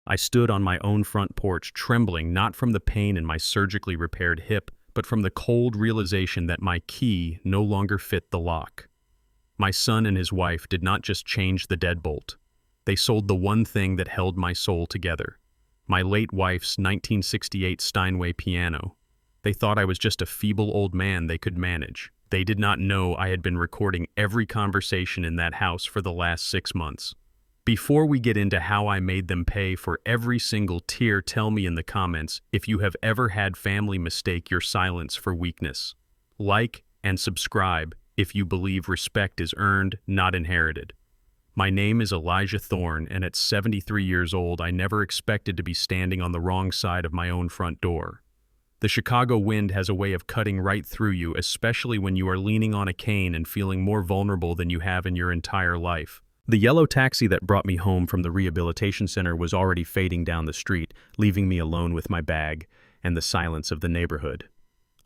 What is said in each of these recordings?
I stood on my own front porch, trembling not from the pain in my surgically repaired hip, but from the cold realization that my key no longer fit the lock. My son and his wife did not just change the deadbolt. They sold the one thing that held my soul together. My late wife's 1968 Steinway piano. They thought I was just a feeble old man they could manage. They did not know I had been recording every conversation in that house for the last 6 months. Before we get into how I made them pay for every single tear, tell me in the comments if you have ever had family mistake your silence for weakness. Like and subscribe if you believe respect is earned, not inherited. My name is Elijah Thorne, and at 73 years old, I never expected to be standing on the wrong side of my own front door. The Chicago wind has a way of cutting right through you, especially when you are leaning on a cane and feeling more vulnerable than you have in your entire life. The yellow taxi that brought me home from the rehabilitation center was already fading down the street, leaving me alone with my bag and the silence of the neighborhood.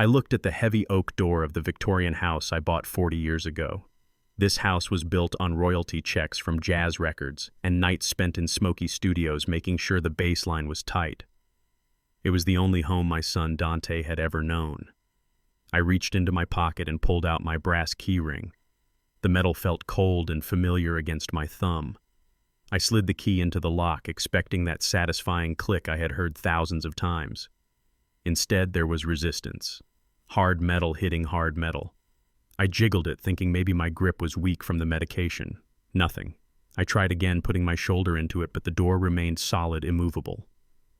I looked at the heavy oak door of the Victorian house I bought 40 years ago. This house was built on royalty checks from jazz records and nights spent in smoky studios making sure the bass line was tight. It was the only home my son Dante had ever known. I reached into my pocket and pulled out my brass key ring. The metal felt cold and familiar against my thumb. I slid the key into the lock, expecting that satisfying click I had heard thousands of times. Instead, there was resistance. Hard metal hitting hard metal. I jiggled it, thinking maybe my grip was weak from the medication. Nothing. I tried again, putting my shoulder into it, but the door remained solid, immovable.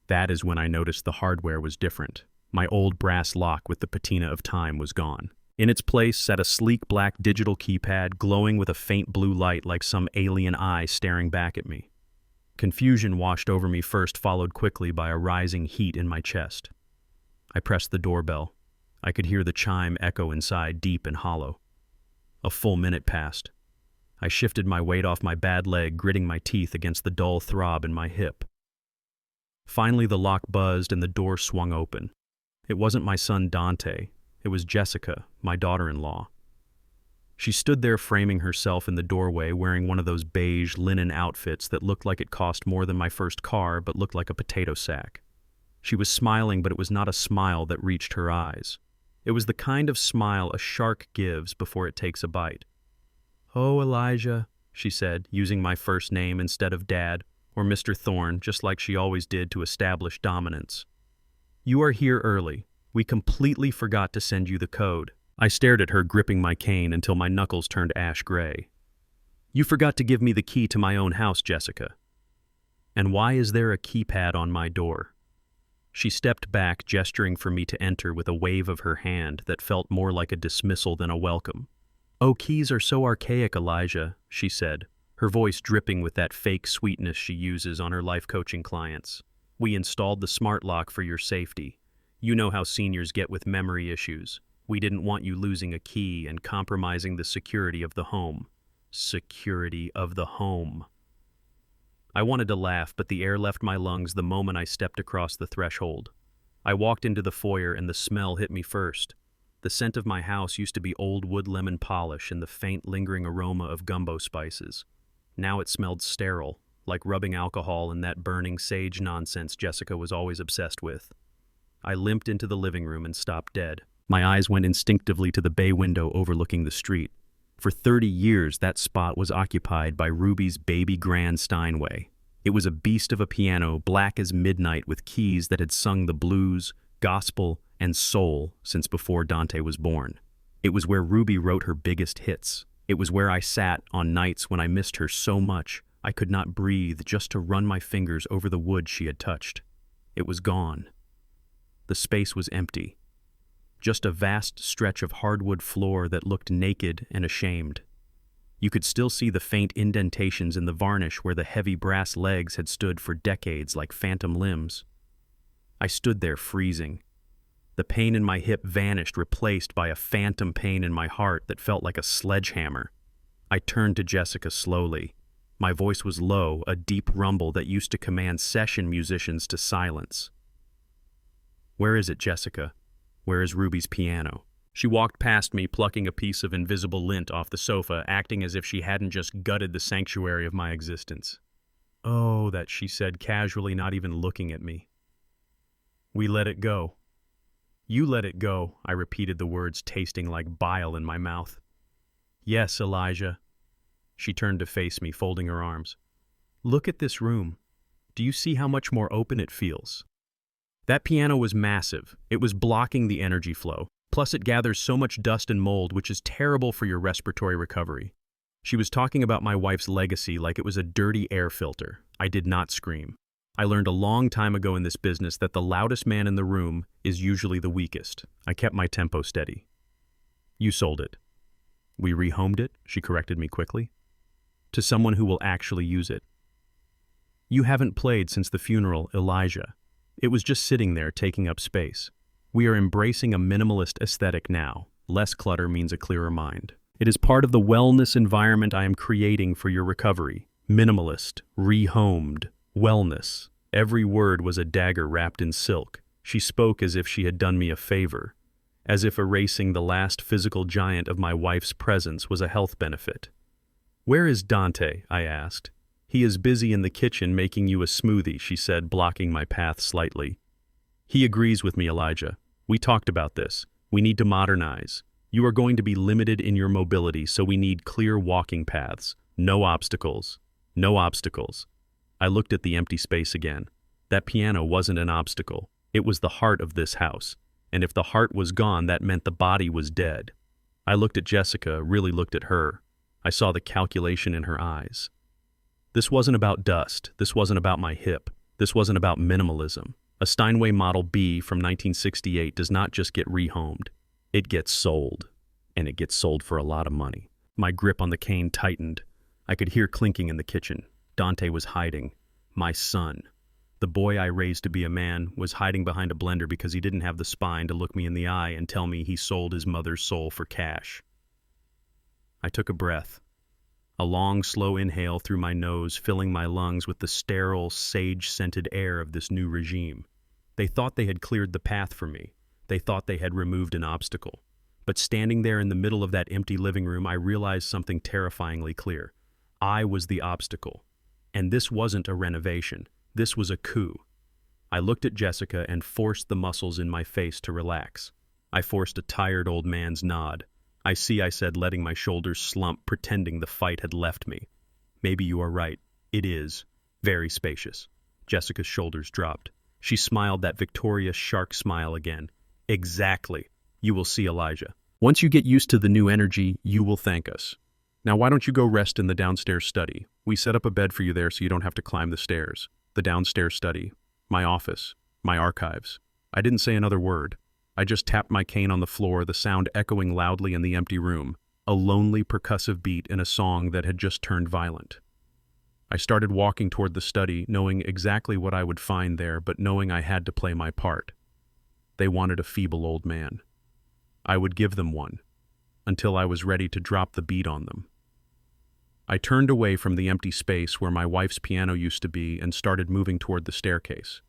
That is when I noticed the hardware was different. My old brass lock with the patina of time was gone. In its place sat a sleek black digital keypad glowing with a faint blue light like some alien eye staring back at me. Confusion washed over me first, followed quickly by a rising heat in my chest. I pressed the doorbell. I could hear the chime echo inside, deep and hollow. A full minute passed. I shifted my weight off my bad leg, gritting my teeth against the dull throb in my hip. Finally, the lock buzzed and the door swung open. It wasn't my son Dante. It was Jessica, my daughter-in-law. She stood there framing herself in the doorway, wearing one of those beige linen outfits that looked like it cost more than my first car but looked like a potato sack. She was smiling, but it was not a smile that reached her eyes. It was the kind of smile a shark gives before it takes a bite. "Oh, Elijah," she said, using my first name instead of Dad or Mr. Thorne, just like she always did to establish dominance. "You are here early. We completely forgot to send you the code." I stared at her, gripping my cane until my knuckles turned ash gray. "You forgot to give me the key to my own house, Jessica. And why is there a keypad on my door?" She stepped back, gesturing for me to enter with a wave of her hand that felt more like a dismissal than a welcome. "Oh, keys are so archaic, Elijah," she said, her voice dripping with that fake sweetness she uses on her life coaching clients. "We installed the smart lock for your safety. You know how seniors get with memory issues. We didn't want you losing a key and compromising the security of the home." Security of the home. I wanted to laugh, but the air left my lungs the moment I stepped across the threshold. I walked into the foyer and the smell hit me first. The scent of my house used to be old wood lemon polish and the faint lingering aroma of gumbo spices. Now it smelled sterile, like rubbing alcohol and that burning sage nonsense Jessica was always obsessed with. I limped into the living room and stopped dead. My eyes went instinctively to the bay window overlooking the street. For 30 years, that spot was occupied by Ruby's baby grand Steinway. It was a beast of a piano, black as midnight, with keys that had sung the blues, gospel, and soul since before Dante was born. It was where Ruby wrote her biggest hits. It was where I sat on nights when I missed her so much I could not breathe just to run my fingers over the wood she had touched. It was gone. The space was empty. Just a vast stretch of hardwood floor that looked naked and ashamed. You could still see the faint indentations in the varnish where the heavy brass legs had stood for decades like phantom limbs. I stood there freezing. The pain in my hip vanished, replaced by a phantom pain in my heart that felt like a sledgehammer. I turned to Jessica slowly. My voice was low, a deep rumble that used to command session musicians to silence. "Where is it, Jessica? Where is Ruby's piano?" She walked past me, plucking a piece of invisible lint off the sofa, acting as if she hadn't just gutted the sanctuary of my existence. "Oh," that she said casually, not even looking at me. "We let it go." "You let it go," I repeated the words, tasting like bile in my mouth. "Yes, Elijah." She turned to face me, folding her arms. "Look at this room. Do you see how much more open it feels?" That piano was massive. It was blocking the energy flow. Plus, it gathers so much dust and mold, which is terrible for your respiratory recovery. She was talking about my wife's legacy like it was a dirty air filter. I did not scream. I learned a long time ago in this business that the loudest man in the room is usually the weakest. I kept my tempo steady. "You sold it." "We rehomed it," she corrected me quickly. "To someone who will actually use it." "You haven't played since the funeral, Elijah. It was just sitting there taking up space. We are embracing a minimalist aesthetic now. Less clutter means a clearer mind. It is part of the wellness environment I am creating for your recovery. Minimalist, rehomed, wellness. Every word was a dagger wrapped in silk. She spoke as if she had done me a favor, as if erasing the last physical giant of my wife's presence was a health benefit. "Where is Dante?" I asked. "He is busy in the kitchen making you a smoothie," she said, blocking my path slightly. "He agrees with me, Elijah. We talked about this. We need to modernize. You are going to be limited in your mobility, so we need clear walking paths. No obstacles. No obstacles." I looked at the empty space again. That piano wasn't an obstacle. It was the heart of this house. And if the heart was gone, that meant the body was dead. I looked at Jessica, really looked at her. I saw the calculation in her eyes. This wasn't about dust. This wasn't about my hip. This wasn't about minimalism. A Steinway Model B from 1968 does not just get rehomed. It gets sold. And it gets sold for a lot of money. My grip on the cane tightened. I could hear clinking in the kitchen. Dante was hiding. My son, the boy I raised to be a man, was hiding behind a blender because he didn't have the spine to look me in the eye and tell me he sold his mother's soul for cash. I took a breath. A long, slow inhale through my nose, filling my lungs with the sterile, sage-scented air of this new regime. They thought they had cleared the path for me. They thought they had removed an obstacle. But standing there in the middle of that empty living room, I realized something terrifyingly clear. I was the obstacle. And this wasn't a renovation. This was a coup. I looked at Jessica and forced the muscles in my face to relax. I forced a tired old man's nod. "I see," I said, letting my shoulders slump, pretending the fight had left me. "Maybe you are right. It is. Very spacious." Jessica's shoulders dropped. She smiled that victorious shark smile again. "Exactly. You will see, Elijah. Once you get used to the new energy, you will thank us. Now why don't you go rest in the downstairs study? We set up a bed for you there so you don't have to climb the stairs. The downstairs study. My office. My archives." I didn't say another word. I just tapped my cane on the floor, the sound echoing loudly in the empty room, a lonely percussive beat in a song that had just turned violent. I started walking toward the study, knowing exactly what I would find there, but knowing I had to play my part. They wanted a feeble old man. I would give them one, until I was ready to drop the beat on them. I turned away from the empty space where my wife's piano used to be and started moving toward the staircase.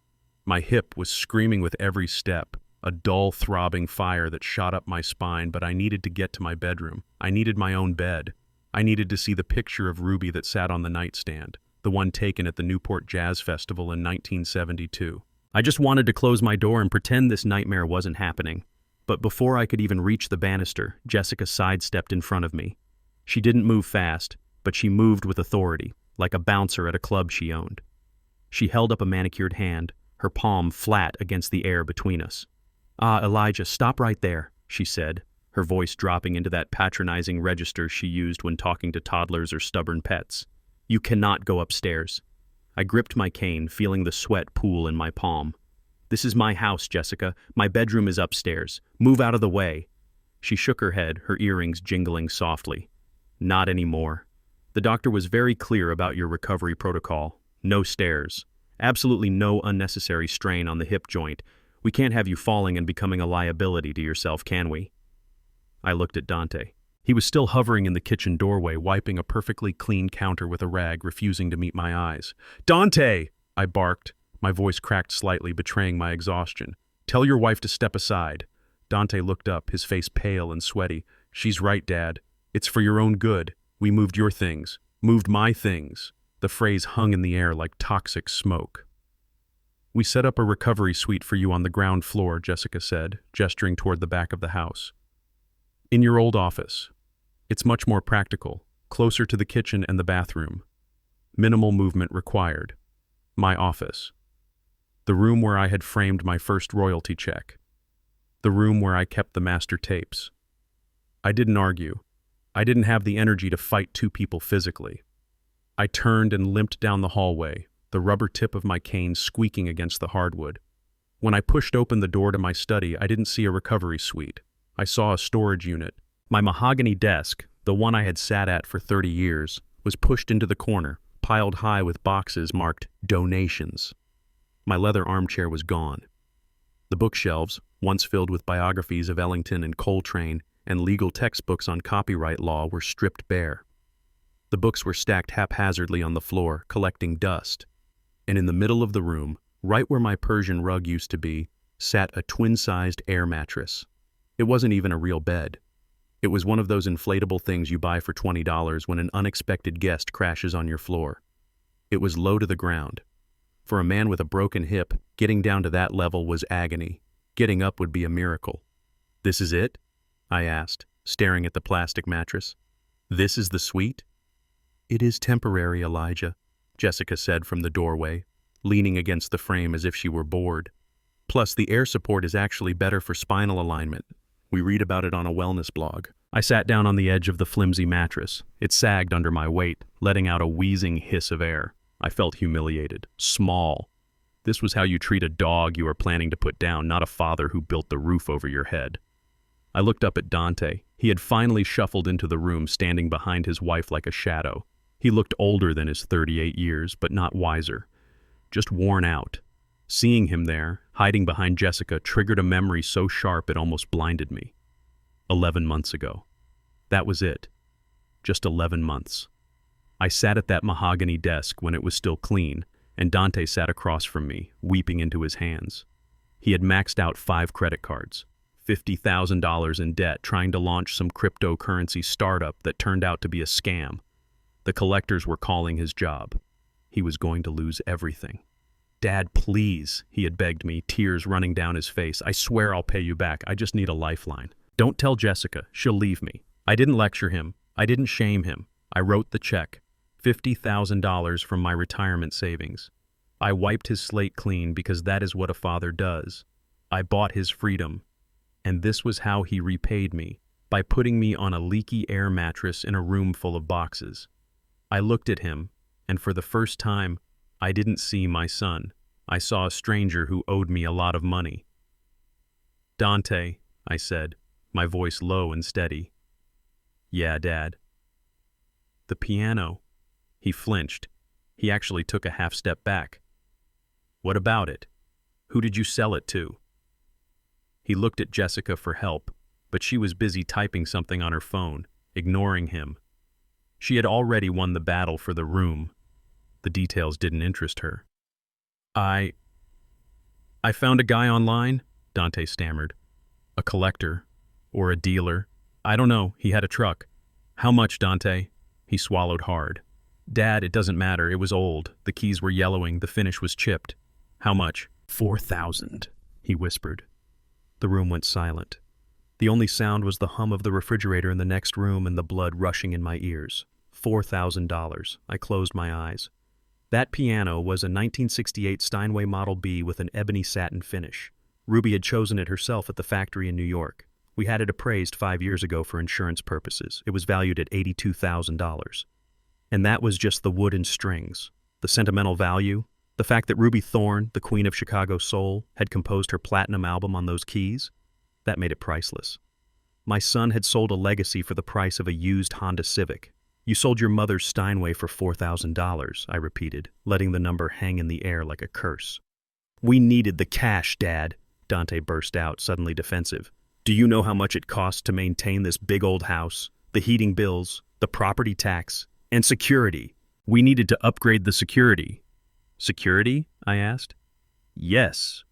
My hip was screaming with every step, a dull throbbing fire that shot up my spine, but I needed to get to my bedroom. I needed my own bed. I needed to see the picture of Ruby that sat on the nightstand, the one taken at the Newport Jazz Festival in 1972. I just wanted to close my door and pretend this nightmare wasn't happening. But before I could even reach the banister, Jessica sidestepped in front of me. She didn't move fast, but she moved with authority, like a bouncer at a club she owned. She held up a manicured hand, her palm flat against the air between us. "Ah, Elijah, stop right there," she said, her voice dropping into that patronizing register she used when talking to toddlers or stubborn pets. "You cannot go upstairs." I gripped my cane, feeling the sweat pool in my palm. "This is my house, Jessica. My bedroom is upstairs. Move out of the way." She shook her head, her earrings jingling softly. "Not anymore. The doctor was very clear about your recovery protocol. No stairs. Absolutely no unnecessary strain on the hip joint. We can't have you falling and becoming a liability to yourself, can we?" I looked at Dante. He was still hovering in the kitchen doorway, wiping a perfectly clean counter with a rag, refusing to meet my eyes. "Dante!" I barked. My voice cracked slightly, betraying my exhaustion. "Tell your wife to step aside." Dante looked up, his face pale and sweaty. "She's right, Dad. It's for your own good. We moved your things. Moved my things." The phrase hung in the air like toxic smoke. "We set up a recovery suite for you on the ground floor," Jessica said, gesturing toward the back of the house. "In your old office. It's much more practical, closer to the kitchen and the bathroom. Minimal movement required. My office. The room where I had framed my first royalty check. The room where I kept the master tapes." I didn't argue. I didn't have the energy to fight two people physically. I turned and limped down the hallway, the rubber tip of my cane squeaking against the hardwood. When I pushed open the door to my study, I didn't see a recovery suite. I saw a storage unit. My mahogany desk, the one I had sat at for 30 years, was pushed into the corner, piled high with boxes marked donations. My leather armchair was gone. The bookshelves, once filled with biographies of Ellington and Coltrane and legal textbooks on copyright law, were stripped bare. The books were stacked haphazardly on the floor, collecting dust. And in the middle of the room, right where my Persian rug used to be, sat a twin-sized air mattress. It wasn't even a real bed. It was one of those inflatable things you buy for $20 when an unexpected guest crashes on your floor. It was low to the ground. For a man with a broken hip, getting down to that level was agony. Getting up would be a miracle. "This is it?" I asked, staring at the plastic mattress. "This is the suite?" "It is temporary, Elijah," Jessica said from the doorway, leaning against the frame as if she were bored. "Plus, the air support is actually better for spinal alignment. We read about it on a wellness blog." I sat down on the edge of the flimsy mattress. It sagged under my weight, letting out a wheezing hiss of air. I felt humiliated, small. This was how you treat a dog you are planning to put down, not a father who built the roof over your head. I looked up at Dante. He had finally shuffled into the room, standing behind his wife like a shadow. He looked older than his 38 years, but not wiser. Just worn out. Seeing him there, hiding behind Jessica, triggered a memory so sharp it almost blinded me. 11 months ago. That was it. Just 11 months. I sat at that mahogany desk when it was still clean, and Dante sat across from me, weeping into his hands. He had maxed out 5 credit cards, $50,000 in debt, trying to launch some cryptocurrency startup that turned out to be a scam. The collectors were calling his job. He was going to lose everything. "Dad, please," he had begged me, tears running down his face. "I swear I'll pay you back. I just need a lifeline. Don't tell Jessica. She'll leave me." I didn't lecture him. I didn't shame him. I wrote the check, $50,000 from my retirement savings. I wiped his slate clean because that is what a father does. I bought his freedom. And this was how he repaid me, by putting me on a leaky air mattress in a room full of boxes. I looked at him, and for the first time, I didn't see my son. I saw a stranger who owed me a lot of money. "Dante," I said, my voice low and steady. "Yeah, Dad." "The piano." He flinched. He actually took a half step back. "What about it? Who did you sell it to?" He looked at Jessica for help, but she was busy typing something on her phone, ignoring him. She had already won the battle for the room. The details didn't interest her. I found a guy online," Dante stammered. "A collector. Or a dealer. I don't know, he had a truck." "How much, Dante?" He swallowed hard. "Dad, it doesn't matter, it was old. The keys were yellowing, the finish was chipped." "How much?" $4,000, he whispered. The room went silent. The only sound was the hum of the refrigerator in the next room and the blood rushing in my ears. $4,000. I closed my eyes. That piano was a 1968 Steinway Model B with an ebony satin finish. Ruby had chosen it herself at the factory in New York. We had it appraised 5 years ago for insurance purposes. It was valued at $82,000. And that was just the wood and strings. The sentimental value, the fact that Ruby Thorne, the queen of Chicago soul, had composed her platinum album on those keys, that made it priceless. My son had sold a legacy for the price of a used Honda Civic. "You sold your mother's Steinway for $4,000, I repeated, letting the number hang in the air like a curse. "We needed the cash, Dad," Dante burst out, suddenly defensive. "Do you know how much it costs to maintain this big old house? The heating bills, the property tax, and security. We needed to upgrade the security." "Security?" I asked. "Yes.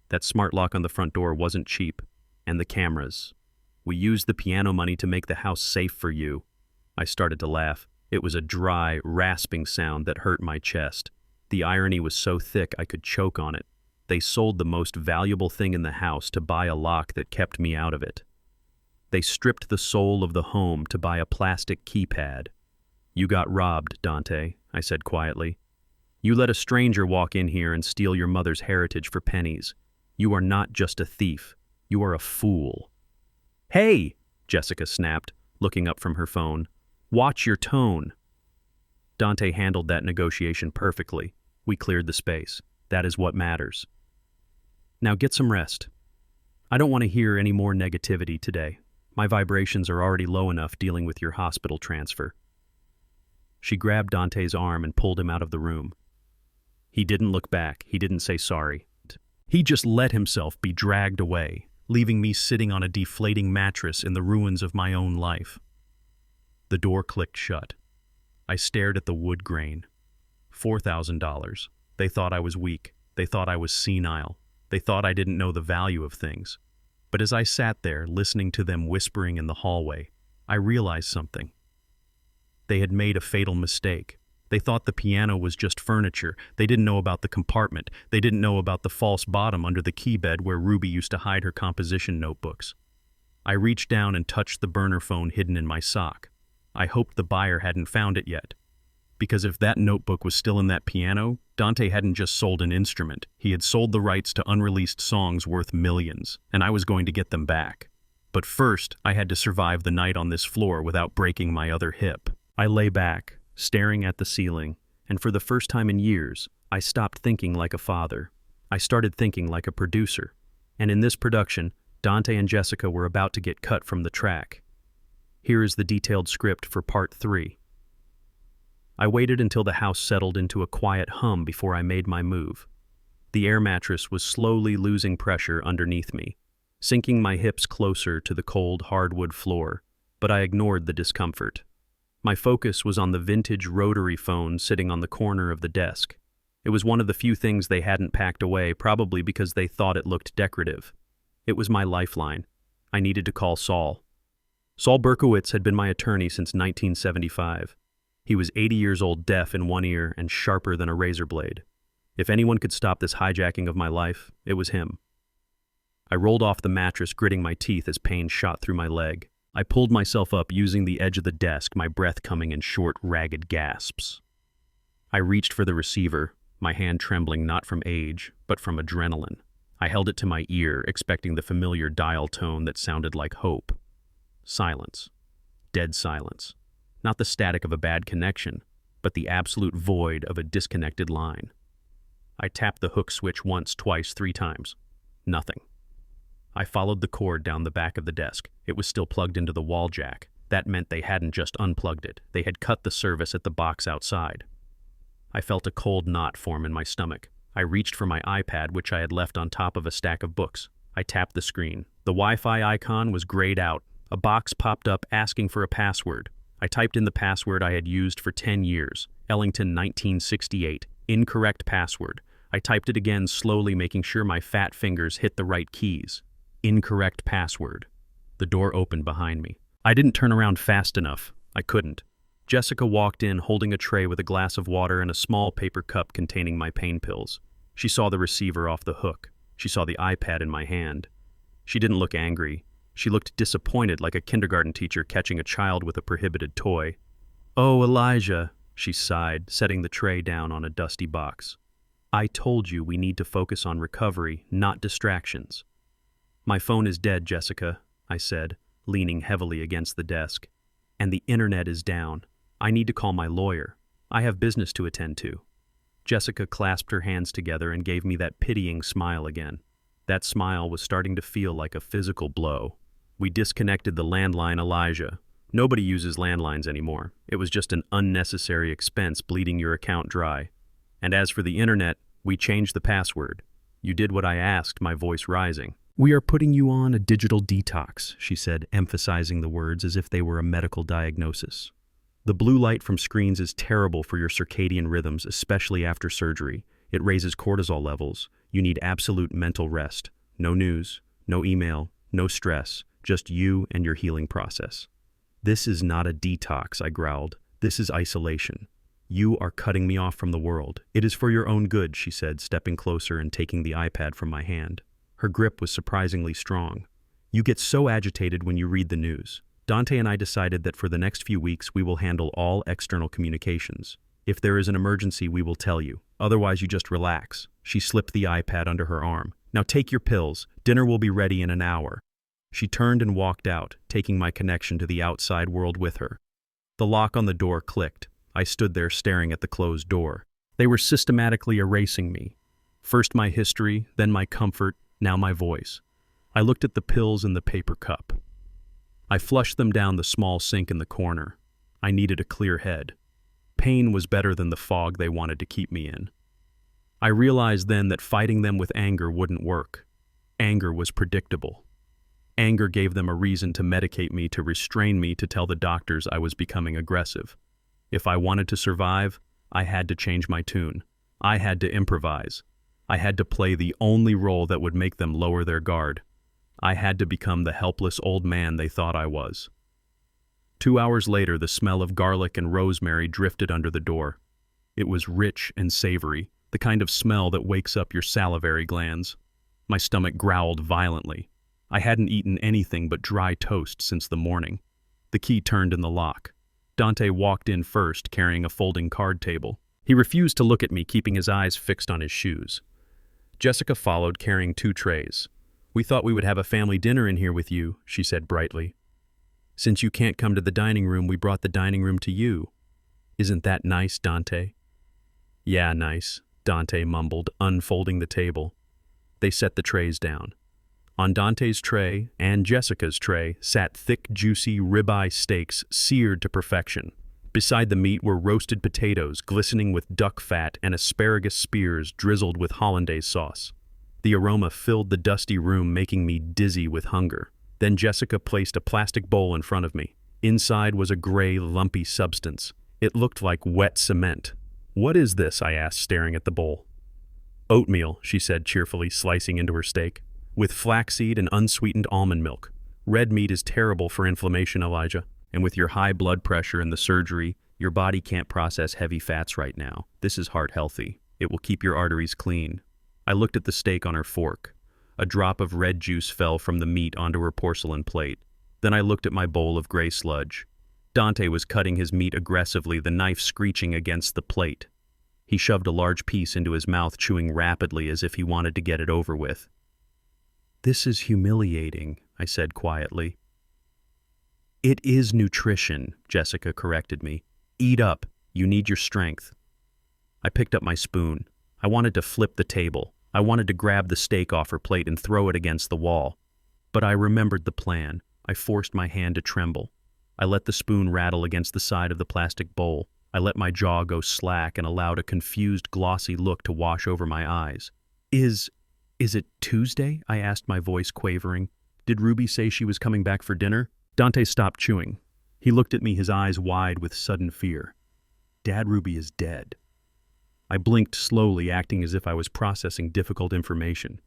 That smart lock on the front door wasn't cheap. And the cameras. We used the piano money to make the house safe for you." I started to laugh. It was a dry, rasping sound that hurt my chest. The irony was so thick I could choke on it. They sold the most valuable thing in the house to buy a lock that kept me out of it. They stripped the soul of the home to buy a plastic keypad. "You got robbed, Dante," I said quietly. "You let a stranger walk in here and steal your mother's heritage for pennies. You are not just a thief. You are a fool." "Hey!" Jessica snapped, looking up from her phone. "Watch your tone." Dante handled that negotiation perfectly. We cleared the space. That is what matters. "Now get some rest. I don't want to hear any more negativity today. My vibrations are already low enough dealing with your hospital transfer." She grabbed Dante's arm and pulled him out of the room. He didn't look back. He didn't say sorry. He just let himself be dragged away, leaving me sitting on a deflating mattress in the ruins of my own life. The door clicked shut. I stared at the wood grain. $4,000. They thought I was weak. They thought I was senile. They thought I didn't know the value of things. But as I sat there, listening to them whispering in the hallway, I realized something. They had made a fatal mistake. They thought the piano was just furniture. They didn't know about the compartment. They didn't know about the false bottom under the key bed where Ruby used to hide her composition notebooks. I reached down and touched the burner phone hidden in my sock. I hoped the buyer hadn't found it yet. Because if that notebook was still in that piano, Dante hadn't just sold an instrument. He had sold the rights to unreleased songs worth millions, and I was going to get them back. But first, I had to survive the night on this floor without breaking my other hip. I lay back, staring at the ceiling, and for the first time in years, I stopped thinking like a father. I started thinking like a producer. And in this production, Dante and Jessica were about to get cut from the track. Here is the detailed script for Part 3. I waited until the house settled into a quiet hum before I made my move. The air mattress was slowly losing pressure underneath me, sinking my hips closer to the cold hardwood floor, but I ignored the discomfort. My focus was on the vintage rotary phone sitting on the corner of the desk. It was one of the few things they hadn't packed away, probably because they thought it looked decorative. It was my lifeline. I needed to call Saul. Saul Berkowitz had been my attorney since 1975. He was 80 years old, deaf in one ear and sharper than a razor blade. If anyone could stop this hijacking of my life, it was him. I rolled off the mattress, gritting my teeth as pain shot through my leg. I pulled myself up using the edge of the desk, my breath coming in short, ragged gasps. I reached for the receiver, my hand trembling not from age, but from adrenaline. I held it to my ear, expecting the familiar dial tone that sounded like hope. Silence. Dead silence. Not the static of a bad connection, but the absolute void of a disconnected line. I tapped the hook switch once, twice, 3 times. Nothing. I followed the cord down the back of the desk. It was still plugged into the wall jack. That meant they hadn't just unplugged it. They had cut the service at the box outside. I felt a cold knot form in my stomach. I reached for my iPad, which I had left on top of a stack of books. I tapped the screen. The Wi-Fi icon was grayed out. A box popped up asking for a password. I typed in the password I had used for 10 years, Ellington 1968, incorrect password. I typed it again slowly, making sure my fat fingers hit the right keys. Incorrect password. The door opened behind me. I didn't turn around fast enough. I couldn't. Jessica walked in holding a tray with a glass of water and a small paper cup containing my pain pills. She saw the receiver off the hook. She saw the iPad in my hand. She didn't look angry. She looked disappointed, like a kindergarten teacher catching a child with a prohibited toy. "Oh, Elijah," she sighed, setting the tray down on a dusty box. "I told you we need to focus on recovery, not distractions." "My phone is dead, Jessica," I said, leaning heavily against the desk. "And the internet is down. I need to call my lawyer. I have business to attend to." Jessica clasped her hands together and gave me that pitying smile again. That smile was starting to feel like a physical blow. "We disconnected the landline, Elijah. Nobody uses landlines anymore. It was just an unnecessary expense bleeding your account dry. And as for the internet, we changed the password. You did what I asked," my voice rising. "We are putting you on a digital detox," she said, emphasizing the words as if they were a medical diagnosis. "The blue light from screens is terrible for your circadian rhythms, especially after surgery. It raises cortisol levels. You need absolute mental rest. No news, no email, no stress, just you and your healing process." "This is not a detox," I growled. This is isolation. You are cutting me off from the world. It is for your own good, she said, stepping closer and taking the iPad from my hand. Her grip was surprisingly strong. You get so agitated when you read the news. Dante and I decided that for the next few weeks we will handle all external communications. If there is an emergency, we will tell you. Otherwise, you just relax. She slipped the iPad under her arm. Now take your pills. Dinner will be ready in an hour. She turned and walked out, taking my connection to the outside world with her. The lock on the door clicked. I stood there staring at the closed door. They were systematically erasing me. First my history, then my comfort, now my voice. I looked at the pills in the paper cup. I flushed them down the small sink in the corner. I needed a clear head. Pain was better than the fog they wanted to keep me in. I realized then that fighting them with anger wouldn't work. Anger was predictable. Anger gave them a reason to medicate me, to restrain me, to tell the doctors I was becoming aggressive. If I wanted to survive, I had to change my tune. I had to improvise. I had to play the only role that would make them lower their guard. I had to become the helpless old man they thought I was. 2 hours later, the smell of garlic and rosemary drifted under the door. It was rich and savory, the kind of smell that wakes up your salivary glands. My stomach growled violently. I hadn't eaten anything but dry toast since the morning. The key turned in the lock. Dante walked in first, carrying a folding card table. He refused to look at me, keeping his eyes fixed on his shoes. Jessica followed, carrying 2 trays. "We thought we would have a family dinner in here with you," she said brightly. "Since you can't come to the dining room, we brought the dining room to you. Isn't that nice, Dante?" "Yeah, nice," Dante mumbled, unfolding the table. They set the trays down. On Dante's tray and Jessica's tray sat thick, juicy ribeye steaks seared to perfection. Beside the meat were roasted potatoes glistening with duck fat and asparagus spears drizzled with hollandaise sauce. The aroma filled the dusty room, making me dizzy with hunger. Then Jessica placed a plastic bowl in front of me. Inside was a gray, lumpy substance. It looked like wet cement. "What is this?" I asked, staring at the bowl. "Oatmeal," she said cheerfully, slicing into her steak, "with flaxseed and unsweetened almond milk. Red meat is terrible for inflammation, Elijah. And with your high blood pressure and the surgery, your body can't process heavy fats right now. This is heart healthy. It will keep your arteries clean." I looked at the steak on her fork. A drop of red juice fell from the meat onto her porcelain plate. Then I looked at my bowl of gray sludge. Dante was cutting his meat aggressively, the knife screeching against the plate. He shoved a large piece into his mouth, chewing rapidly as if he wanted to get it over with. "This is humiliating," I said quietly. "It is nutrition," Jessica corrected me. "Eat up. You need your strength." I picked up my spoon. I wanted to flip the table. I wanted to grab the steak off her plate and throw it against the wall. But I remembered the plan. I forced my hand to tremble. I let the spoon rattle against the side of the plastic bowl. I let my jaw go slack and allowed a confused, glossy look to wash over my eyes. Is it Tuesday?" I asked, my voice quavering. "Did Ruby say she was coming back for dinner?" Dante stopped chewing. He looked at me, his eyes wide with sudden fear. "Dad Ruby is dead." I blinked slowly, acting as if I was processing difficult information.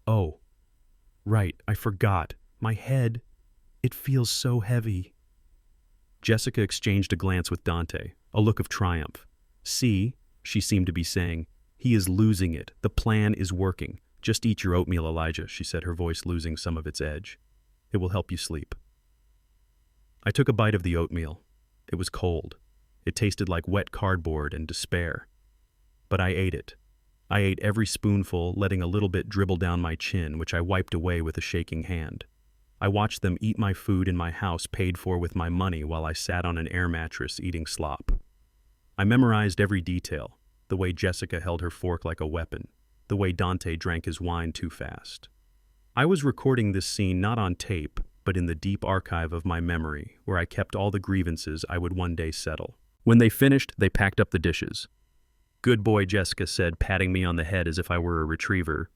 "Oh, right, I forgot. My head, it feels so heavy." Jessica exchanged a glance with Dante, a look of triumph. "See," she seemed to be saying, "he is losing it. The plan is working. Just eat your oatmeal, Elijah," she said, her voice losing some of its edge. "It will help you sleep." I took a bite of the oatmeal. It was cold. It tasted like wet cardboard and despair. But I ate it. I ate every spoonful, letting a little bit dribble down my chin, which I wiped away with a shaking hand. I watched them eat my food in my house, paid for with my money, while I sat on an air mattress eating slop. I memorized every detail, the way Jessica held her fork like a weapon, the way Dante drank his wine too fast. I was recording this scene not on tape, but in the deep archive of my memory, where I kept all the grievances I would one day settle. When they finished, they packed up the dishes. "Good boy," Jessica said, patting me on the head as if I were a retriever.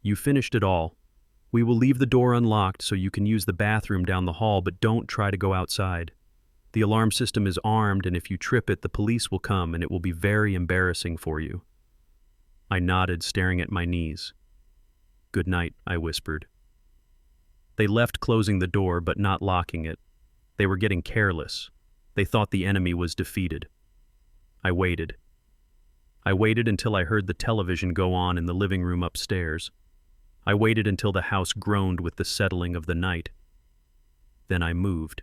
"You finished it all. We will leave the door unlocked so you can use the bathroom down the hall, but don't try to go outside. The alarm system is armed, and if you trip it, the police will come, and it will be very embarrassing for you." I nodded, staring at my knees. "Good night," I whispered. They left, closing the door but not locking it. They were getting careless. They thought the enemy was defeated. I waited. I waited until I heard the television go on in the living room upstairs. I waited until the house groaned with the settling of the night. Then I moved.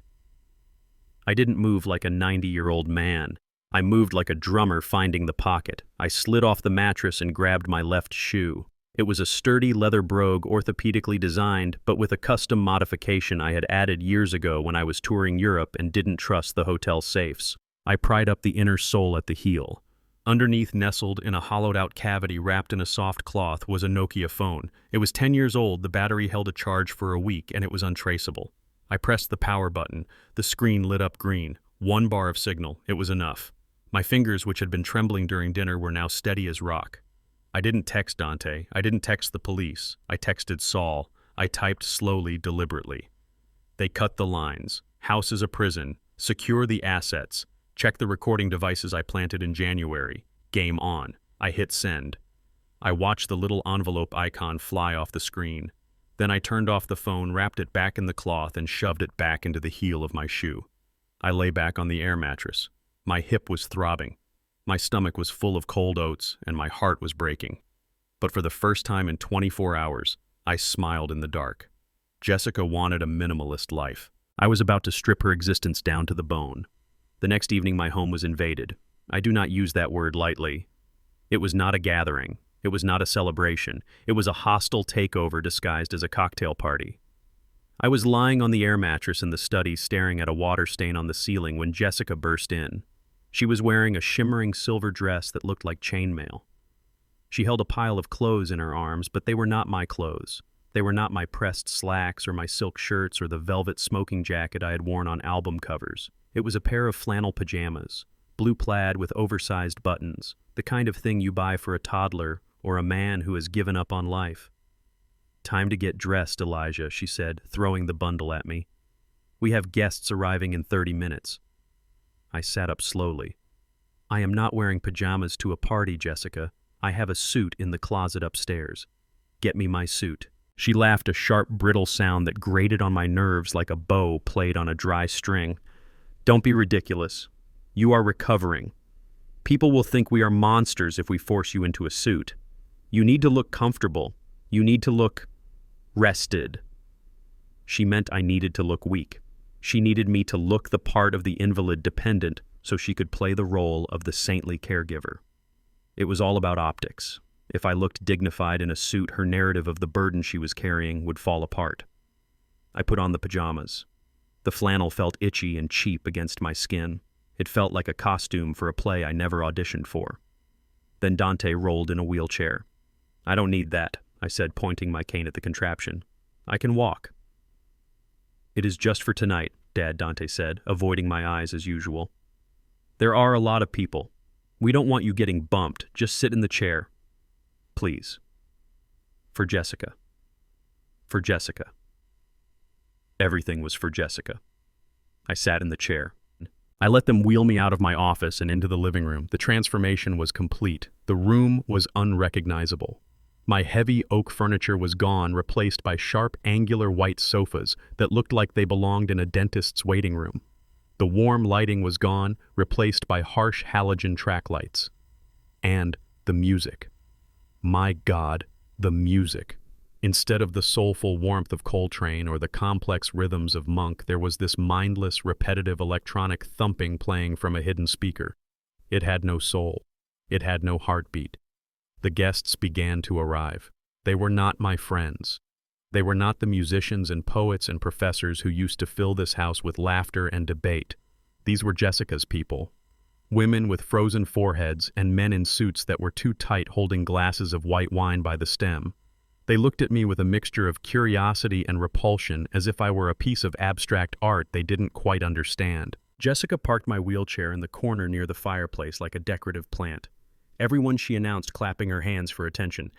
I didn't move like a 90-year-old man. I moved like a drummer finding the pocket. I slid off the mattress and grabbed my left shoe. It was a sturdy leather brogue, orthopedically designed, but with a custom modification I had added years ago when I was touring Europe and didn't trust the hotel safes. I pried up the inner sole at the heel. Underneath, nestled in a hollowed-out cavity wrapped in a soft cloth, was a Nokia phone. It was 10 years old, the battery held a charge for a week, and it was untraceable. I pressed the power button. The screen lit up green. 1 bar of signal. It was enough. My fingers, which had been trembling during dinner, were now steady as rock. I didn't text Dante. I didn't text the police. I texted Saul. I typed slowly, deliberately. They cut the lines. House is a prison. Secure the assets. Check the recording devices I planted in January. Game on. I hit send. I watched the little envelope icon fly off the screen. Then I turned off the phone, wrapped it back in the cloth, and shoved it back into the heel of my shoe. I lay back on the air mattress. My hip was throbbing. My stomach was full of cold oats, and my heart was breaking. But for the first time in 24 hours, I smiled in the dark. Jessica wanted a minimalist life. I was about to strip her existence down to the bone. The next evening my home was invaded. I do not use that word lightly. It was not a gathering. It was not a celebration. It was a hostile takeover disguised as a cocktail party. I was lying on the air mattress in the study staring at a water stain on the ceiling when Jessica burst in. She was wearing a shimmering silver dress that looked like chainmail. She held a pile of clothes in her arms, but they were not my clothes. They were not my pressed slacks or my silk shirts or the velvet smoking jacket I had worn on album covers. It was a pair of flannel pajamas, blue plaid with oversized buttons, the kind of thing you buy for a toddler or a man who has given up on life. "Time to get dressed, Elijah," she said, throwing the bundle at me. "We have guests arriving in 30 minutes. I sat up slowly. "I am not wearing pajamas to a party, Jessica. I have a suit in the closet upstairs. Get me my suit." She laughed, a sharp, brittle sound that grated on my nerves like a bow played on a dry string. "Don't be ridiculous. You are recovering. People will think we are monsters if we force you into a suit. You need to look comfortable. You need to look rested." She meant I needed to look weak. She needed me to look the part of the invalid dependent so she could play the role of the saintly caregiver. It was all about optics. If I looked dignified in a suit, her narrative of the burden she was carrying would fall apart. I put on the pajamas. The flannel felt itchy and cheap against my skin. It felt like a costume for a play I never auditioned for. Then Dante rolled in a wheelchair. "I don't need that," I said, pointing my cane at the contraption. "I can walk." "It is just for tonight," Dad, Dante said, avoiding my eyes as usual. "There are a lot of people. We don't want you getting bumped. Just sit in the chair. Please. For Jessica. For Jessica." Everything was for Jessica. I sat in the chair. I let them wheel me out of my office and into the living room. The transformation was complete. The room was unrecognizable. My heavy oak furniture was gone, replaced by sharp, angular white sofas that looked like they belonged in a dentist's waiting room. The warm lighting was gone, replaced by harsh halogen track lights. And the music. My God, the music. Instead of the soulful warmth of Coltrane or the complex rhythms of Monk, there was this mindless, repetitive electronic thumping playing from a hidden speaker. It had no soul. It had no heartbeat. The guests began to arrive. They were not my friends. They were not the musicians and poets and professors who used to fill this house with laughter and debate. These were Jessica's people. Women with frozen foreheads and men in suits that were too tight holding glasses of white wine by the stem. They looked at me with a mixture of curiosity and repulsion, as if I were a piece of abstract art they didn't quite understand. Jessica parked my wheelchair in the corner near the fireplace like a decorative plant. Everyone, she announced, clapping her hands for attention.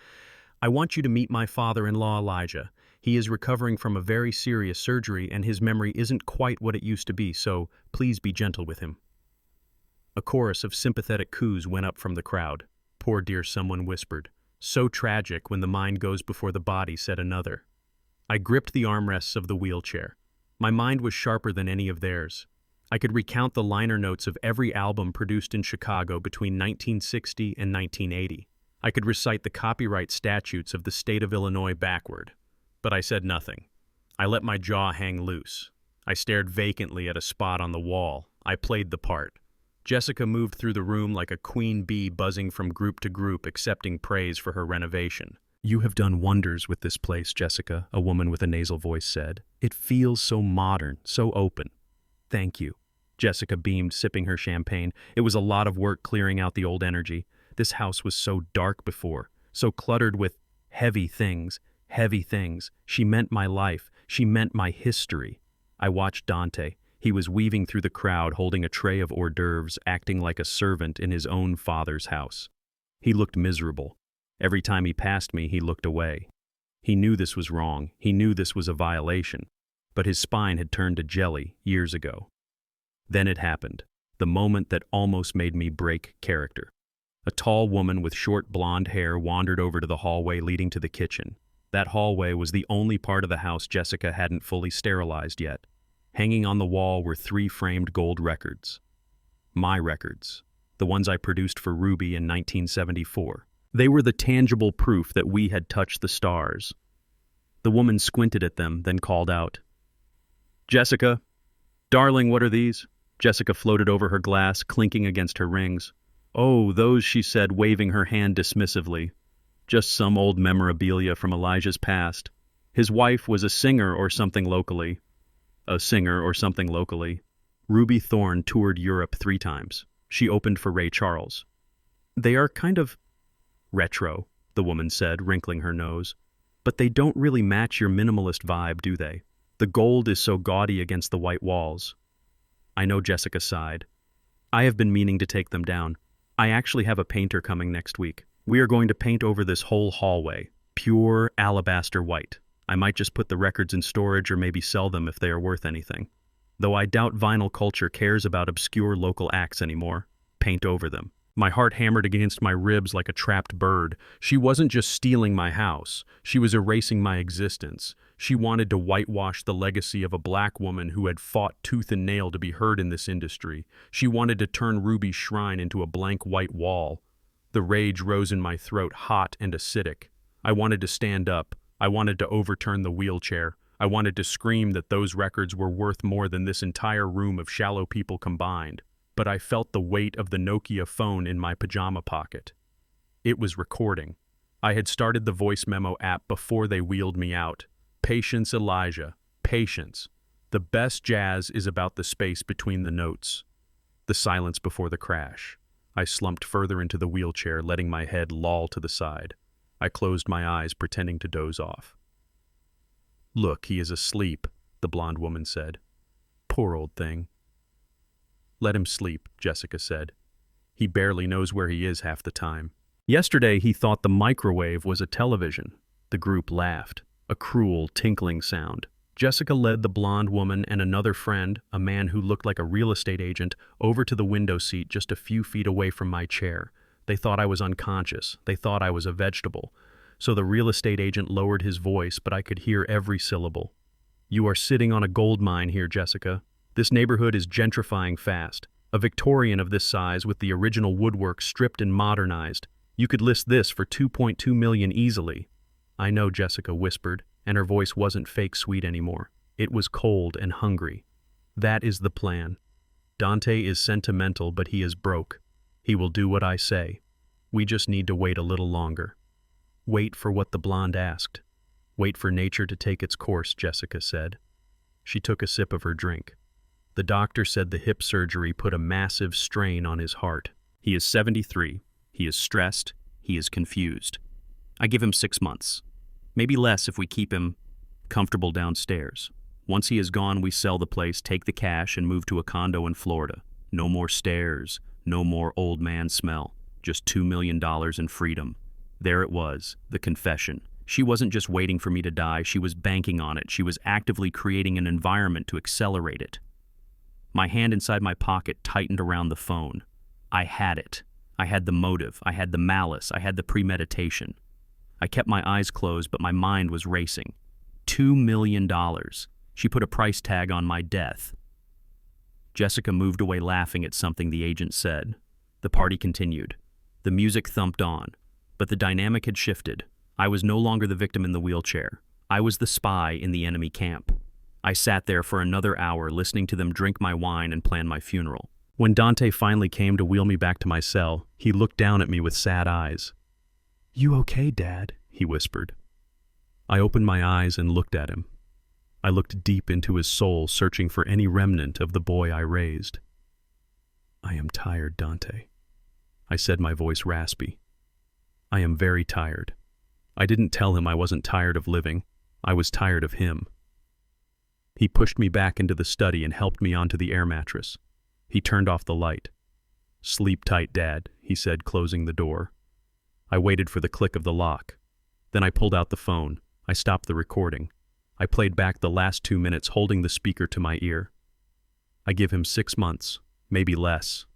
"I want you to meet my father-in-law, Elijah. He is recovering from a very serious surgery, and his memory isn't quite what it used to be, so please be gentle with him." A chorus of sympathetic coos went up from the crowd. "Poor dear," someone whispered. "So tragic when the mind goes before the body," said another. I gripped the armrests of the wheelchair. My mind was sharper than any of theirs. I could recount the liner notes of every album produced in Chicago between 1960 and 1980. I could recite the copyright statutes of the state of Illinois backward. But I said nothing. I let my jaw hang loose. I stared vacantly at a spot on the wall. I played the part. Jessica moved through the room like a queen bee buzzing from group to group, accepting praise for her renovation. "You have done wonders with this place, Jessica," a woman with a nasal voice said. "It feels so modern, so open." "Thank you." Jessica beamed, sipping her champagne. It was a lot of work clearing out the old energy. This house was so dark before, so cluttered with heavy things, heavy things. She meant my life. She meant my history. I watched Dante. He was weaving through the crowd, holding a tray of hors d'oeuvres, acting like a servant in his own father's house. He looked miserable. Every time he passed me, he looked away. He knew this was wrong. He knew this was a violation. But his spine had turned to jelly years ago. Then it happened, the moment that almost made me break character. A tall woman with short blonde hair wandered over to the hallway leading to the kitchen. That hallway was the only part of the house Jessica hadn't fully sterilized yet. Hanging on the wall were 3 framed gold records. My records, the ones I produced for Ruby in 1974. They were the tangible proof that we had touched the stars. The woman squinted at them, then called out, "Jessica, darling, what are these?" Jessica floated over her glass, clinking against her rings. "Oh, those," she said, waving her hand dismissively. "Just some old memorabilia from Elijah's past. His wife was a singer or something locally. Ruby Thorne toured Europe 3 times. She opened for Ray Charles." "They are kind of retro," the woman said, wrinkling her nose. "But they don't really match your minimalist vibe, do they? The gold is so gaudy against the white walls." I know, Jessica sighed. "I have been meaning to take them down. I actually have a painter coming next week. We are going to paint over this whole hallway, pure alabaster white. I might just put the records in storage or maybe sell them if they are worth anything. Though I doubt vinyl culture cares about obscure local acts anymore. Paint over them." My heart hammered against my ribs like a trapped bird. She wasn't just stealing my house. She was erasing my existence. She wanted to whitewash the legacy of a black woman who had fought tooth and nail to be heard in this industry. She wanted to turn Ruby's shrine into a blank white wall. The rage rose in my throat, hot and acidic. I wanted to stand up. I wanted to overturn the wheelchair. I wanted to scream that those records were worth more than this entire room of shallow people combined. But I felt the weight of the Nokia phone in my pajama pocket. It was recording. I had started the voice memo app before they wheeled me out. "Patience, Elijah. Patience. The best jazz is about the space between the notes." The silence before the crash. I slumped further into the wheelchair, letting my head loll to the side. I closed my eyes, pretending to doze off. "Look, he is asleep," the blonde woman said. "Poor old thing." "Let him sleep," Jessica said. "He barely knows where he is half the time. Yesterday he thought the microwave was a television." The group laughed, a cruel, tinkling sound. Jessica led the blonde woman and another friend, a man who looked like a real estate agent, over to the window seat just a few feet away from my chair. They thought I was unconscious. They thought I was a vegetable. So the real estate agent lowered his voice, but I could hear every syllable. "You are sitting on a gold mine here, Jessica. This neighborhood is gentrifying fast. A Victorian of this size with the original woodwork stripped and modernized. You could list this for $2.2 million easily." "I know," Jessica whispered, and her voice wasn't fake sweet anymore. It was cold and hungry. "That is the plan. Dante is sentimental, but he is broke. He will do what I say. We just need to wait a little longer." "Wait for what?" the blonde asked. "Wait for nature to take its course," Jessica said. She took a sip of her drink. "The doctor said the hip surgery put a massive strain on his heart. He is 73. He is stressed. He is confused. I give him 6 months. Maybe less if we keep him comfortable downstairs. Once he is gone, we sell the place, take the cash, and move to a condo in Florida. No more stairs. No more old man smell. Just $2 million in freedom." There it was, the confession. She wasn't just waiting for me to die. She was banking on it. She was actively creating an environment to accelerate it. My hand inside my pocket tightened around the phone. I had it. I had the motive. I had the malice. I had the premeditation. I kept my eyes closed, but my mind was racing. $2 million. She put a price tag on my death. Jessica moved away laughing at something the agent said. The party continued. The music thumped on, but the dynamic had shifted. I was no longer the victim in the wheelchair. I was the spy in the enemy camp. I sat there for another hour listening to them drink my wine and plan my funeral. When Dante finally came to wheel me back to my cell, he looked down at me with sad eyes. "You okay, Dad?" he whispered. I opened my eyes and looked at him. I looked deep into his soul, searching for any remnant of the boy I raised. "I am tired, Dante," I said, my voice raspy. "I am very tired." I didn't tell him I wasn't tired of living. I was tired of him. He pushed me back into the study and helped me onto the air mattress. He turned off the light. "Sleep tight, Dad," he said, closing the door. I waited for the click of the lock. Then I pulled out the phone. I stopped the recording. I played back the last 2 minutes, holding the speaker to my ear. I give him 6 months, maybe less.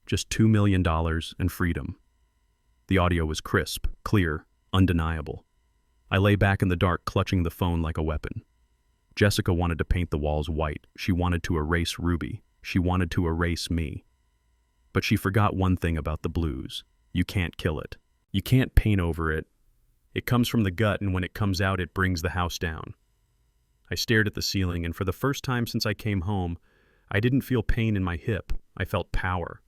Just $2 million and freedom. The audio was crisp, clear, undeniable. I lay back in the dark, clutching the phone like a weapon. Jessica wanted to paint the walls white. She wanted to erase Ruby. She wanted to erase me. But she forgot one thing about the blues. You can't kill it. You can't paint over it. It comes from the gut, and when it comes out, it brings the house down. I stared at the ceiling, and for the first time since I came home, I didn't feel pain in my hip. I felt power.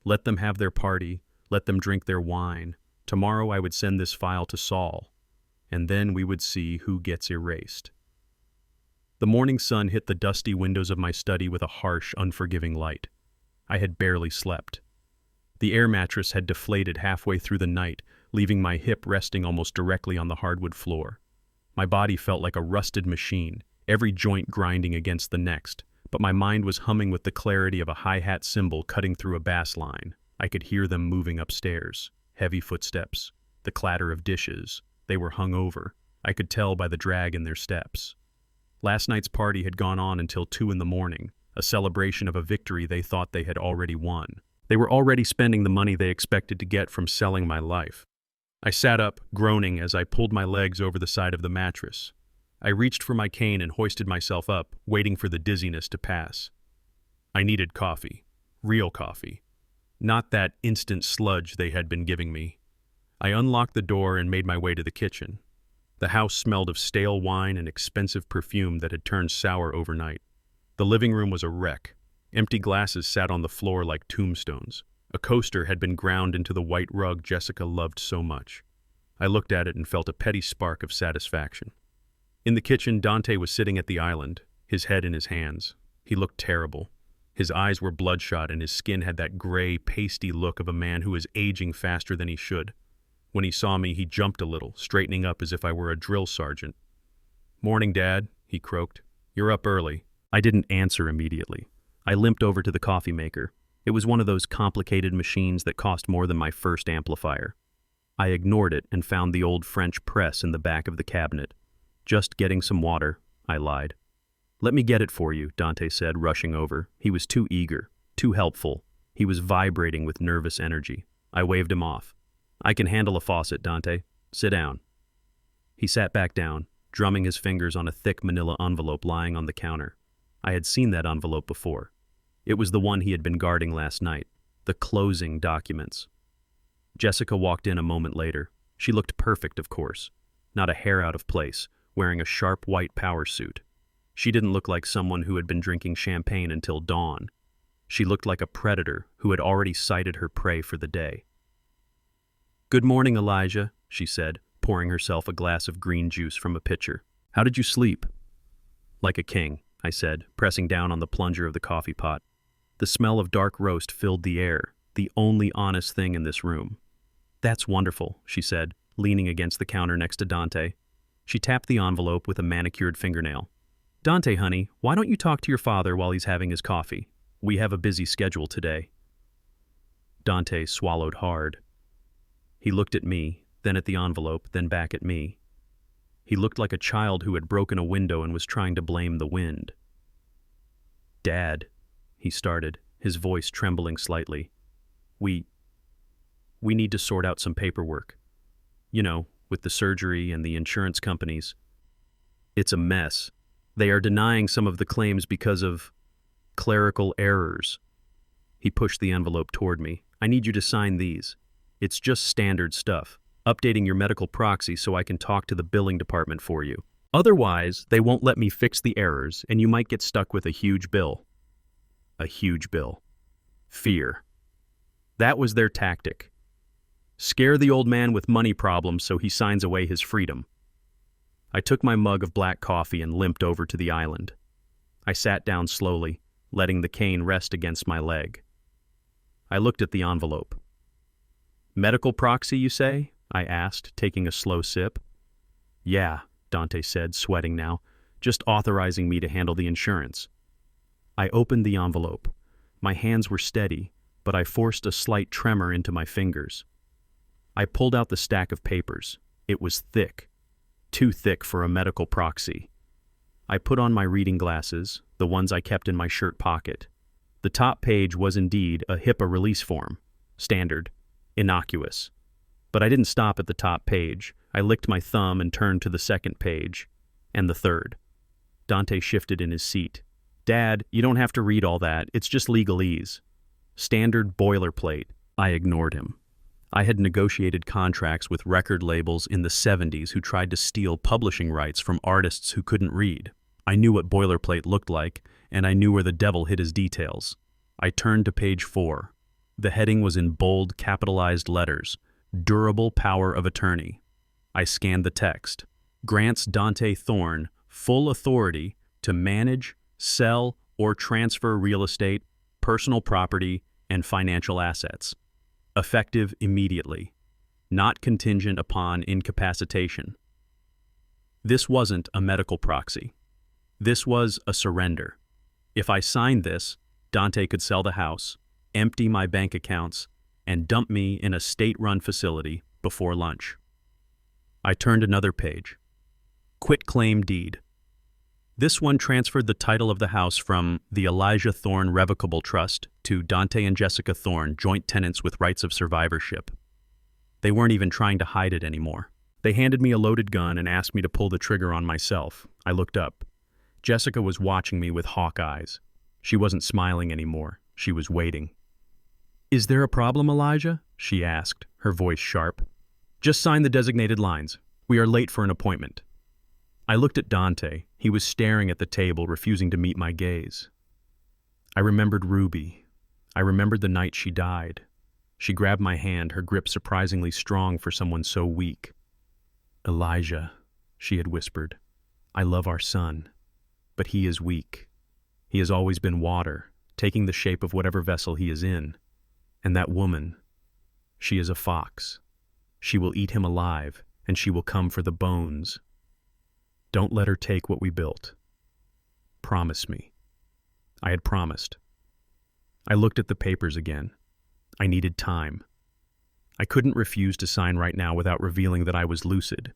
Let them have their party. Let them drink their wine. Tomorrow I would send this file to Saul, and then we would see who gets erased. The morning sun hit the dusty windows of my study with a harsh, unforgiving light. I had barely slept. The air mattress had deflated halfway through the night, leaving my hip resting almost directly on the hardwood floor. My body felt like a rusted machine, every joint grinding against the next, but my mind was humming with the clarity of a hi-hat cymbal cutting through a bass line. I could hear them moving upstairs, heavy footsteps, the clatter of dishes. They were hung over. I could tell by the drag in their steps. Last night's party had gone on until 2 in the morning, a celebration of a victory they thought they had already won. They were already spending the money they expected to get from selling my life. I sat up, groaning as I pulled my legs over the side of the mattress. I reached for my cane and hoisted myself up, waiting for the dizziness to pass. I needed coffee. Real coffee. Not that instant sludge they had been giving me. I unlocked the door and made my way to the kitchen. The house smelled of stale wine and expensive perfume that had turned sour overnight. The living room was a wreck. Empty glasses sat on the floor like tombstones. A coaster had been ground into the white rug Jessica loved so much. I looked at it and felt a petty spark of satisfaction. In the kitchen, Dante was sitting at the island, his head in his hands. He looked terrible. His eyes were bloodshot and his skin had that gray, pasty look of a man who is aging faster than he should. When he saw me, he jumped a little, straightening up as if I were a drill sergeant. "Morning, Dad," he croaked. "You're up early." I didn't answer immediately. I limped over to the coffee maker. It was one of those complicated machines that cost more than my first amplifier. I ignored it and found the old French press in the back of the cabinet. "Just getting some water," I lied. "Let me get it for you," Dante said, rushing over. He was too eager, too helpful. He was vibrating with nervous energy. I waved him off. "I can handle a faucet, Dante. Sit down." He sat back down, drumming his fingers on a thick manila envelope lying on the counter. I had seen that envelope before. It was the one he had been guarding last night, the closing documents. Jessica walked in a moment later. She looked perfect, of course, not a hair out of place, wearing a sharp white power suit. She didn't look like someone who had been drinking champagne until dawn. She looked like a predator who had already sighted her prey for the day. "Good morning, Elijah," she said, pouring herself a glass of green juice from a pitcher. "How did you sleep?" "Like a king," I said, pressing down on the plunger of the coffee pot. The smell of dark roast filled the air, the only honest thing in this room. "That's wonderful," she said, leaning against the counter next to Dante. She tapped the envelope with a manicured fingernail. "Dante, honey, why don't you talk to your father while he's having his coffee? We have a busy schedule today." Dante swallowed hard. He looked at me, then at the envelope, then back at me. He looked like a child who had broken a window and was trying to blame the wind. "Dad," he started, his voice trembling slightly. We need to sort out some paperwork. You know, with the surgery and the insurance companies. It's a mess. They are denying some of the claims because of clerical errors. He pushed the envelope toward me. I need you to sign these. It's just standard stuff. Updating your medical proxy so I can talk to the billing department for you. Otherwise, they won't let me fix the errors and you might get stuck with a huge bill. A huge bill. Fear. That was their tactic. Scare the old man with money problems so he signs away his freedom. I took my mug of black coffee and limped over to the island. I sat down slowly, letting the cane rest against my leg. I looked at the envelope. Medical proxy, you say? I asked, taking a slow sip. Yeah, Dante said, sweating now, just authorizing me to handle the insurance. I opened the envelope. My hands were steady, but I forced a slight tremor into my fingers. I pulled out the stack of papers. It was thick. Too thick for a medical proxy. I put on my reading glasses, the ones I kept in my shirt pocket. The top page was indeed a HIPAA release form. Standard. Innocuous. But I didn't stop at the top page. I licked my thumb and turned to the second page. And the third. Dante shifted in his seat. Dad, you don't have to read all that. It's just legalese. Standard boilerplate. I ignored him. I had negotiated contracts with record labels in the 70s who tried to steal publishing rights from artists who couldn't read. I knew what boilerplate looked like, and I knew where the devil hid his details. I turned to page 4. The heading was in bold, capitalized letters. Durable power of attorney. I scanned the text. Grants Dante Thorne full authority to manage, sell, or transfer real estate, personal property, and financial assets. Effective immediately. Not contingent upon incapacitation. This wasn't a medical proxy. This was a surrender. If I signed this, Dante could sell the house, empty my bank accounts, and dump me in a state-run facility before lunch. I turned another page. Quitclaim deed. This one transferred the title of the house from the Elijah Thorne Revocable Trust to Dante and Jessica Thorne, joint tenants with rights of survivorship. They weren't even trying to hide it anymore. They handed me a loaded gun and asked me to pull the trigger on myself. I looked up. Jessica was watching me with hawk eyes. She wasn't smiling anymore. She was waiting. Is there a problem, Elijah? She asked, her voice sharp. Just sign the designated lines. We are late for an appointment. I looked at Dante. He was staring at the table, refusing to meet my gaze. I remembered Ruby. I remembered the night she died. She grabbed my hand, her grip surprisingly strong for someone so weak. Elijah, she had whispered, I love our son, but he is weak. He has always been water, taking the shape of whatever vessel he is in. And that woman, she is a fox. She will eat him alive, and she will come for the bones. Don't let her take what we built. Promise me. I had promised. I looked at the papers again. I needed time. I couldn't refuse to sign right now without revealing that I was lucid.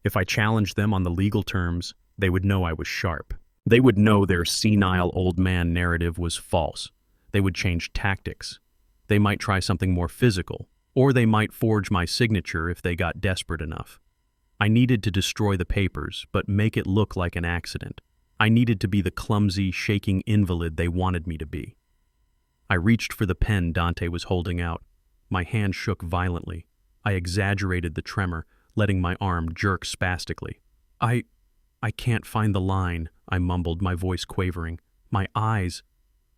If I challenged them on the legal terms, they would know I was sharp. They would know their senile old man narrative was false. They would change tactics. They might try something more physical, or they might forge my signature if they got desperate enough. I needed to destroy the papers, but make it look like an accident. I needed to be the clumsy, shaking invalid they wanted me to be. I reached for the pen Dante was holding out. My hand shook violently. I exaggerated the tremor, letting my arm jerk spastically. I can't find the line, I mumbled, my voice quavering. My eyes,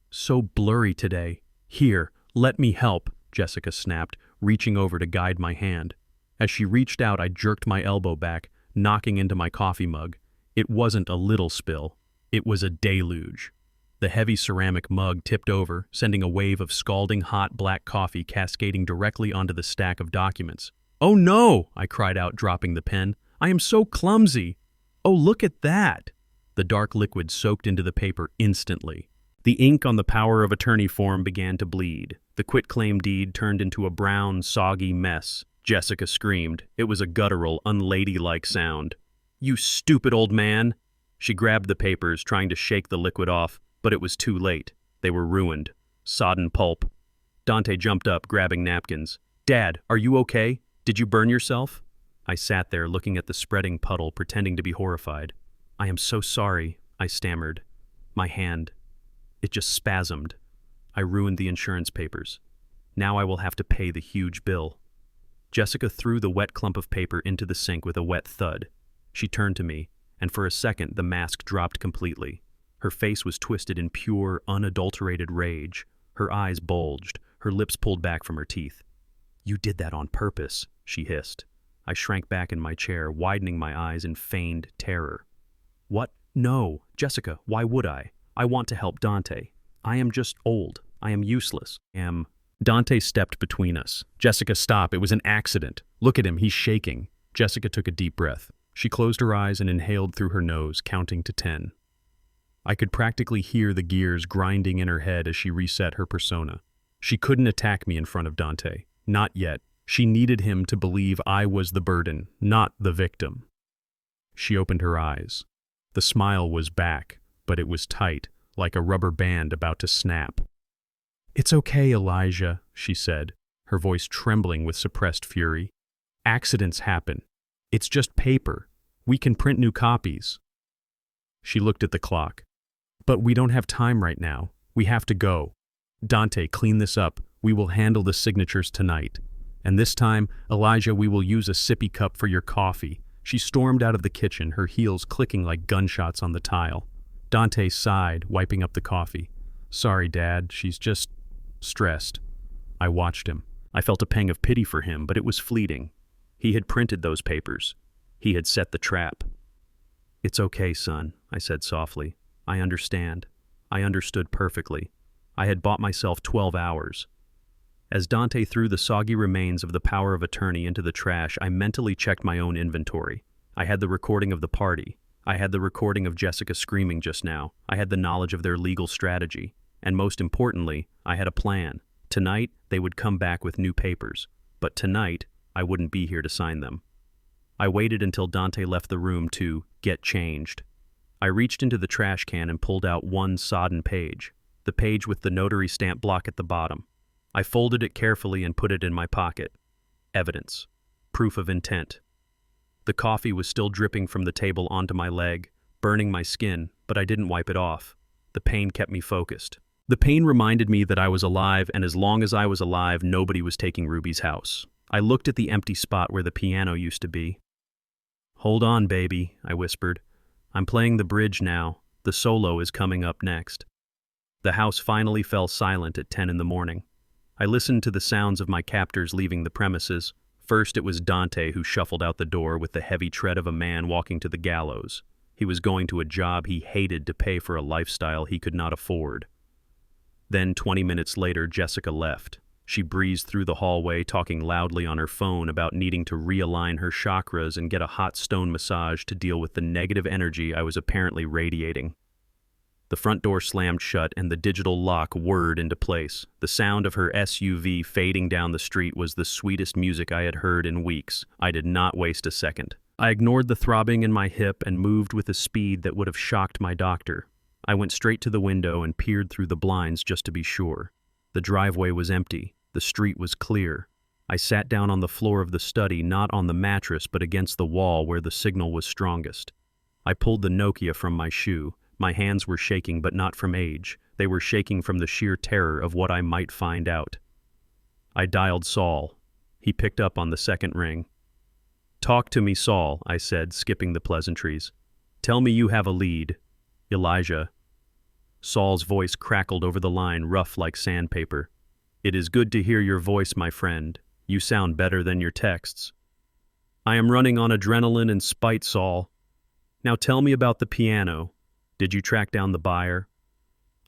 so blurry today. Here, let me help, Jessica snapped, reaching over to guide my hand. As she reached out, I jerked my elbow back, knocking into my coffee mug. It wasn't a little spill. It was a deluge. The heavy ceramic mug tipped over, sending a wave of scalding hot black coffee cascading directly onto the stack of documents. Oh no! I cried out, dropping the pen. I am so clumsy! Oh, look at that! The dark liquid soaked into the paper instantly. The ink on the power of attorney form began to bleed. The quitclaim deed turned into a brown, soggy mess. Jessica screamed. It was a guttural, unladylike sound. You stupid old man! She grabbed the papers, trying to shake the liquid off, but it was too late. They were ruined. Sodden pulp. Dante jumped up, grabbing napkins. Dad, are you okay? Did you burn yourself? I sat there, looking at the spreading puddle, pretending to be horrified. I am so sorry, I stammered. My hand. It just spasmed. I ruined the insurance papers. Now I will have to pay the huge bill. Jessica threw the wet clump of paper into the sink with a wet thud. She turned to me, and for a second the mask dropped completely. Her face was twisted in pure, unadulterated rage. Her eyes bulged, her lips pulled back from her teeth. "You did that on purpose," she hissed. I shrank back in my chair, widening my eyes in feigned terror. "What? No, Jessica, why would I? I want to help Dante. I am just old. I am useless. Dante stepped between us. "Jessica, stop. It was an accident. Look at him. He's shaking." Jessica took a deep breath. She closed her eyes and inhaled through her nose, counting to 10. I could practically hear the gears grinding in her head as she reset her persona. She couldn't attack me in front of Dante. Not yet. She needed him to believe I was the burden, not the victim. She opened her eyes. The smile was back, but it was tight, like a rubber band about to snap. "It's okay, Elijah," she said, her voice trembling with suppressed fury. "Accidents happen. It's just paper. We can print new copies." She looked at the clock. "But we don't have time right now. We have to go. Dante, clean this up. We will handle the signatures tonight. And this time, Elijah, we will use a sippy cup for your coffee." She stormed out of the kitchen, her heels clicking like gunshots on the tile. Dante sighed, wiping up the coffee. "Sorry, Dad, she's just stressed." I watched him. I felt a pang of pity for him, but it was fleeting. He had printed those papers. He had set the trap. "It's okay, son," I said softly. "I understand. I understood perfectly. I had bought myself 12 hours. As Dante threw the soggy remains of the power of attorney into the trash, I mentally checked my own inventory. I had the recording of the party. I had the recording of Jessica screaming just now. I had the knowledge of their legal strategy. And most importantly, I had a plan. Tonight, they would come back with new papers. But tonight, I wouldn't be here to sign them. I waited until Dante left the room to get changed. I reached into the trash can and pulled out one sodden page, the page with the notary stamp block at the bottom. I folded it carefully and put it in my pocket. Evidence. Proof of intent. The coffee was still dripping from the table onto my leg, burning my skin, but I didn't wipe it off. The pain kept me focused. The pain reminded me that I was alive, and as long as I was alive, nobody was taking Ruby's house. I looked at the empty spot where the piano used to be. "Hold on, baby," I whispered. "I'm playing the bridge now. The solo is coming up next." The house finally fell silent at 10 in the morning. I listened to the sounds of my captors leaving the premises. First, it was Dante who shuffled out the door with the heavy tread of a man walking to the gallows. He was going to a job he hated to pay for a lifestyle he could not afford. Then, 20 minutes later, Jessica left. She breezed through the hallway, talking loudly on her phone about needing to realign her chakras and get a hot stone massage to deal with the negative energy I was apparently radiating. The front door slammed shut and the digital lock whirred into place. The sound of her SUV fading down the street was the sweetest music I had heard in weeks. I did not waste a second. I ignored the throbbing in my hip and moved with a speed that would have shocked my doctor. I went straight to the window and peered through the blinds just to be sure. The driveway was empty. The street was clear. I sat down on the floor of the study, not on the mattress but against the wall where the signal was strongest. I pulled the Nokia from my shoe. My hands were shaking, but not from age. They were shaking from the sheer terror of what I might find out. I dialed Saul. He picked up on the second ring. "Talk to me, Saul," I said, skipping the pleasantries. "Tell me you have a lead. Elijah." Saul's voice crackled over the line, rough like sandpaper. "It is good to hear your voice, my friend. You sound better than your texts." "I am running on adrenaline and spite, Saul. Now tell me about the piano. Did you track down the buyer?"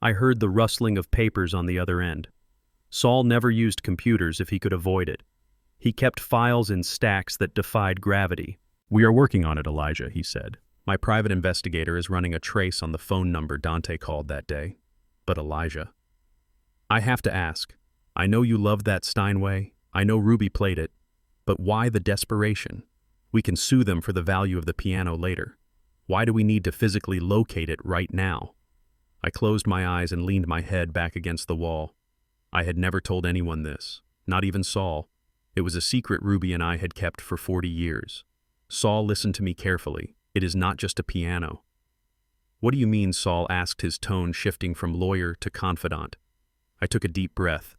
I heard the rustling of papers on the other end. Saul never used computers if he could avoid it. He kept files in stacks that defied gravity. "We are working on it, Elijah," he said. "My private investigator is running a trace on the phone number Dante called that day." "But Elijah, I have to ask. I know you loved that Steinway. I know Ruby played it. But why the desperation? We can sue them for the value of the piano later. Why do we need to physically locate it right now?" I closed my eyes and leaned my head back against the wall. I had never told anyone this, not even Saul. It was a secret Ruby and I had kept for 40 years. Saul listened to me carefully. "It is not just a piano. What do you mean? Saul asked, his tone shifting from lawyer to confidant. I took a deep breath.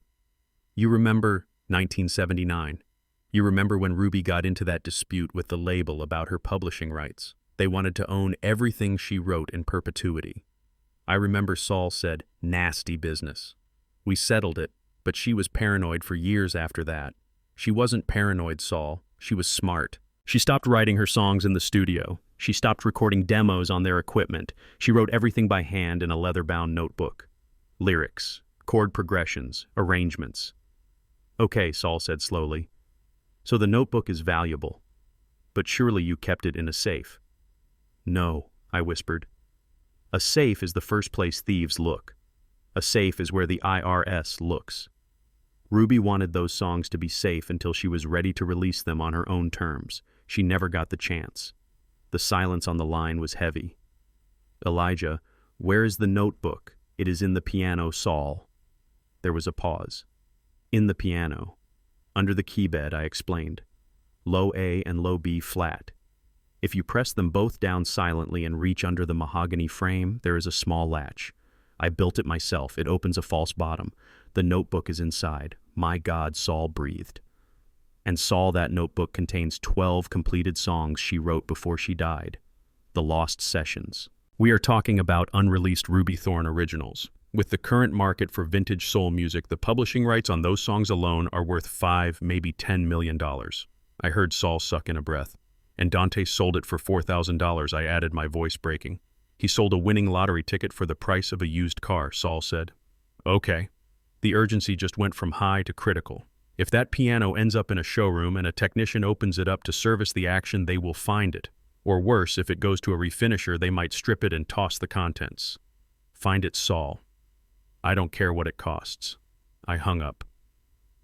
You remember 1979. You remember when Ruby got into that dispute with the label about her publishing rights. They wanted to own everything she wrote in perpetuity. I remember Saul said, nasty business. We settled it, but she was paranoid for years after that. She wasn't paranoid, Saul. She was smart. She stopped writing her songs in the studio. She stopped recording demos on their equipment. She wrote everything by hand in a leather-bound notebook. Lyrics, chord progressions, arrangements. Okay, Saul said slowly. So the notebook is valuable, but surely you kept it in a safe. No, I whispered. A safe is the first place thieves look. A safe is where the IRS looks. Ruby wanted those songs to be safe until she was ready to release them on her own terms. She never got the chance. The silence on the line was heavy. Elijah, where is the notebook? It is in the piano, Saul. There was a pause. In the piano. Under the keybed, I explained. Low A and low B flat. If you press them both down silently and reach under the mahogany frame, there is a small latch. I built it myself. It opens a false bottom. The notebook is inside. My God, Saul breathed. And Saul, that notebook contains 12 completed songs she wrote before she died. The lost sessions. We are talking about unreleased Ruby Thorne originals. With the current market for vintage soul music, the publishing rights on those songs alone are worth $5, maybe $10 million. I heard Saul suck in a breath. And Dante sold it for $4,000, I added, my voice breaking. He sold a winning lottery ticket for the price of a used car, Saul said. Okay. The urgency just went from high to critical. If that piano ends up in a showroom and a technician opens it up to service the action, they will find it. Or worse, if it goes to a refinisher, they might strip it and toss the contents. Find it, Saul. I don't care what it costs. I hung up.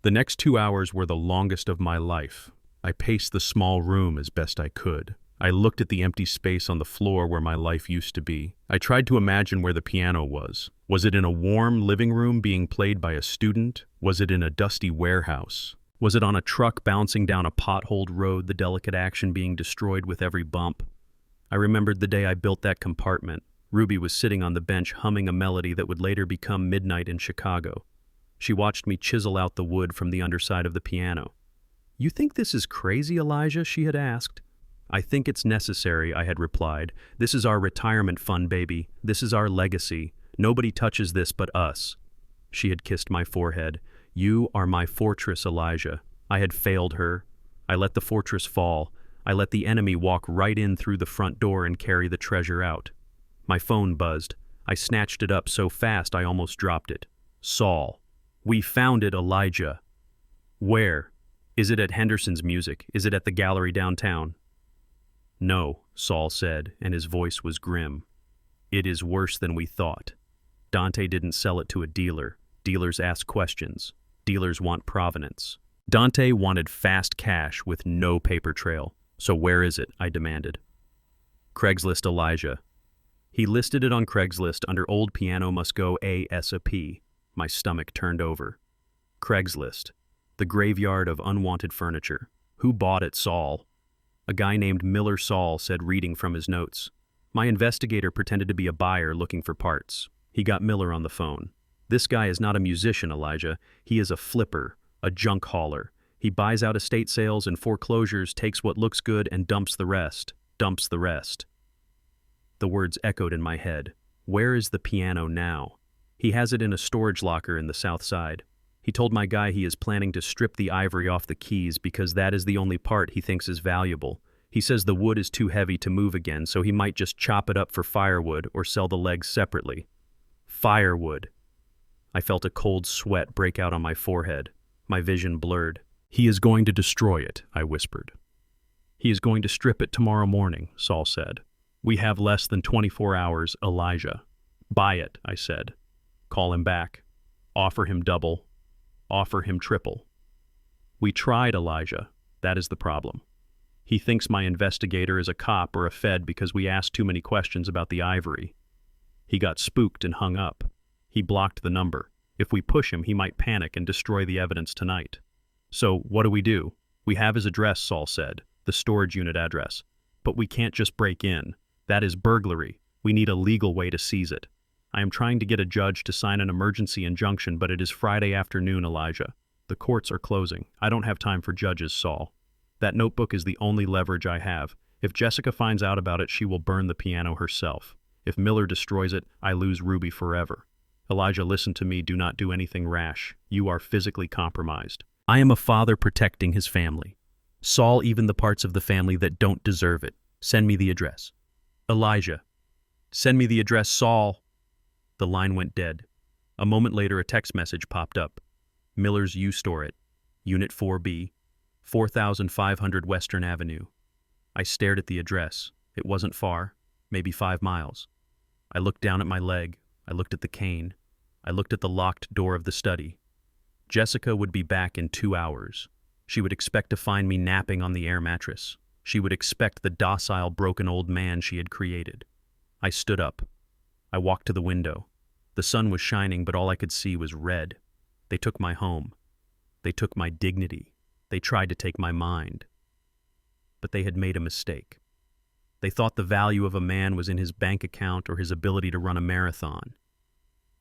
The next 2 hours were the longest of my life. I paced the small room as best I could. I looked at the empty space on the floor where my life used to be. I tried to imagine where the piano was. Was it in a warm living room being played by a student? Was it in a dusty warehouse? Was it on a truck bouncing down a potholed road, the delicate action being destroyed with every bump? I remembered the day I built that compartment. Ruby was sitting on the bench humming a melody that would later become Midnight in Chicago. She watched me chisel out the wood from the underside of the piano. You think this is crazy, Elijah? She had asked. I think it's necessary, I had replied. This is our retirement fund, baby. This is our legacy. Nobody touches this but us. She had kissed my forehead. You are my fortress, Elijah. I had failed her. I let the fortress fall. I let the enemy walk right in through the front door and carry the treasure out. My phone buzzed. I snatched it up so fast I almost dropped it. Saul. We found it, Elijah. Where? Is it at Henderson's Music? Is it at the gallery downtown? No, Saul said, and his voice was grim. It is worse than we thought. Dante didn't sell it to a dealer. Dealers ask questions. Dealers want provenance. Dante wanted fast cash with no paper trail. So where is it? I demanded. Craigslist, Elijah. He listed it on Craigslist under Old Piano Must Go ASAP. My stomach turned over. Craigslist. The graveyard of unwanted furniture. Who bought it, Saul? A guy named Miller Saul said, reading from his notes. My investigator pretended to be a buyer looking for parts. He got Miller on the phone. This guy is not a musician, Elijah. He is a flipper, a junk hauler. He buys out estate sales and foreclosures, takes what looks good and dumps the rest. Dumps the rest. The words echoed in my head. Where is the piano now? He has it in a storage locker in the south side. He told my guy he is planning to strip the ivory off the keys because that is the only part he thinks is valuable. He says the wood is too heavy to move again, so he might just chop it up for firewood or sell the legs separately. Firewood. I felt a cold sweat break out on my forehead. My vision blurred. He is going to destroy it, I whispered. He is going to strip it tomorrow morning, Saul said. We have less than 24 hours, Elijah. Buy it, I said. Call him back. Offer him double. Offer him triple. We tried, Elijah. That is the problem. He thinks my investigator is a cop or a fed because we asked too many questions about the ivory. He got spooked and hung up. He blocked the number. If we push him, he might panic and destroy the evidence tonight. So, what do? We have his address, Saul said, the storage unit address. But we can't just break in. That is burglary. We need a legal way to seize it. I am trying to get a judge to sign an emergency injunction, but it is Friday afternoon, Elijah. The courts are closing. I don't have time for judges, Saul. That notebook is the only leverage I have. If Jessica finds out about it, she will burn the piano herself. If Miller destroys it, I lose Ruby forever. Elijah, listen to me. Do not do anything rash. You are physically compromised. I am a father protecting his family. Saul, even the parts of the family that don't deserve it. Send me the address. Elijah. Send me the address, Saul. The line went dead. A moment later, a text message popped up. Miller's U-Store it. Unit 4B. 4500 Western Avenue. I stared at the address. It wasn't far, maybe 5 miles. I looked down at my leg. I looked at the cane. I looked at the locked door of the study. Jessica would be back in 2 hours. She would expect to find me napping on the air mattress. She would expect the docile, broken old man she had created. I stood up. I walked to the window. The sun was shining, but all I could see was red. They took my home. They took my dignity. They tried to take my mind. But they had made a mistake. They thought the value of a man was in his bank account or his ability to run a marathon.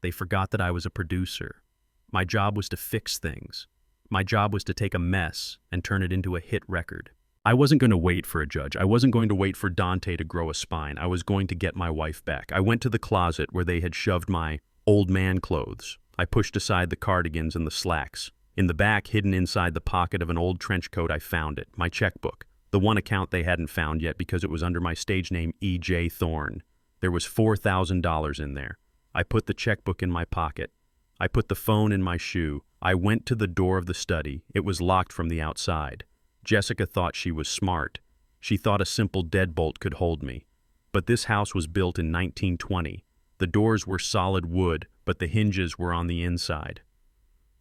They forgot that I was a producer. My job was to fix things. My job was to take a mess and turn it into a hit record. I wasn't going to wait for a judge. I wasn't going to wait for Dante to grow a spine. I was going to get my wife back. I went to the closet where they had shoved my old man clothes. I pushed aside the cardigans and the slacks. In the back, hidden inside the pocket of an old trench coat, I found it, my checkbook. The one account they hadn't found yet because it was under my stage name E.J. Thorne. There was $4,000 in there. I put the checkbook in my pocket. I put the phone in my shoe. I went to the door of the study. It was locked from the outside. Jessica thought she was smart. She thought a simple deadbolt could hold me. But this house was built in 1920. The doors were solid wood, but the hinges were on the inside.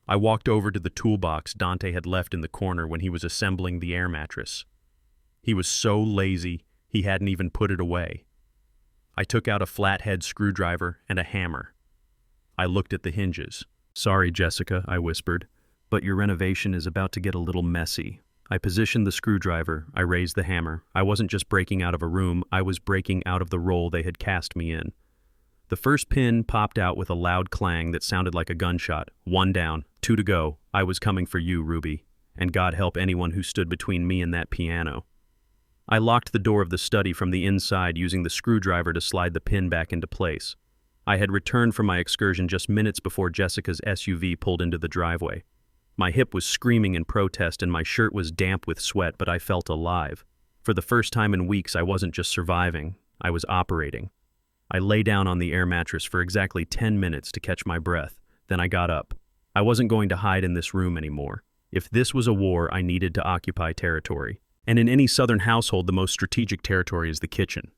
I walked over to the toolbox Dante had left in the corner when he was assembling the air mattress. He was so lazy, he hadn't even put it away. I took out a flathead screwdriver and a hammer. I looked at the hinges. "Sorry, Jessica," I whispered, "but your renovation is about to get a little messy." I positioned the screwdriver. I raised the hammer. I wasn't just breaking out of a room, I was breaking out of the role they had cast me in. The first pin popped out with a loud clang that sounded like a gunshot. 1 down, 2 to go. I was coming for you, Ruby. And God help anyone who stood between me and that piano. I locked the door of the study from the inside using the screwdriver to slide the pin back into place. I had returned from my excursion just minutes before Jessica's SUV pulled into the driveway. My hip was screaming in protest and my shirt was damp with sweat, but I felt alive. For the first time in weeks, I wasn't just surviving, I was operating. I lay down on the air mattress for exactly 10 minutes to catch my breath. Then I got up. I wasn't going to hide in this room anymore. If this was a war, I needed to occupy territory. And in any southern household, the most strategic territory is the kitchen.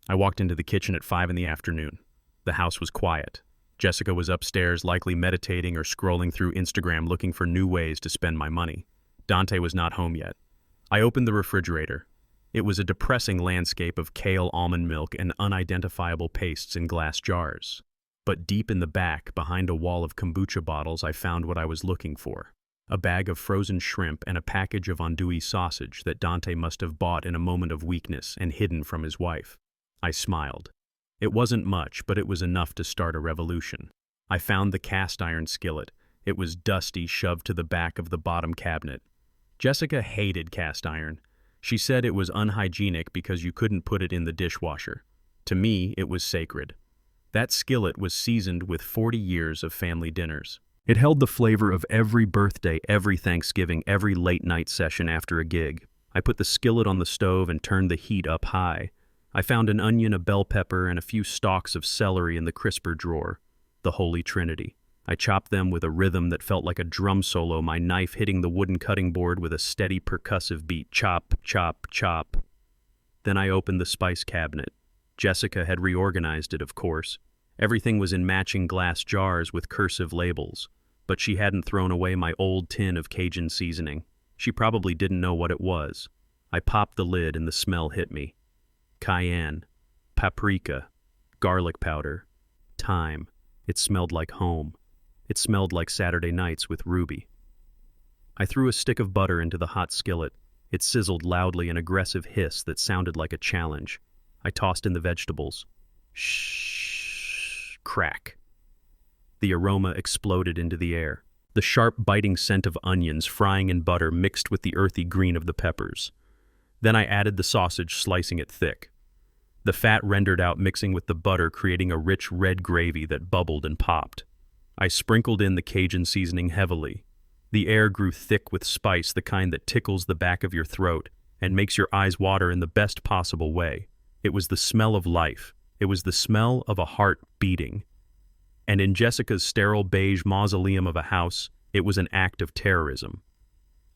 I walked into the kitchen at 5 in the afternoon. The house was quiet. Jessica was upstairs, likely meditating or scrolling through Instagram looking for new ways to spend my money. Dante was not home yet. I opened the refrigerator. It was a depressing landscape of kale almond milk and unidentifiable pastes in glass jars. But deep in the back, behind a wall of kombucha bottles, I found what I was looking for. A bag of frozen shrimp and a package of andouille sausage that Dante must have bought in a moment of weakness and hidden from his wife. I smiled. It wasn't much, but it was enough to start a revolution. I found the cast iron skillet. It was dusty, shoved to the back of the bottom cabinet. Jessica hated cast iron. She said it was unhygienic because you couldn't put it in the dishwasher. To me, it was sacred. That skillet was seasoned with 40 years of family dinners. It held the flavor of every birthday, every Thanksgiving, every late-night session after a gig. I put the skillet on the stove and turned the heat up high. I found an onion, a bell pepper, and a few stalks of celery in the crisper drawer. The Holy Trinity. I chopped them with a rhythm that felt like a drum solo, my knife hitting the wooden cutting board with a steady percussive beat. Chop, chop, chop. Then I opened the spice cabinet. Jessica had reorganized it, of course. Everything was in matching glass jars with cursive labels. But she hadn't thrown away my old tin of Cajun seasoning. She probably didn't know what it was. I popped the lid and the smell hit me. Cayenne, paprika, garlic powder, thyme. It smelled like home. It smelled like Saturday nights with Ruby. I threw a stick of butter into the hot skillet. It sizzled loudly, an aggressive hiss that sounded like a challenge. I tossed in the vegetables. Shh. Crack. The aroma exploded into the air. The sharp, biting scent of onions frying in butter mixed with the earthy green of the peppers. Then I added the sausage, slicing it thick. The fat rendered out mixing with the butter, creating a rich red gravy that bubbled and popped. I sprinkled in the Cajun seasoning heavily. The air grew thick with spice, the kind that tickles the back of your throat and makes your eyes water in the best possible way. It was the smell of life. It was the smell of a heart beating. And in Jessica's sterile beige mausoleum of a house, it was an act of terrorism.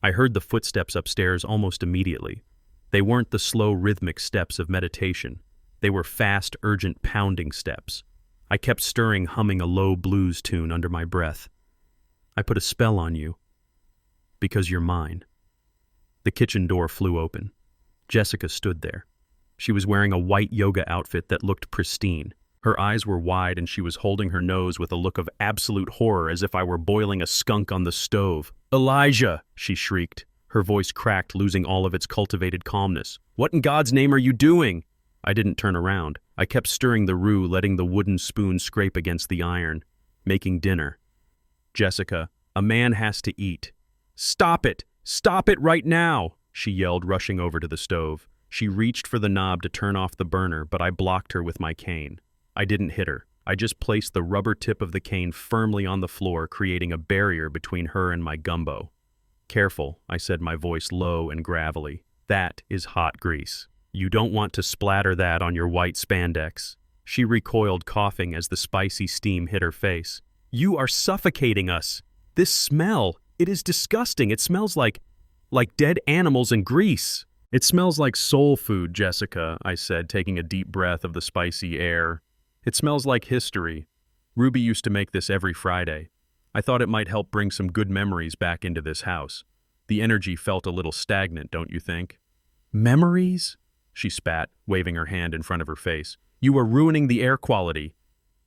I heard the footsteps upstairs almost immediately. They weren't the slow, rhythmic steps of meditation. They were fast, urgent, pounding steps. I kept stirring, humming a low blues tune under my breath. I put a spell on you, because you're mine. The kitchen door flew open. Jessica stood there. She was wearing a white yoga outfit that looked pristine. Her eyes were wide and she was holding her nose with a look of absolute horror, as if I were boiling a skunk on the stove. "Elijah!" she shrieked. Her voice cracked, losing all of its cultivated calmness. "What in God's name are you doing?" I didn't turn around. I kept stirring the roux, letting the wooden spoon scrape against the iron. Making dinner. "Jessica, a man has to eat." "Stop it! Stop it right now!" she yelled, rushing over to the stove. She reached for the knob to turn off the burner, but I blocked her with my cane. I didn't hit her. I just placed the rubber tip of the cane firmly on the floor, creating a barrier between her and my gumbo. "Careful," I said, my voice low and gravelly. "That is hot grease. You don't want to splatter that on your white spandex." She recoiled, coughing as the spicy steam hit her face. "You are suffocating us. This smell, it is disgusting. It smells like dead animals and grease." "It smells like soul food, Jessica," I said, taking a deep breath of the spicy air. "It smells like history. Ruby used to make this every Friday. I thought it might help bring some good memories back into this house. The energy felt a little stagnant, don't you think?" "Memories?" she spat, waving her hand in front of her face. "You are ruining the air quality.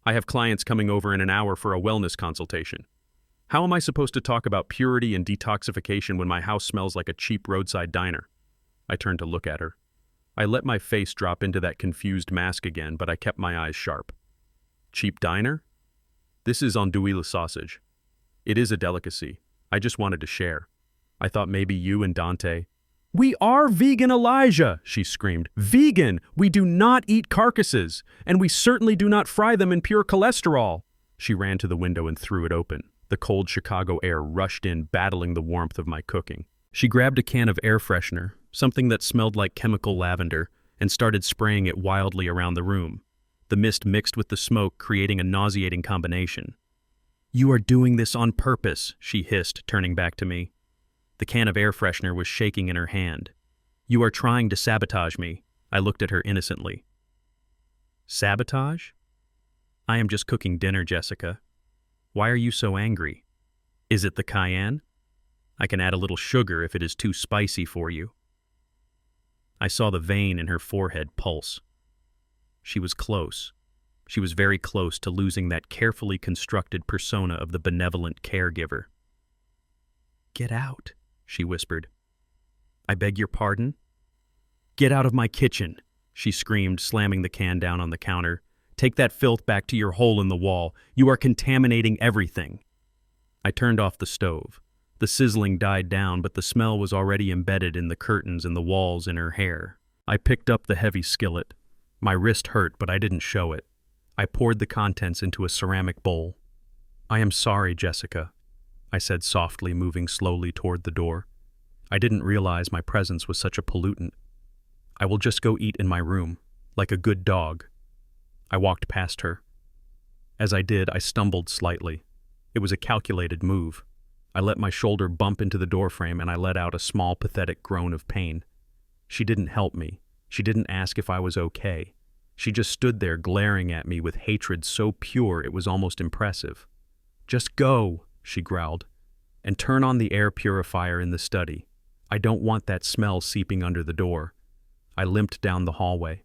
I have clients coming over in an hour for a wellness consultation. How am I supposed to talk about purity and detoxification when my house smells like a cheap roadside diner?" I turned to look at her. I let my face drop into that confused mask again, but I kept my eyes sharp. "Cheap diner? This is andouille sausage. It is a delicacy. I just wanted to share. I thought maybe you and Dante—" "We are vegan, Elijah!" she screamed. "Vegan! We do not eat carcasses, and we certainly do not fry them in pure cholesterol." She ran to the window and threw it open. The cold Chicago air rushed in, battling the warmth of my cooking. She grabbed a can of air freshener, something that smelled like chemical lavender, and started spraying it wildly around the room. The mist mixed with the smoke, creating a nauseating combination. "You are doing this on purpose," she hissed, turning back to me. The can of air freshener was shaking in her hand. "You are trying to sabotage me." I looked at her innocently. "Sabotage? I am just cooking dinner, Jessica. Why are you so angry? Is it the cayenne? I can add a little sugar if it is too spicy for you." I saw the vein in her forehead pulse. She was close. She was very close to losing that carefully constructed persona of the benevolent caregiver. "Get out," she whispered. "I beg your pardon?" "Get out of my kitchen," she screamed, slamming the can down on the counter. "Take that filth back to your hole in the wall. You are contaminating everything." I turned off the stove. The sizzling died down, but the smell was already embedded in the curtains and the walls in her hair. I picked up the heavy skillet. My wrist hurt, but I didn't show it. I poured the contents into a ceramic bowl. "I am sorry, Jessica," I said softly, moving slowly toward the door. "I didn't realize my presence was such a pollutant. I will just go eat in my room, like a good dog." I walked past her. As I did, I stumbled slightly. It was a calculated move. I let my shoulder bump into the doorframe and I let out a small, pathetic groan of pain. She didn't help me. She didn't ask if I was okay. She just stood there glaring at me with hatred so pure it was almost impressive. "Just go," she growled, "and turn on the air purifier in the study. I don't want that smell seeping under the door." I limped down the hallway.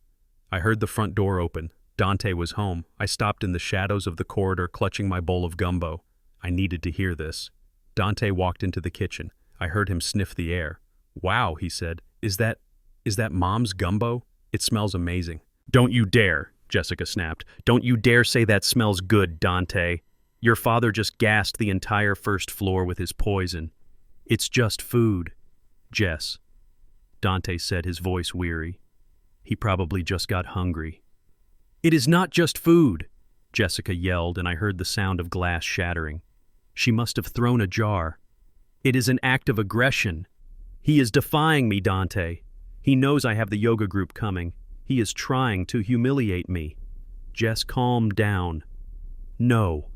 I heard the front door open. Dante was home. I stopped in the shadows of the corridor, clutching my bowl of gumbo. I needed to hear this. Dante walked into the kitchen. I heard him sniff the air. "Wow," he said. Is that Mom's gumbo? It smells amazing." "Don't you dare," Jessica snapped. "Don't you dare say that smells good, Dante. Your father just gassed the entire first floor with his poison. It's just food." "Jess," Dante said, his voice weary. "He probably just got hungry." "It is not just food," Jessica yelled, and I heard the sound of glass shattering. She must have thrown a jar. "It is an act of aggression. He is defying me, Dante. He knows I have the yoga group coming. He is trying to humiliate me." "Jess, calm down." "No,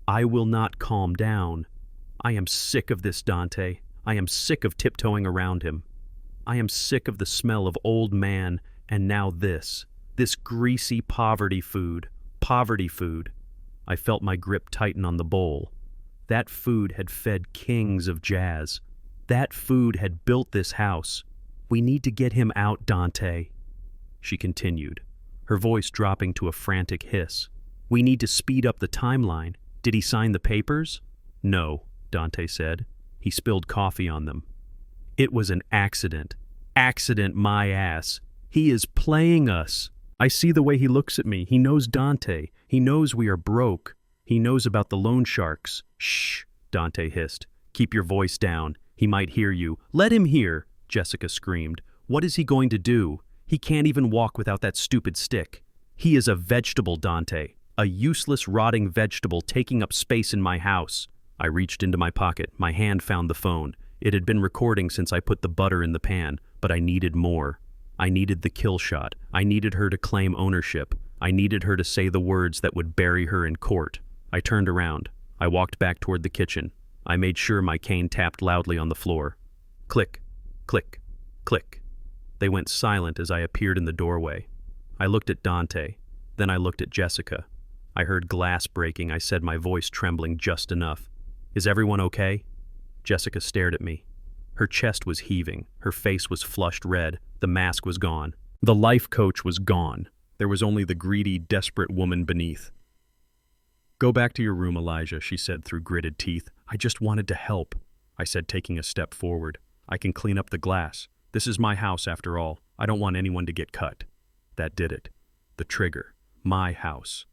I will not calm down. I am sick of this, Dante. I am sick of tiptoeing around him. I am sick of the smell of old man, and now this greasy poverty food. Poverty food." I felt my grip tighten on the bowl. That food had fed kings of jazz. That food had built this house. "We need to get him out, Dante," she continued, her voice dropping to a frantic hiss. "We need to speed up the timeline. Did he sign the papers?" "No," Dante said. "He spilled coffee on them." "It was an accident. Accident, my ass. He is playing us. I see the way he looks at me. He knows Dante. He knows we are broke. He knows about the loan sharks." "Shh," Dante hissed. "Keep your voice down. He might hear you." "Let him hear," Jessica screamed. "What is he going to do? He can't even walk without that stupid stick. He is a vegetable, Dante. A useless, rotting vegetable taking up space in my house." I reached into my pocket. My hand found the phone. It had been recording since I put the butter in the pan, but I needed more. I needed the kill shot. I needed her to claim ownership. I needed her to say the words that would bury her in court. I turned around. I walked back toward the kitchen. I made sure my cane tapped loudly on the floor. Click, click, click. They went silent as I appeared in the doorway. I looked at Dante. Then I looked at Jessica. I heard glass breaking. I said, my voice trembling just enough. "Is everyone okay?" Jessica stared at me. Her chest was heaving. Her face was flushed red. The mask was gone. The life coach was gone. There was only the greedy, desperate woman beneath. "Go back to your room, Elijah," she said through gritted teeth. "I just wanted to help," I said, taking a step forward. "I can clean up the glass. This is my house, after all. I don't want anyone to get cut." That did it. The trigger. My house.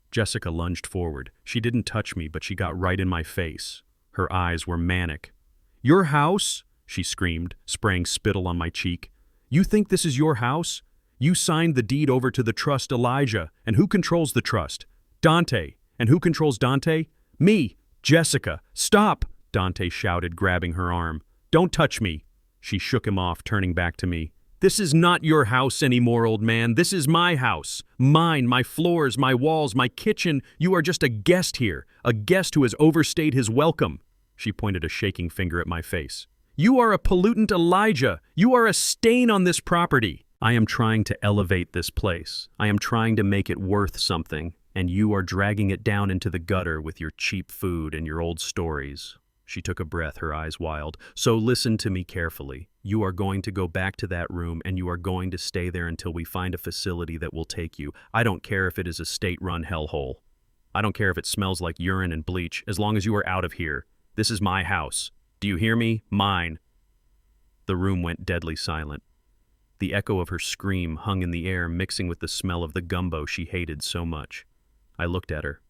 Jessica lunged forward. She didn't touch me, but she got right in my face. Her eyes were manic. "Your house?" she screamed, spraying spittle on my cheek. "You think this is your house? You signed the deed over to the trust, Elijah. And who controls the trust? Dante. And who controls Dante? Me, Jessica. Stop!" Dante shouted, grabbing her arm. "Don't touch me." She shook him off, turning back to me. "This is not your house anymore, old man. This is my house. Mine, my floors, my walls, my kitchen. You are just a guest here, a guest who has overstayed his welcome." She pointed a shaking finger at my face. "You are a pollutant, Elijah. You are a stain on this property." "I am trying to elevate this place. I am trying to make it worth something, and you are dragging it down into the gutter with your cheap food and your old stories." She took a breath, her eyes wild. "So listen to me carefully. You are going to go back to that room, and you are going to stay there until we find a facility that will take you. I don't care if it is a state-run hellhole. I don't care if it smells like urine and bleach, as long as you are out of here. This is my house. Do you hear me? Mine." The room went deadly silent. The echo of her scream hung in the air, mixing with the smell of the gumbo she hated so much. I looked at her.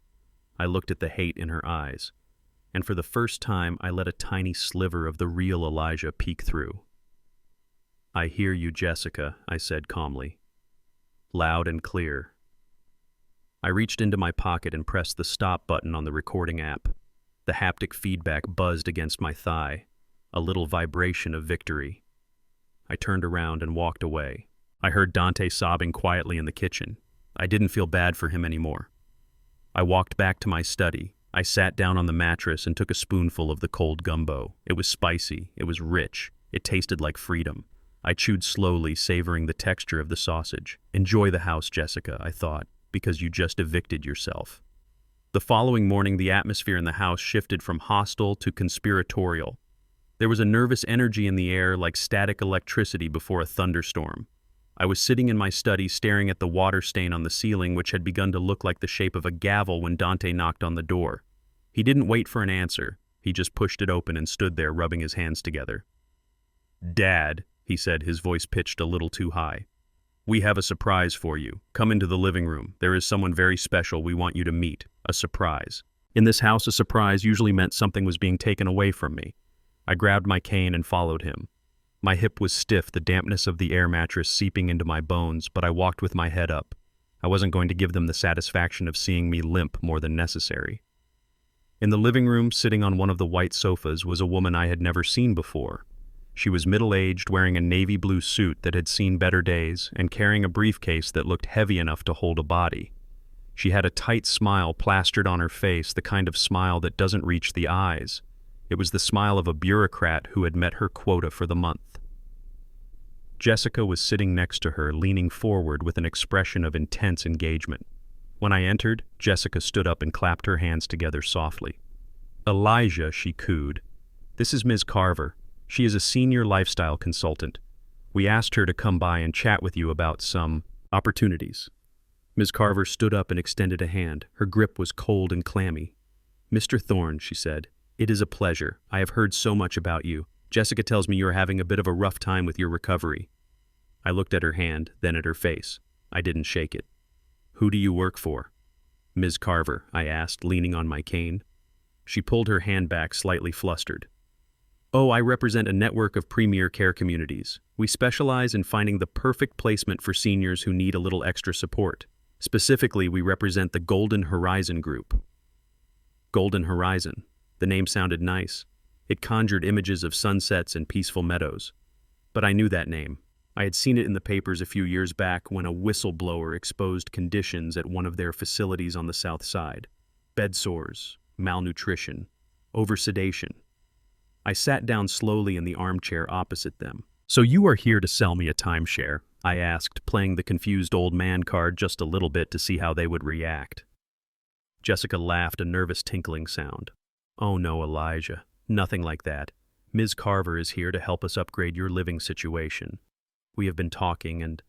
I looked at the hate in her eyes. And for the first time, I let a tiny sliver of the real Elijah peek through. "I hear you, Jessica," I said calmly. Loud and clear. I reached into my pocket and pressed the stop button on the recording app. The haptic feedback buzzed against my thigh, a little vibration of victory. I turned around and walked away. I heard Dante sobbing quietly in the kitchen. I didn't feel bad for him anymore. I walked back to my study. I sat down on the mattress and took a spoonful of the cold gumbo. It was spicy. It was rich. It tasted like freedom. I chewed slowly, savoring the texture of the sausage. "Enjoy the house, Jessica," I thought, "because you just evicted yourself." The following morning, the atmosphere in the house shifted from hostile to conspiratorial. There was a nervous energy in the air, like static electricity before a thunderstorm. I was sitting in my study, staring at the water stain on the ceiling, which had begun to look like the shape of a gavel, when Dante knocked on the door. He didn't wait for an answer. He just pushed it open and stood there, rubbing his hands together. "Dad," he said, his voice pitched a little too high. "We have a surprise for you. Come into the living room. There is someone very special we want you to meet. A surprise." In this house, a surprise usually meant something was being taken away from me. I grabbed my cane and followed him. My hip was stiff, the dampness of the air mattress seeping into my bones, but I walked with my head up. I wasn't going to give them the satisfaction of seeing me limp more than necessary. In the living room, sitting on one of the white sofas, was a woman I had never seen before. She was middle-aged, wearing a navy blue suit that had seen better days, and carrying a briefcase that looked heavy enough to hold a body. She had a tight smile plastered on her face, the kind of smile that doesn't reach the eyes. It was the smile of a bureaucrat who had met her quota for the month. Jessica was sitting next to her, leaning forward with an expression of intense engagement. When I entered, Jessica stood up and clapped her hands together softly. "Elijah," she cooed. "This is Ms. Carver. She is a senior lifestyle consultant. We asked her to come by and chat with you about some opportunities." Ms. Carver stood up and extended a hand. Her grip was cold and clammy. "Mr. Thorne," she said, "it is a pleasure. I have heard so much about you. Jessica tells me you are having a bit of a rough time with your recovery." I looked at her hand, then at her face. I didn't shake it. "Who do you work for?" "Ms. Carver," I asked, leaning on my cane. She pulled her hand back, slightly flustered. "Oh, I represent a network of premier care communities. We specialize in finding the perfect placement for seniors who need a little extra support. Specifically, we represent the Golden Horizon Group." Golden Horizon. The name sounded nice. It conjured images of sunsets and peaceful meadows. But I knew that name. I had seen it in the papers a few years back when a whistleblower exposed conditions at one of their facilities on the south side. Bed sores, malnutrition, oversedation. I sat down slowly in the armchair opposite them. "So you are here to sell me a timeshare?" I asked, playing the confused old man card just a little bit to see how they would react. Jessica laughed, a nervous tinkling sound. "Oh no, Elijah. Nothing like that. Ms. Carver is here to help us upgrade your living situation. We have been talking and...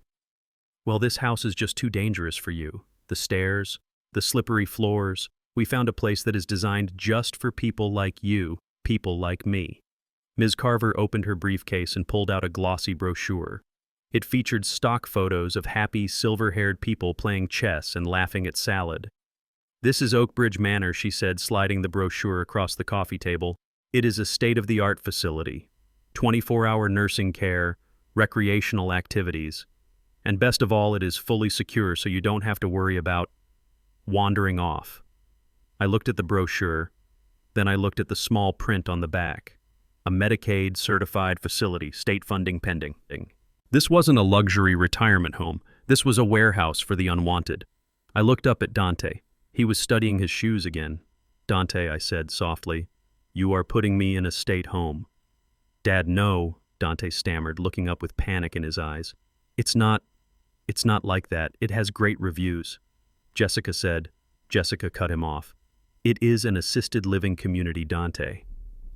Well, this house is just too dangerous for you. The stairs, the slippery floors. We found a place that is designed just for people like you, people like me." Ms. Carver opened her briefcase and pulled out a glossy brochure. It featured stock photos of happy, silver-haired people playing chess and laughing at salad. "This is Oakbridge Manor," she said, sliding the brochure across the coffee table. "It is a state-of-the-art facility. 24-hour nursing care, recreational activities. And best of all, it is fully secure, so you don't have to worry about wandering off." I looked at the brochure, then I looked at the small print on the back. A Medicaid-certified facility, state funding pending. This wasn't a luxury retirement home. This was a warehouse for the unwanted. I looked up at Dante. He was studying his shoes again. "Dante," I said softly, "you are putting me in a state home." "Dad, no," Dante stammered, looking up with panic in his eyes. It's not like that. It has great reviews." Jessica said. Jessica cut him off. "It is an assisted living community, Dante.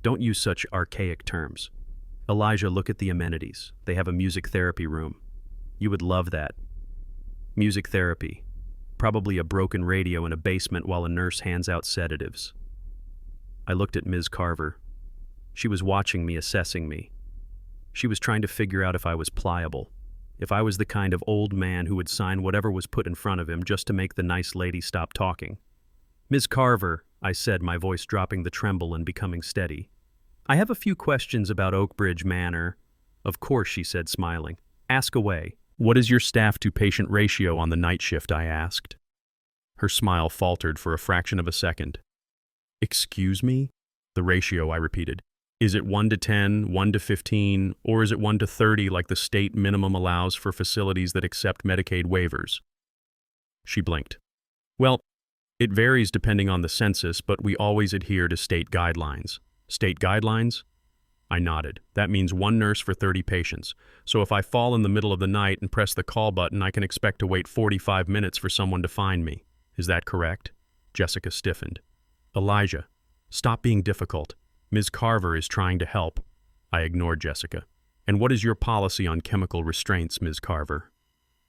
Don't use such archaic terms. Elijah, look at the amenities. They have a music therapy room. You would love that. Music therapy. Probably a broken radio in a basement while a nurse hands out sedatives." I looked at Ms. Carver. She was watching me, assessing me. She was trying to figure out if I was pliable, if I was the kind of old man who would sign whatever was put in front of him just to make the nice lady stop talking. "Ms. Carver," I said, my voice dropping the tremble and becoming steady. "I have a few questions about Oakbridge Manor." "Of course," she said, smiling. "Ask away." "What is your staff-to-patient ratio on the night shift?" I asked. Her smile faltered for a fraction of a second. "Excuse me?" "The ratio," I repeated. "Is it 1 to 10, 1 to 15, or is it 1 to 30 like the state minimum allows for facilities that accept Medicaid waivers?" She blinked. "Well, it varies depending on the census, but we always adhere to state guidelines." "State guidelines?" I nodded. "That means 1 nurse for 30 patients. So if I fall in the middle of the night and press the call button, I can expect to wait 45 minutes for someone to find me. Is that correct?" Jessica stiffened. "Elijah, stop being difficult. Ms. Carver is trying to help." I ignored Jessica. "And what is your policy on chemical restraints, Ms. Carver?"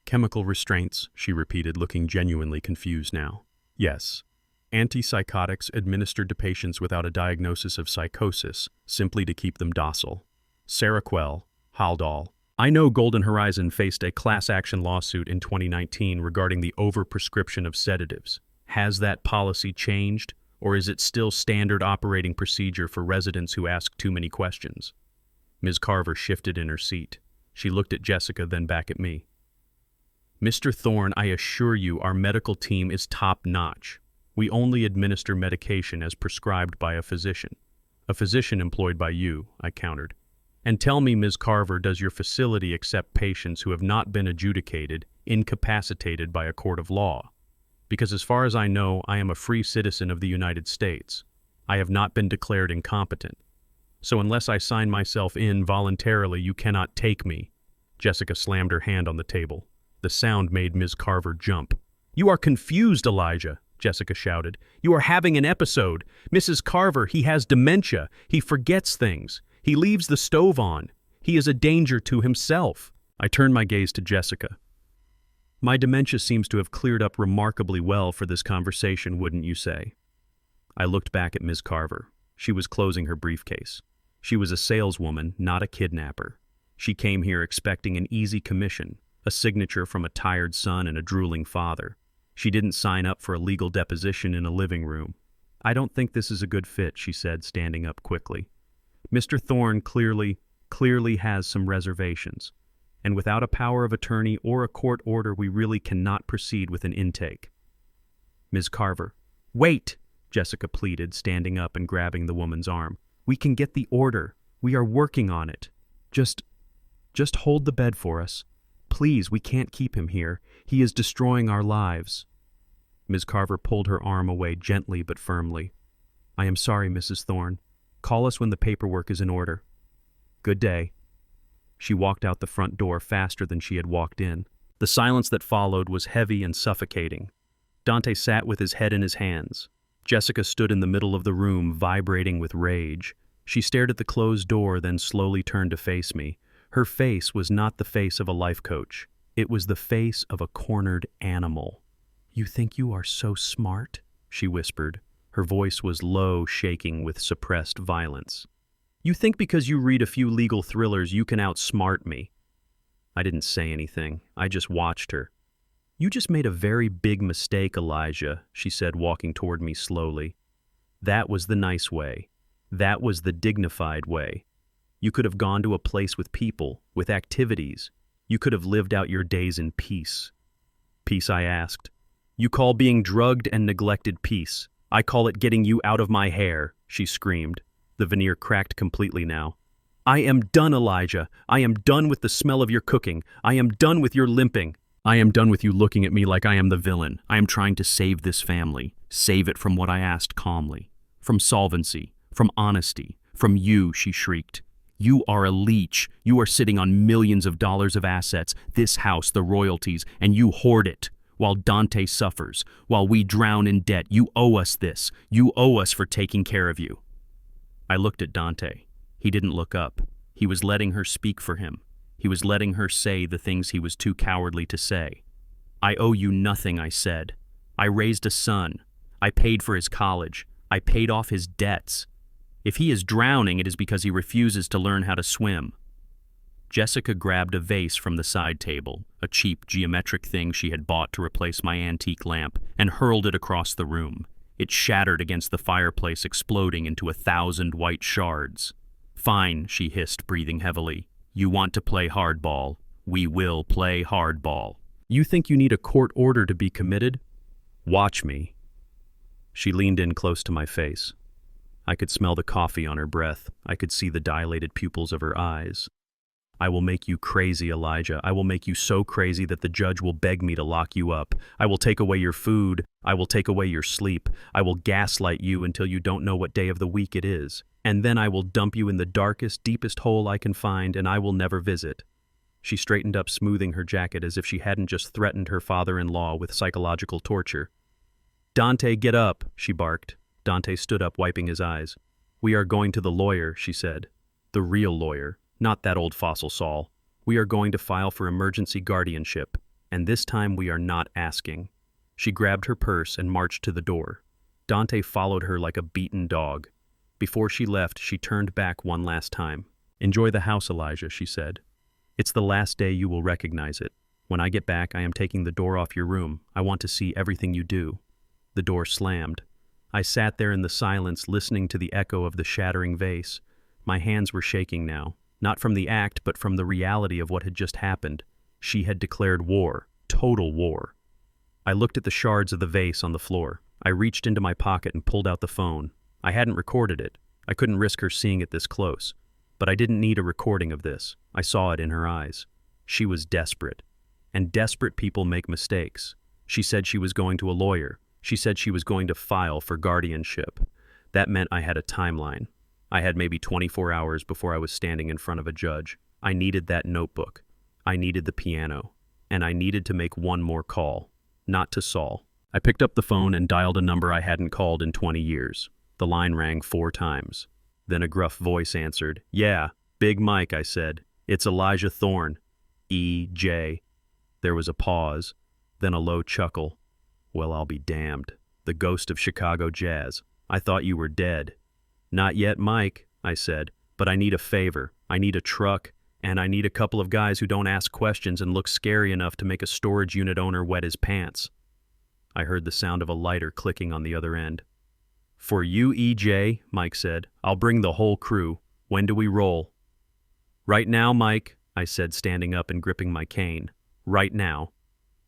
"Chemical restraints," she repeated, looking genuinely confused now. "Yes. Antipsychotics administered to patients without a diagnosis of psychosis, simply to keep them docile. Seroquel, Haldol, I know Golden Horizon faced a class action lawsuit in 2019 regarding the overprescription of sedatives. Has that policy changed, or is it still standard operating procedure for residents who ask too many questions? Ms. Carver shifted in her seat. She looked at Jessica, then back at me. Mr. Thorne, I assure you our medical team is top-notch. We only administer medication as prescribed by a physician. A physician employed by you, I countered. And tell me, Ms. Carver, does your facility accept patients who have not been adjudicated, incapacitated by a court of law? Because as far as I know, I am a free citizen of the United States. I have not been declared incompetent. So unless I sign myself in voluntarily, you cannot take me. Jessica slammed her hand on the table. The sound made Ms. Carver jump. You are confused, Elijah, Jessica shouted. You are having an episode. Mrs. Carver, he has dementia. He forgets things. He leaves the stove on. He is a danger to himself. I turned my gaze to Jessica. My dementia seems to have cleared up remarkably well for this conversation, wouldn't you say? I looked back at Ms. Carver. She was closing her briefcase. She was a saleswoman, not a kidnapper. She came here expecting an easy commission, a signature from a tired son and a drooling father. She didn't sign up for a legal deposition in a living room. I don't think this is a good fit, she said, standing up quickly. Mr. Thorne clearly has some reservations, and without a power of attorney or a court order, we really cannot proceed with an intake. Ms. Carver. Wait, Jessica pleaded, standing up and grabbing the woman's arm. We can get the order. We are working on it. Just hold the bed for us. Please, we can't keep him here. He is destroying our lives. Ms. Carver pulled her arm away gently but firmly. I am sorry, Mrs. Thorne. Call us when the paperwork is in order. Good day. She walked out the front door faster than she had walked in. The silence that followed was heavy and suffocating. Dante sat with his head in his hands. Jessica stood in the middle of the room, vibrating with rage. She stared at the closed door, then slowly turned to face me. Her face was not the face of a life coach. It was the face of a cornered animal. You think you are so smart? She whispered. Her voice was low, shaking with suppressed violence. You think because you read a few legal thrillers you can outsmart me? I didn't say anything. I just watched her. You just made a very big mistake, Elijah, she said, walking toward me slowly. That was the nice way. That was the dignified way. You could have gone to a place with people, with activities. You could have lived out your days in peace. Peace, I asked. You call being drugged and neglected peace. I call it getting you out of my hair, she screamed. The veneer cracked completely now. I am done, Elijah. I am done with the smell of your cooking. I am done with your limping. I am done with you looking at me like I am the villain. I am trying to save this family. Save it from what I asked calmly. From solvency. From honesty. From you, she shrieked. You are a leech. You are sitting on millions of dollars of assets, this house, the royalties, and you hoard it. While Dante suffers, while we drown in debt, you owe us this. You owe us for taking care of you. I looked at Dante. He didn't look up. He was letting her speak for him. He was letting her say the things he was too cowardly to say. I owe you nothing, I said. I raised a son. I paid for his college. I paid off his debts. If he is drowning, it is because he refuses to learn how to swim. Jessica grabbed a vase from the side table, a cheap geometric thing she had bought to replace my antique lamp, and hurled it across the room. It shattered against the fireplace, exploding into 1,000 white shards. Fine, she hissed, breathing heavily. You want to play hardball. We will play hardball. You think you need a court order to be committed? Watch me. She leaned in close to my face. I could smell the coffee on her breath. I could see the dilated pupils of her eyes. I will make you crazy, Elijah. I will make you so crazy that the judge will beg me to lock you up. I will take away your food. I will take away your sleep. I will gaslight you until you don't know what day of the week it is. And then I will dump you in the darkest, deepest hole I can find, and I will never visit. She straightened up, smoothing her jacket as if she hadn't just threatened her father-in-law with psychological torture. Dante, get up, she barked. Dante stood up, wiping his eyes. We are going to the lawyer, she said. The real lawyer. Not that old fossil Saul. We are going to file for emergency guardianship, and this time we are not asking. She grabbed her purse and marched to the door. Dante followed her like a beaten dog. Before she left, she turned back one last time. Enjoy the house, Elijah, she said. It's the last day you will recognize it. When I get back, I am taking the door off your room. I want to see everything you do." The door slammed. I sat there in the silence, listening to the echo of the shattering vase. My hands were shaking now, not from the act, but from the reality of what had just happened. She had declared war, total war. I looked at the shards of the vase on the floor. I reached into my pocket and pulled out the phone. I hadn't recorded it. I couldn't risk her seeing it this close. But I didn't need a recording of this. I saw it in her eyes. She was desperate. And desperate people make mistakes. She said she was going to a lawyer. She said she was going to file for guardianship. That meant I had a timeline. I had maybe 24 hours before I was standing in front of a judge. I needed that notebook. I needed the piano. And I needed to make one more call. Not to Saul. I picked up the phone and dialed a number I hadn't called in 20 years. The line rang 4 times. Then a gruff voice answered. "Yeah, Big Mike," I said. "It's Elijah Thorne. E.J." There was a pause, then a low chuckle. "Well, I'll be damned. The ghost of Chicago jazz. I thought you were dead." "Not yet, Mike," I said, "but I need a favor. I need a truck, and I need a couple of guys who don't ask questions and look scary enough to make a storage unit owner wet his pants." I heard the sound of a lighter clicking on the other end. "For you, E.J., Mike said. "I'll bring the whole crew. When do we roll?" "Right now, Mike," I said, standing up and gripping my cane. "Right now."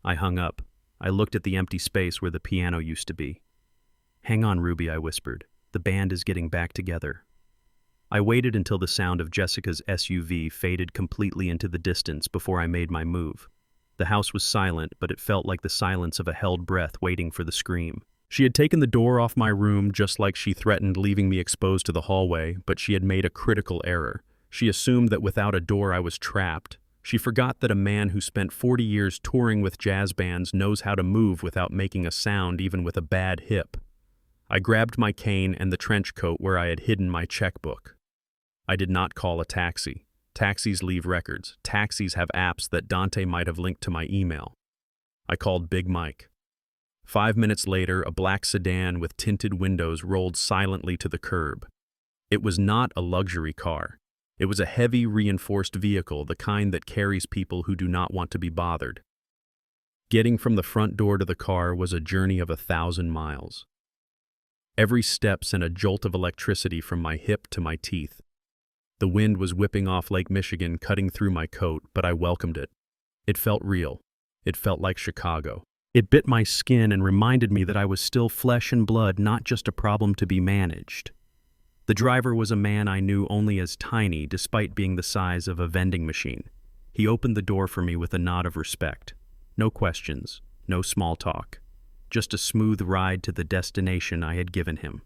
I hung up. I looked at the empty space where the piano used to be. "Hang on, Ruby," I whispered. "The band is getting back together." I waited until the sound of Jessica's SUV faded completely into the distance before I made my move. The house was silent, but it felt like the silence of a held breath waiting for the scream. She had taken the door off my room just like she threatened, leaving me exposed to the hallway, but she had made a critical error. She assumed that without a door I was trapped. She forgot that a man who spent 40 years touring with jazz bands knows how to move without making a sound, even with a bad hip. I grabbed my cane and the trench coat where I had hidden my checkbook. I did not call a taxi. Taxis leave records. Taxis have apps that Dante might have linked to my email. I called Big Mike. 5 minutes later, a black sedan with tinted windows rolled silently to the curb. It was not a luxury car. It was a heavy, reinforced vehicle, the kind that carries people who do not want to be bothered. Getting from the front door to the car was a journey of 1,000 miles. Every step sent a jolt of electricity from my hip to my teeth. The wind was whipping off Lake Michigan, cutting through my coat, but I welcomed it. It felt real. It felt like Chicago. It bit my skin and reminded me that I was still flesh and blood, not just a problem to be managed. The driver was a man I knew only as tiny, despite being the size of a vending machine. He opened the door for me with a nod of respect. No questions, no small talk. Just a smooth ride to the destination I had given him.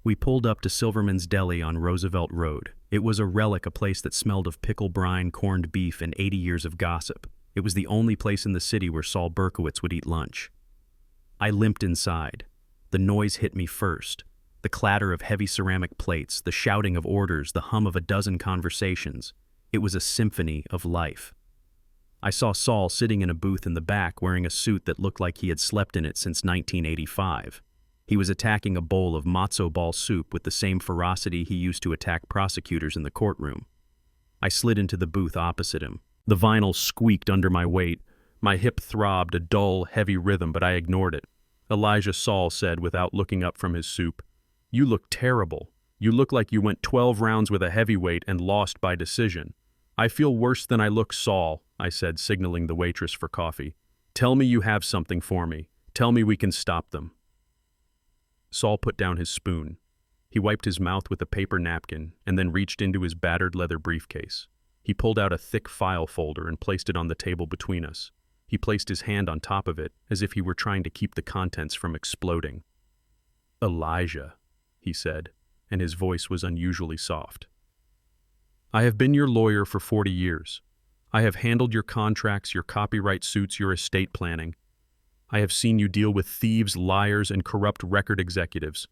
We pulled up to Silverman's Deli on Roosevelt Road. It was a relic, a place that smelled of pickle brine, corned beef, and 80 years of gossip. It was the only place in the city where Saul Berkowitz would eat lunch. I limped inside. The noise hit me first. The clatter of heavy ceramic plates, the shouting of orders, the hum of a dozen conversations. It was a symphony of life. I saw Saul sitting in a booth in the back wearing a suit that looked like he had slept in it since 1985. He was attacking a bowl of matzo ball soup with the same ferocity he used to attack prosecutors in the courtroom. I slid into the booth opposite him. The vinyl squeaked under my weight. My hip throbbed, a dull, heavy rhythm, but I ignored it. "Elijah," Saul said without looking up from his soup. "You look terrible. You look like you went 12 rounds with a heavyweight and lost by decision." "I feel worse than I look, Saul," I said, signaling the waitress for coffee. "Tell me you have something for me. Tell me we can stop them." Saul put down his spoon. He wiped his mouth with a paper napkin and then reached into his battered leather briefcase. He pulled out a thick file folder and placed it on the table between us. He placed his hand on top of it as if he were trying to keep the contents from exploding. "Elijah," he said, and his voice was unusually soft. "I have been your lawyer for 40 years. I have handled your contracts, your copyright suits, your estate planning. I have seen you deal with thieves, liars, and corrupt record executives.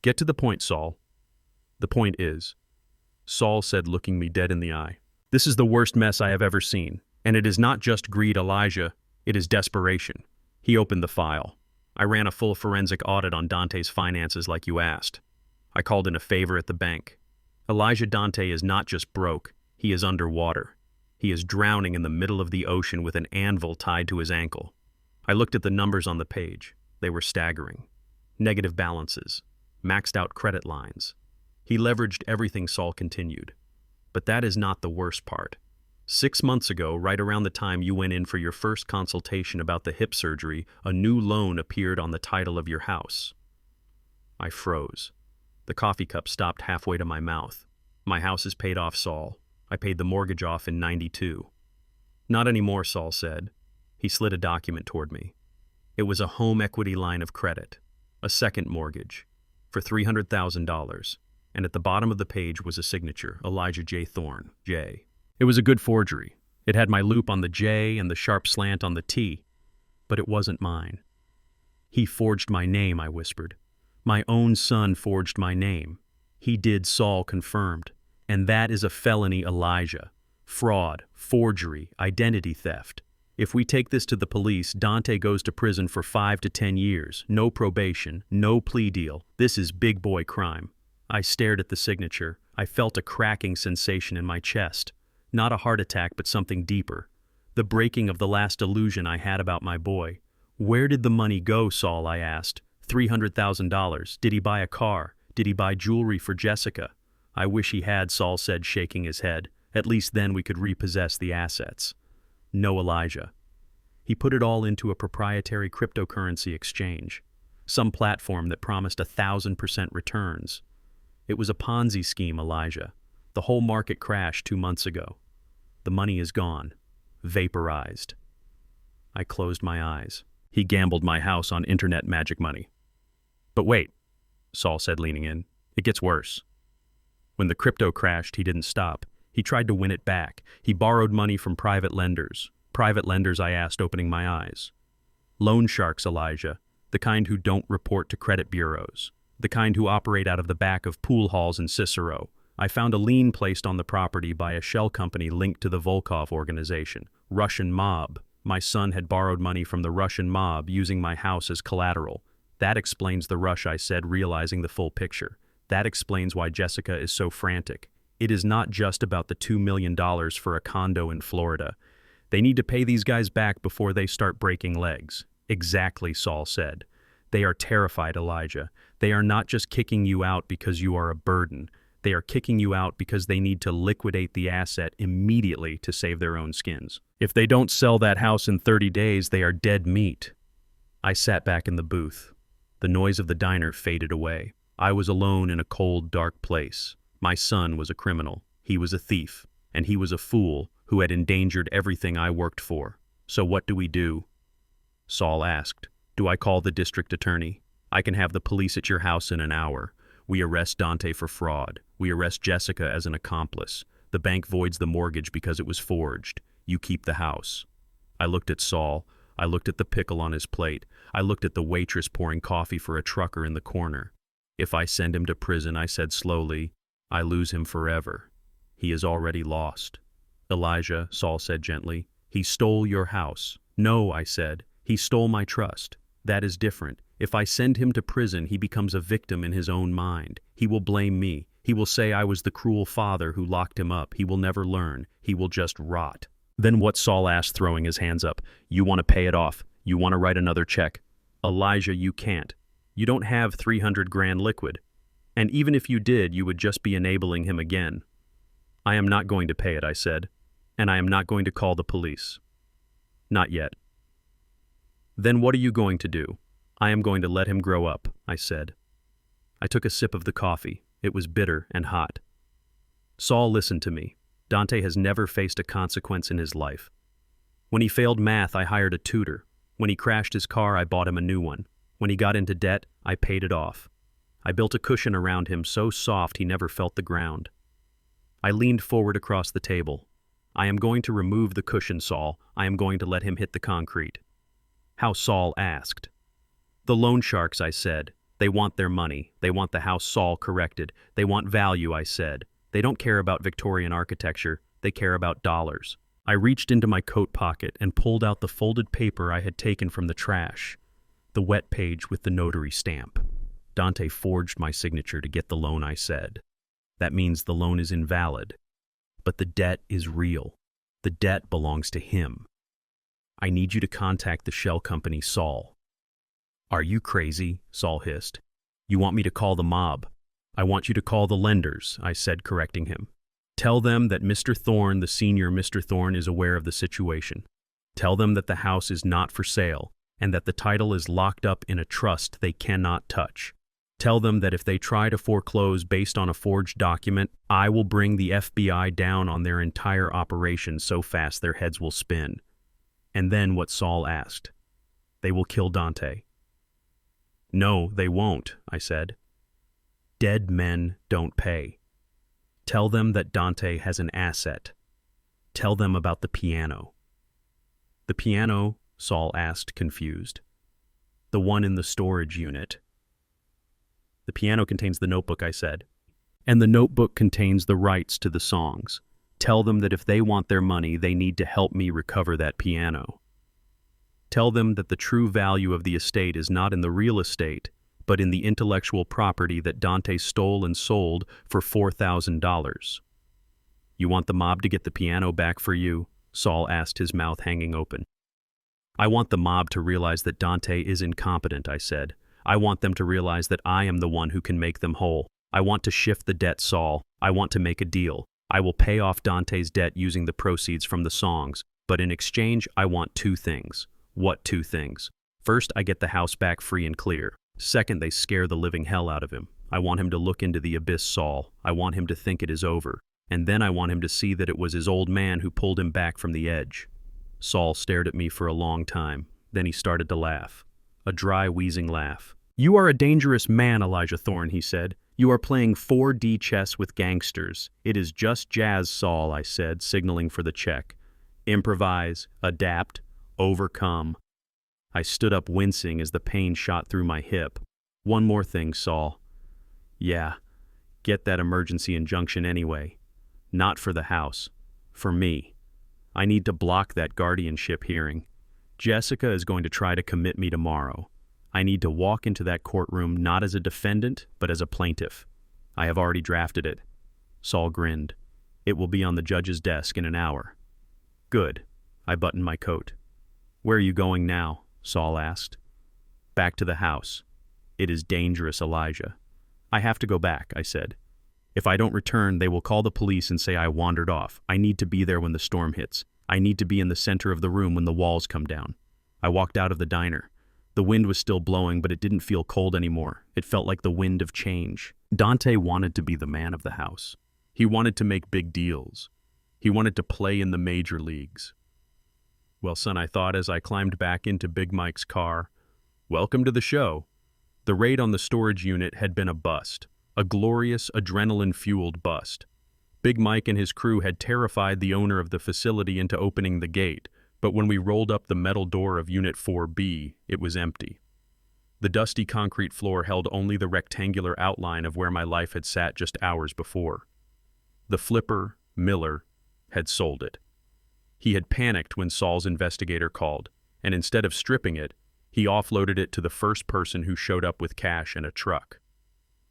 Get to the point, Saul." "The point is," Saul said, looking me dead in the eye, "this is the worst mess I have ever seen. And it is not just greed, Elijah. It is desperation." He opened the file. "I ran a full forensic audit on Dante's finances like you asked. I called in a favor at the bank. Elijah Dante is not just broke, he is underwater. He is drowning in the middle of the ocean with an anvil tied to his ankle. I looked at the numbers on the page. They were staggering. Negative balances. Maxed out credit lines. He leveraged everything, Saul continued. But that is not the worst part. 6 months ago, right around the time you went in for your first consultation about the hip surgery, a new loan appeared on the title of your house. I froze. The coffee cup stopped halfway to my mouth. My house is paid off, Saul. I paid the mortgage off in '92. Not anymore, Saul said. He slid a document toward me. It was a home equity line of credit, a second mortgage, for $300,000, and at the bottom of the page was a signature, Elijah J. Thorne, J. It was a good forgery. It had my loop on the J and the sharp slant on the T, but it wasn't mine. He forged my name, I whispered. My own son forged my name. He did, Saul confirmed. And that is a felony, Elijah. Fraud, forgery, identity theft. If we take this to the police, Dante goes to prison for 5 to 10 years. No probation, no plea deal. This is big boy crime. I stared at the signature. I felt a cracking sensation in my chest. Not a heart attack, but something deeper. The breaking of the last illusion I had about my boy. Where did the money go, Saul, I asked. $300,000. Did he buy a car? Did he buy jewelry for Jessica? I wish he had, Saul said, shaking his head. At least then we could repossess the assets. No, Elijah. He put it all into a proprietary cryptocurrency exchange. Some platform that promised 1,000% returns. It was a Ponzi scheme, Elijah. The whole market crashed 2 months ago. The money is gone. Vaporized. I closed my eyes. He gambled my house on internet magic money. But wait, Saul said, leaning in. It gets worse. When the crypto crashed, he didn't stop. He tried to win it back. He borrowed money from private lenders. Private lenders, I asked, opening my eyes. Loan sharks, Elijah. The kind who don't report to credit bureaus. The kind who operate out of the back of pool halls in Cicero. I found a lien placed on the property by a shell company linked to the Volkov organization. Russian mob. My son had borrowed money from the Russian mob using my house as collateral. That explains the rush, I said, realizing the full picture. That explains why Jessica is so frantic. It is not just about the $2 million for a condo in Florida. They need to pay these guys back before they start breaking legs. Exactly, Saul said. They are terrified, Elijah. They are not just kicking you out because you are a burden. They are kicking you out because they need to liquidate the asset immediately to save their own skins. If they don't sell that house in 30 days, they are dead meat. I sat back in the booth. The noise of the diner faded away. I was alone in a cold, dark place. My son was a criminal. He was a thief. And he was a fool who had endangered everything I worked for. So what do we do? Saul asked. Do I call the district attorney? I can have the police at your house in an hour. We arrest Dante for fraud. We arrest Jessica as an accomplice. The bank voids the mortgage because it was forged. You keep the house. I looked at Saul. I looked at the pickle on his plate. I looked at the waitress pouring coffee for a trucker in the corner. If I send him to prison, I said slowly, I lose him forever. He is already lost. Elijah, Saul said gently, he stole your house. No, I said, he stole my trust. That is different. If I send him to prison, he becomes a victim in his own mind. He will blame me. He will say I was the cruel father who locked him up. He will never learn. He will just rot. Then what? Saul asked, throwing his hands up. You want to pay it off. You want to write another check. Elijah, you can't. You don't have 300 grand liquid. And even if you did, you would just be enabling him again. I am not going to pay it, I said. And I am not going to call the police. Not yet. Then what are you going to do? I am going to let him grow up, I said. I took a sip of the coffee. It was bitter and hot. Saul listened to me. Dante has never faced a consequence in his life. When he failed math, I hired a tutor. When he crashed his car, I bought him a new one. When he got into debt, I paid it off. I built a cushion around him so soft he never felt the ground. I leaned forward across the table. I am going to remove the cushion, Saul. I am going to let him hit the concrete. How? Saul asked. The loan sharks, I said. They want their money. They want the house, Saul corrected. They want value, I said. They don't care about Victorian architecture. They care about dollars. I reached into my coat pocket and pulled out the folded paper I had taken from the trash. The wet page with the notary stamp. Dante forged my signature to get the loan, I said. That means the loan is invalid. But the debt is real. The debt belongs to him. I need you to contact the shell company, Saul. Are you crazy? Saul hissed. You want me to call the mob? I want you to call the lenders, I said, correcting him. Tell them that Mr. Thorne, the senior Mr. Thorne, is aware of the situation. Tell them that the house is not for sale and that the title is locked up in a trust they cannot touch. Tell them that if they try to foreclose based on a forged document, I will bring the FBI down on their entire operation so fast their heads will spin. And then what Saul asked. They will kill Dante. No, they won't, I said. Dead men don't pay. Tell them that Dante has an asset. Tell them about the piano. The piano? Saul asked, confused. The one in the storage unit. The piano contains the notebook, I said. And the notebook contains the rights to the songs. Tell them that if they want their money, they need to help me recover that piano. Tell them that the true value of the estate is not in the real estate, but in the intellectual property that Dante stole and sold for $4,000. You want the mob to get the piano back for you? Saul asked, his mouth hanging open. I want the mob to realize that Dante is incompetent, I said. I want them to realize that I am the one who can make them whole. I want to shift the debt, Saul. I want to make a deal. I will pay off Dante's debt using the proceeds from the songs, but in exchange, I want two things. What two things? First, I get the house back free and clear. Second, they scare the living hell out of him. I want him to look into the abyss, Saul. I want him to think it is over. And then I want him to see that it was his old man who pulled him back from the edge. Saul stared at me for a long time. Then he started to laugh. A dry, wheezing laugh. You are a dangerous man, Elijah Thorne, he said. You are playing 4D chess with gangsters. It is just jazz, Saul, I said, signaling for the check. Improvise, adapt, overcome. I stood up wincing as the pain shot through my hip. One more thing, Saul. Yeah, get that emergency injunction anyway. Not for the house. For me. I need to block that guardianship hearing. Jessica is going to try to commit me tomorrow. I need to walk into that courtroom not as a defendant, but as a plaintiff. I have already drafted it. Saul grinned. It will be on the judge's desk in an hour. Good. I buttoned my coat. Where are you going now? Saul asked. Back to the house. It is dangerous, Elijah. I have to go back, I said. If I don't return, they will call the police and say I wandered off. I need to be there when the storm hits. I need to be in the center of the room when the walls come down. I walked out of the diner. The wind was still blowing, but it didn't feel cold anymore. It felt like the wind of change. Dante wanted to be the man of the house. He wanted to make big deals. He wanted to play in the major leagues. Well, son, I thought as I climbed back into Big Mike's car, welcome to the show. The raid on the storage unit had been a bust. A glorious, adrenaline-fueled bust. Big Mike and his crew had terrified the owner of the facility into opening the gate, but when we rolled up the metal door of Unit 4B, it was empty. The dusty concrete floor held only the rectangular outline of where my life had sat just hours before. The flipper, Miller, had sold it. He had panicked when Saul's investigator called, and instead of stripping it, he offloaded it to the first person who showed up with cash and a truck.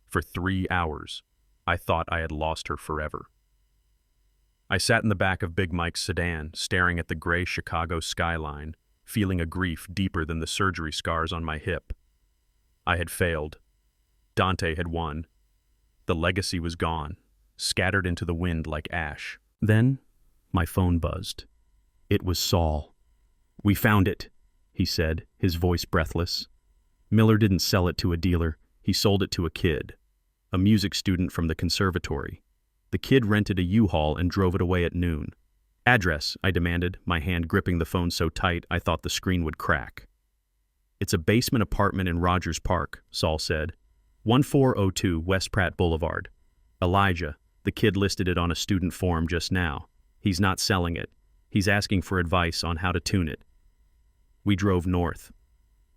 For 3 hours, I thought I had lost her forever. I sat in the back of Big Mike's sedan, staring at the gray Chicago skyline, feeling a grief deeper than the surgery scars on my hip. I had failed. Dante had won. The legacy was gone, scattered into the wind like ash. Then, my phone buzzed. It was Saul. We found it, he said, his voice breathless. Miller didn't sell it to a dealer. He sold it to a kid, a music student from the conservatory. The kid rented a U-Haul and drove it away at noon. Address, I demanded, my hand gripping the phone so tight I thought the screen would crack. It's a basement apartment in Rogers Park, Saul said. 1402 West Pratt Boulevard. Elijah, the kid listed it on a student form just now. He's not selling it. He's asking for advice on how to tune it. We drove north.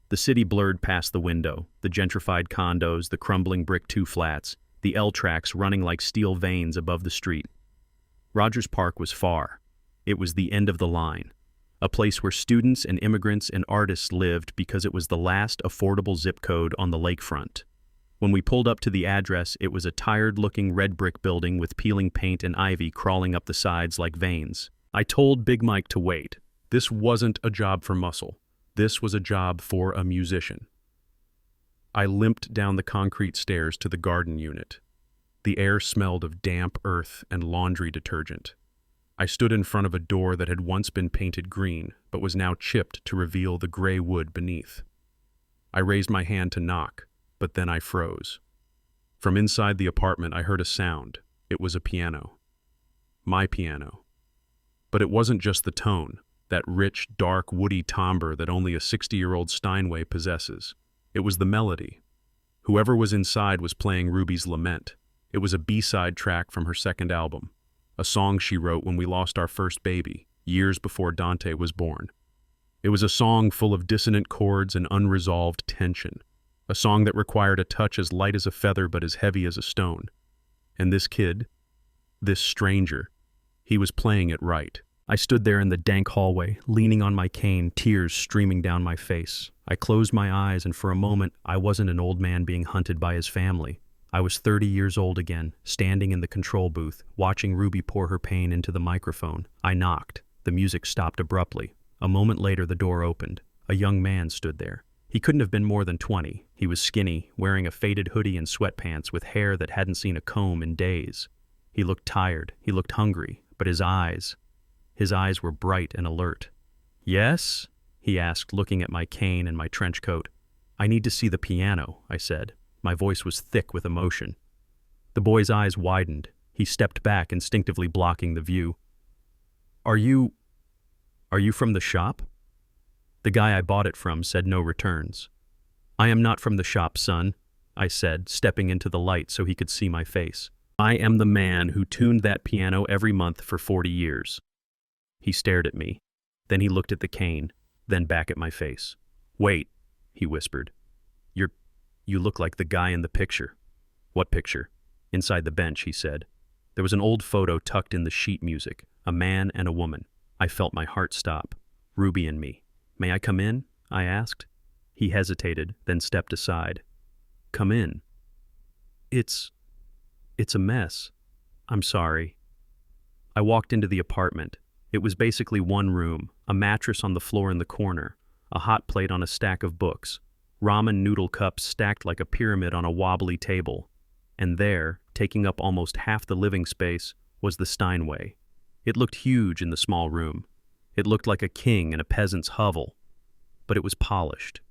The city blurred past the window, the gentrified condos, the crumbling brick two-flats, the L-tracks running like steel veins above the street. Rogers Park was far. It was the end of the line, a place where students and immigrants and artists lived because it was the last affordable zip code on the lakefront. When we pulled up to the address, it was a tired-looking red brick building with peeling paint and ivy crawling up the sides like veins. I told Big Mike to wait. This wasn't a job for muscle. This was a job for a musician. I limped down the concrete stairs to the garden unit. The air smelled of damp earth and laundry detergent. I stood in front of a door that had once been painted green, but was now chipped to reveal the gray wood beneath. I raised my hand to knock, but then I froze. From inside the apartment, I heard a sound. It was a piano. My piano. But it wasn't just the tone, that rich, dark, woody timbre that only a 60-year-old Steinway possesses. It was the melody. Whoever was inside was playing Ruby's Lament. It was a B-side track from her second album, a song she wrote when we lost our first baby, years before Dante was born. It was a song full of dissonant chords and unresolved tension, a song that required a touch as light as a feather but as heavy as a stone. And this kid, this stranger, he was playing it right. I stood there in the dank hallway, leaning on my cane, tears streaming down my face. I closed my eyes, and for a moment, I wasn't an old man being hunted by his family. I was 30 years old again, standing in the control booth, watching Ruby pour her pain into the microphone. I knocked. The music stopped abruptly. A moment later, the door opened. A young man stood there. He couldn't have been more than 20. He was skinny, wearing a faded hoodie and sweatpants with hair that hadn't seen a comb in days. He looked tired. He looked hungry. But his eyes were bright and alert. "Yes?" he asked, looking at my cane and my trench coat. "I need to see the piano," I said. My voice was thick with emotion. The boy's eyes widened. He stepped back, instinctively blocking the view. Are you from the shop?" The guy I bought it from said no returns. "I am not from the shop, son," I said, stepping into the light so he could see my face. "I am the man who tuned that piano every month for 40 years. He stared at me. Then he looked at the cane, then back at my face. "Wait," he whispered. You look like the guy in the picture." "What picture?" "Inside the bench," he said. There was an old photo tucked in the sheet music, a man and a woman. I felt my heart stop. Ruby and me. "May I come in?" I asked. He hesitated, then stepped aside. "Come in." It's a mess. I'm sorry." I walked into the apartment. It was basically one room, a mattress on the floor in the corner, a hot plate on a stack of books, ramen noodle cups stacked like a pyramid on a wobbly table. And there, taking up almost half the living space, was the Steinway. It looked huge in the small room. It looked like a king in a peasant's hovel. But it was polished.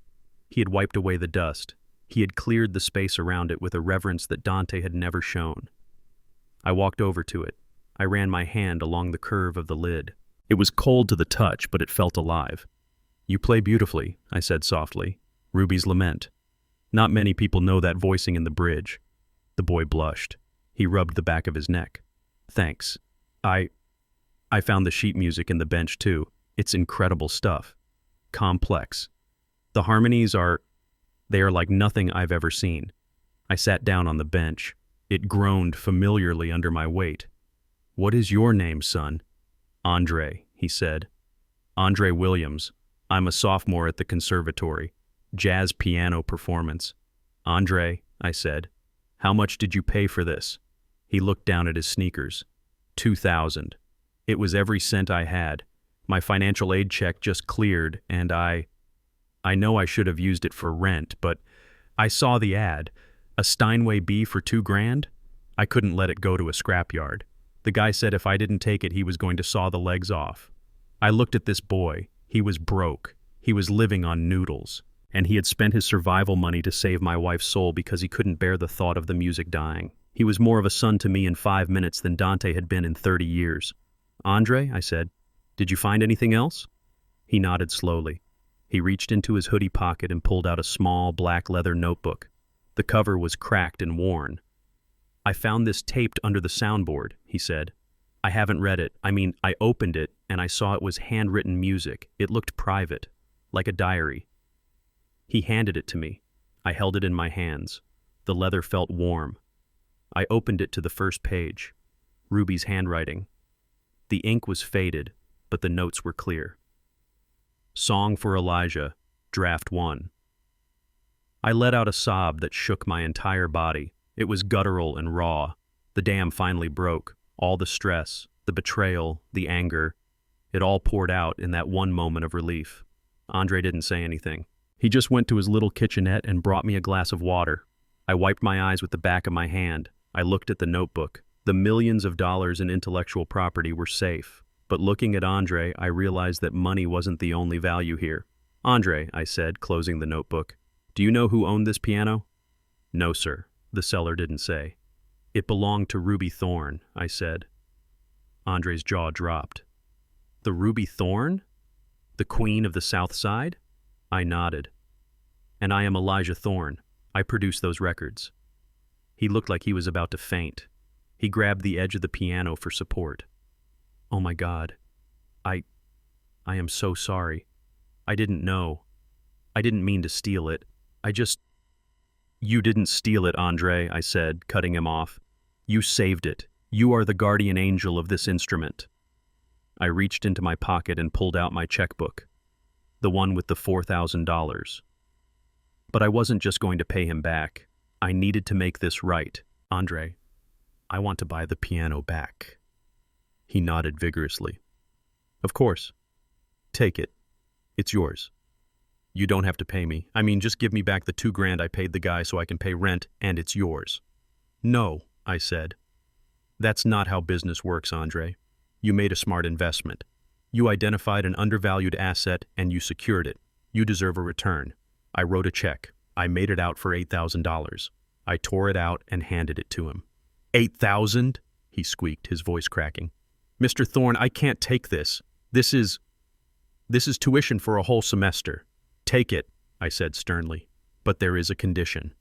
He had wiped away the dust. He had cleared the space around it with a reverence that Dante had never shown. I walked over to it. I ran my hand along the curve of the lid. It was cold to the touch, but it felt alive. "You play beautifully," I said softly. "Ruby's Lament." Not many people know that voicing in the bridge. The boy blushed. He rubbed the back of his neck. "Thanks. I found the sheet music in the bench too. It's incredible stuff. Complex. The harmonies they are like nothing I've ever seen." I sat down on the bench. It groaned familiarly under my weight. "What is your name, son?" "Andre," he said. "Andre Williams. I'm a sophomore at the conservatory. Jazz piano performance." "Andre," I said, "how much did you pay for this?" He looked down at his sneakers. 2,000. It was every cent I had. My financial aid check just cleared, and I know I should have used it for rent, but I saw the ad. A Steinway B for $2,000? I couldn't let it go to a scrapyard. The guy said if I didn't take it, he was going to saw the legs off. I looked at this boy. He was broke. He was living on noodles. And he had spent his survival money to save my wife's soul because he couldn't bear the thought of the music dying. He was more of a son to me in 5 minutes than Dante had been in 30 years. "Andre," I said, "did you find anything else?" He nodded slowly. He reached into his hoodie pocket and pulled out a small black leather notebook. The cover was cracked and worn. "I found this taped under the soundboard," he said. "I haven't read it. I opened it and I saw it was handwritten music. It looked private, like a diary." He handed it to me. I held it in my hands. The leather felt warm. I opened it to the first page. Ruby's handwriting. The ink was faded, but the notes were clear. "Song for Elijah, Draft 1. I let out a sob that shook my entire body. It was guttural and raw. The dam finally broke. All the stress, the betrayal, the anger. It all poured out in that one moment of relief. Andre didn't say anything. He just went to his little kitchenette and brought me a glass of water. I wiped my eyes with the back of my hand. I looked at the notebook. The millions of dollars in intellectual property were safe. But looking at Andre, I realized that money wasn't the only value here. "Andre," I said, closing the notebook, "do you know who owned this piano?" "No, sir," the seller didn't say. "It belonged to Ruby Thorne," I said. Andre's jaw dropped. "The Ruby Thorne? The Queen of the South Side?" I nodded. "And I am Elijah Thorne. I produced those records." He looked like he was about to faint. He grabbed the edge of the piano for support. "Oh my God. I am so sorry. I didn't know. I didn't mean to steal it. You didn't steal it, Andre," I said, cutting him off. "You saved it. You are the guardian angel of this instrument." I reached into my pocket and pulled out my checkbook, the one with the $4,000. But I wasn't just going to pay him back. I needed to make this right. "Andre, I want to buy the piano back." He nodded vigorously. "Of course. Take it. It's yours. You don't have to pay me. I mean, just give me back the $2,000 I paid the guy so I can pay rent, and it's yours." "No," I said. "That's not how business works, Andre. You made a smart investment. You identified an undervalued asset and you secured it. You deserve a return." I wrote a check. I made it out for $8,000. I tore it out and handed it to him. "8,000?" he squeaked, his voice cracking. "Mr. Thorne, I can't take this. This is tuition for a whole semester." "Take it," I said sternly. "But there is a condition."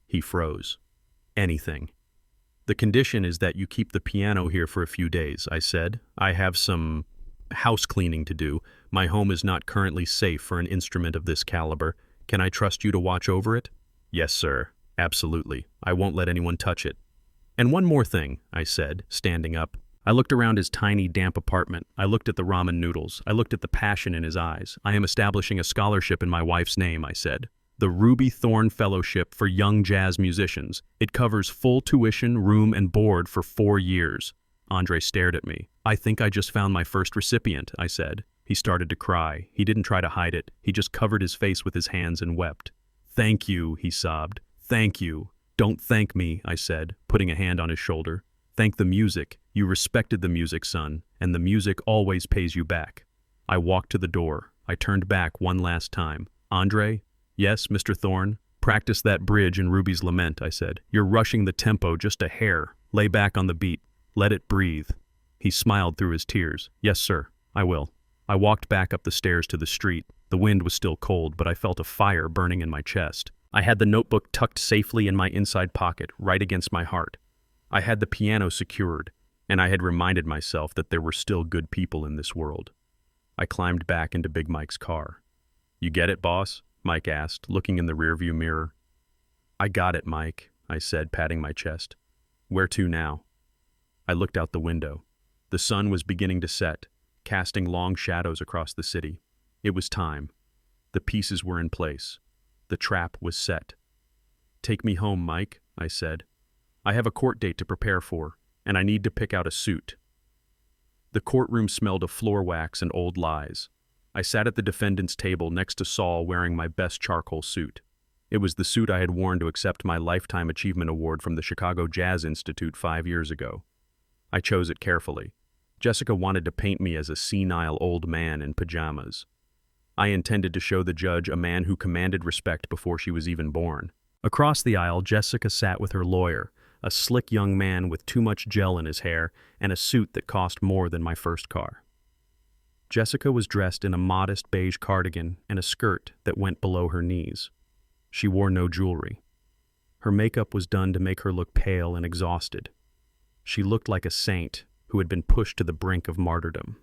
He froze. "Anything." "The condition is that you keep the piano here for a few days," I said. "I have some house cleaning to do. My home is not currently safe for an instrument of this caliber. Can I trust you to watch over it?" "Yes, sir. Absolutely. I won't let anyone touch it." "And one more thing," I said, standing up. I looked around his tiny, damp apartment. I looked at the ramen noodles. I looked at the passion in his eyes. "I am establishing a scholarship in my wife's name," I said. "The Ruby Thorne Fellowship for Young Jazz Musicians. It covers full tuition, room, and board for 4 years. Andre stared at me. "I think I just found my first recipient," I said. He started to cry. He didn't try to hide it. He just covered his face with his hands and wept. "Thank you," he sobbed. "Thank you." "Don't thank me," I said, putting a hand on his shoulder. "Thank the music. You respected the music, son, and the music always pays you back." I walked to the door. I turned back one last time. "Andre?" "Yes, Mr. Thorne?" "Practice that bridge in Ruby's Lament," I said. "You're rushing the tempo just a hair. Lay back on the beat. Let it breathe." He smiled through his tears. "Yes, sir. I will." I walked back up the stairs to the street. The wind was still cold, but I felt a fire burning in my chest. I had the notebook tucked safely in my inside pocket, right against my heart. I had the piano secured, and I had reminded myself that there were still good people in this world. I climbed back into Big Mike's car. "You get it, boss?" Mike asked, looking in the rearview mirror. "I got it, Mike," I said, patting my chest. "Where to now?" I looked out the window. The sun was beginning to set, casting long shadows across the city. It was time. The pieces were in place. The trap was set. "Take me home, Mike," I said. "I have a court date to prepare for, and I need to pick out a suit." The courtroom smelled of floor wax and old lies. I sat at the defendant's table next to Saul wearing my best charcoal suit. It was the suit I had worn to accept my Lifetime Achievement Award from the Chicago Jazz Institute 5 years ago. I chose it carefully. Jessica wanted to paint me as a senile old man in pajamas. I intended to show the judge a man who commanded respect before she was even born. Across the aisle, Jessica sat with her lawyer, a slick young man with too much gel in his hair and a suit that cost more than my first car. Jessica was dressed in a modest beige cardigan and a skirt that went below her knees. She wore no jewelry. Her makeup was done to make her look pale and exhausted. She looked like a saint who had been pushed to the brink of martyrdom.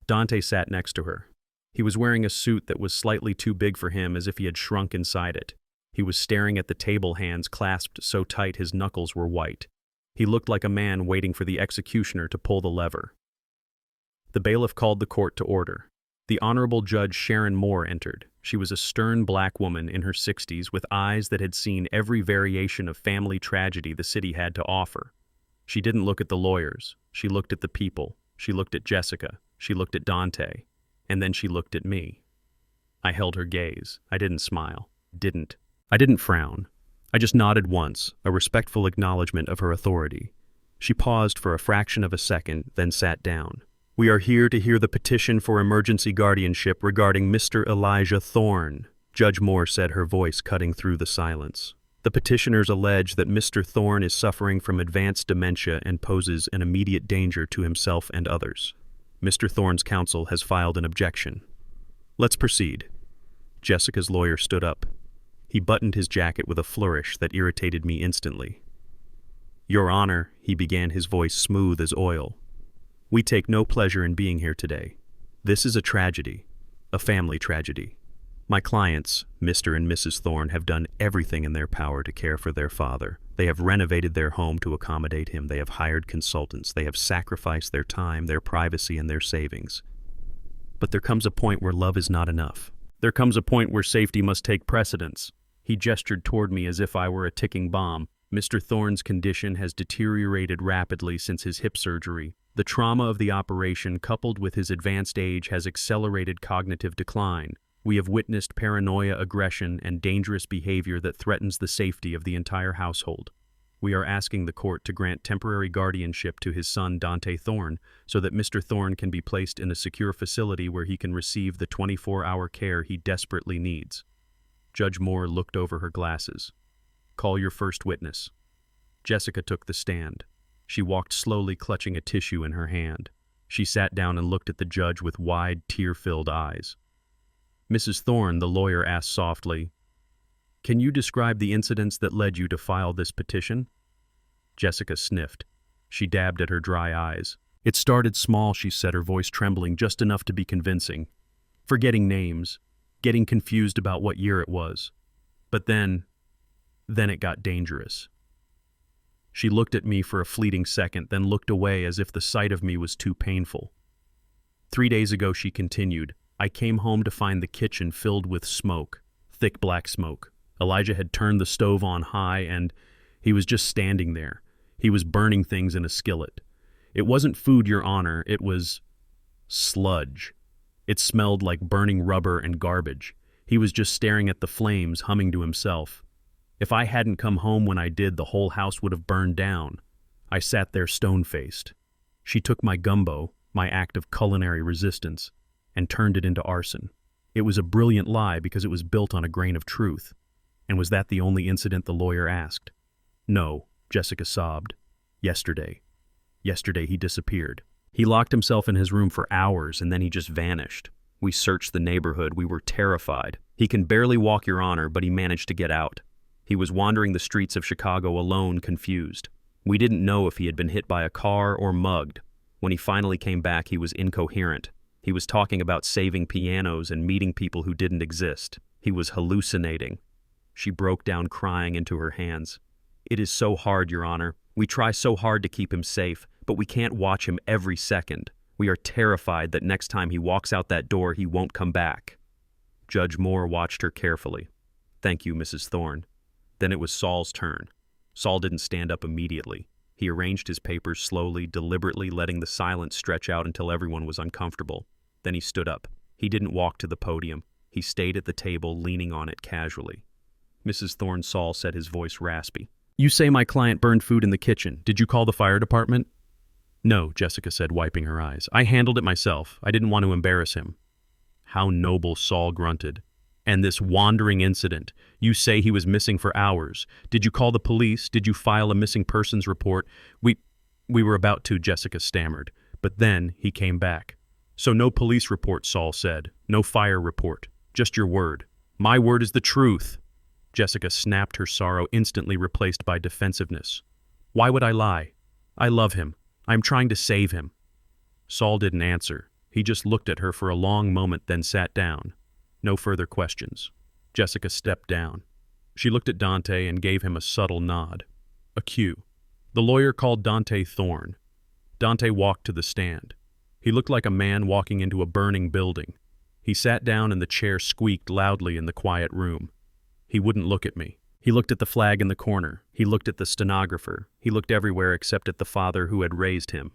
Dante sat next to her. He was wearing a suit that was slightly too big for him, as if he had shrunk inside it. He was staring at the table, hands clasped so tight his knuckles were white. He looked like a man waiting for the executioner to pull the lever. The bailiff called the court to order. The Honorable Judge Sharon Moore entered. She was a stern black woman in her 60s with eyes that had seen every variation of family tragedy the city had to offer. She didn't look at the lawyers. She looked at the people. She looked at Jessica. She looked at Dante, and then she looked at me. I held her gaze. I didn't smile. I didn't frown. I just nodded once, a respectful acknowledgement of her authority. She paused for a fraction of a second, then sat down. "We are here to hear the petition for emergency guardianship regarding Mr. Elijah Thorne," Judge Moore said, her voice cutting through the silence. "The petitioners allege that Mr. Thorne is suffering from advanced dementia and poses an immediate danger to himself and others. Mr. Thorne's counsel has filed an objection." "Let's proceed." Jessica's lawyer stood up. He buttoned his jacket with a flourish that irritated me instantly. "Your Honor," he began, his voice smooth as oil, "we take no pleasure in being here today. This is a tragedy, a family tragedy. My clients, Mr. and Mrs. Thorne, have done everything in their power to care for their father. They have renovated their home to accommodate him. They have hired consultants. They have sacrificed their time, their privacy, and their savings. But there comes a point where love is not enough. There comes a point where safety must take precedence." He gestured toward me as if I were a ticking bomb. "Mr. Thorne's condition has deteriorated rapidly since his hip surgery. The trauma of the operation, coupled with his advanced age, has accelerated cognitive decline. We have witnessed paranoia, aggression, and dangerous behavior that threatens the safety of the entire household. We are asking the court to grant temporary guardianship to his son, Dante Thorne, so that Mr. Thorne can be placed in a secure facility where he can receive the 24-hour care he desperately needs." Judge Moore looked over her glasses. "Call your first witness." Jessica took the stand. She walked slowly, clutching a tissue in her hand. She sat down and looked at the judge with wide, tear-filled eyes. "Mrs. Thorne," the lawyer asked softly, "can you describe the incidents that led you to file this petition?" Jessica sniffed. She dabbed at her dry eyes. "It started small," she said, her voice trembling just enough to be convincing. "Forgetting names, getting confused about what year it was. But then it got dangerous." She looked at me for a fleeting second, then looked away as if the sight of me was too painful. "3 days ago," she continued, "I came home to find the kitchen filled with smoke, thick black smoke. Elijah had turned the stove on high, and he was just standing there. He was burning things in a skillet. It wasn't food, Your Honor, it was sludge. It smelled like burning rubber and garbage. He was just staring at the flames, humming to himself. If I hadn't come home when I did, the whole house would have burned down. I sat there stone-faced. She took my gumbo, my act of culinary resistance, and turned it into arson. It was a brilliant lie because it was built on a grain of truth. And was that the only incident?" the lawyer asked. "No," Jessica sobbed. Yesterday he disappeared. He locked himself in his room for hours, and then he just vanished. We searched the neighborhood. We were terrified. He can barely walk, Your Honor, but he managed to get out. He was wandering the streets of Chicago alone, confused. We didn't know if he had been hit by a car or mugged. When he finally came back, he was incoherent. He was talking about saving pianos and meeting people who didn't exist. He was hallucinating." She broke down, crying into her hands. "It is so hard, Your Honor. We try so hard to keep him safe, but we can't watch him every second. We are terrified that next time he walks out that door, he won't come back." Judge Moore watched her carefully. "Thank you, Mrs. Thorne." Then it was Saul's turn. Saul didn't stand up immediately. He arranged his papers slowly, deliberately, letting the silence stretch out until everyone was uncomfortable. Then he stood up. He didn't walk to the podium. He stayed at the table, leaning on it casually. "Mrs. Thorne," Saul said, his voice raspy, "you say my client burned food in the kitchen. Did you call the fire department?" "No," Jessica said, wiping her eyes. "I handled it myself. I didn't want to embarrass him." "How noble," Saul grunted. "And this wandering incident, you say he was missing for hours. Did you call the police? Did you file a missing persons report?" We were about to," Jessica stammered. "But then he came back." "So no police report," Saul said. "No fire report. Just your word." "My word is the truth." Jessica snapped, her sorrow instantly replaced by defensiveness. "Why would I lie? I love him. I'm trying to save him." Saul didn't answer. He just looked at her for a long moment, then sat down. No further questions. Jessica stepped down. She looked at Dante and gave him a subtle nod. A cue. The lawyer called Dante Thorne. Dante walked to the stand. He looked like a man walking into a burning building. He sat down and the chair squeaked loudly in the quiet room. He wouldn't look at me. He looked at the flag in the corner. He looked at the stenographer. He looked everywhere except at the father who had raised him.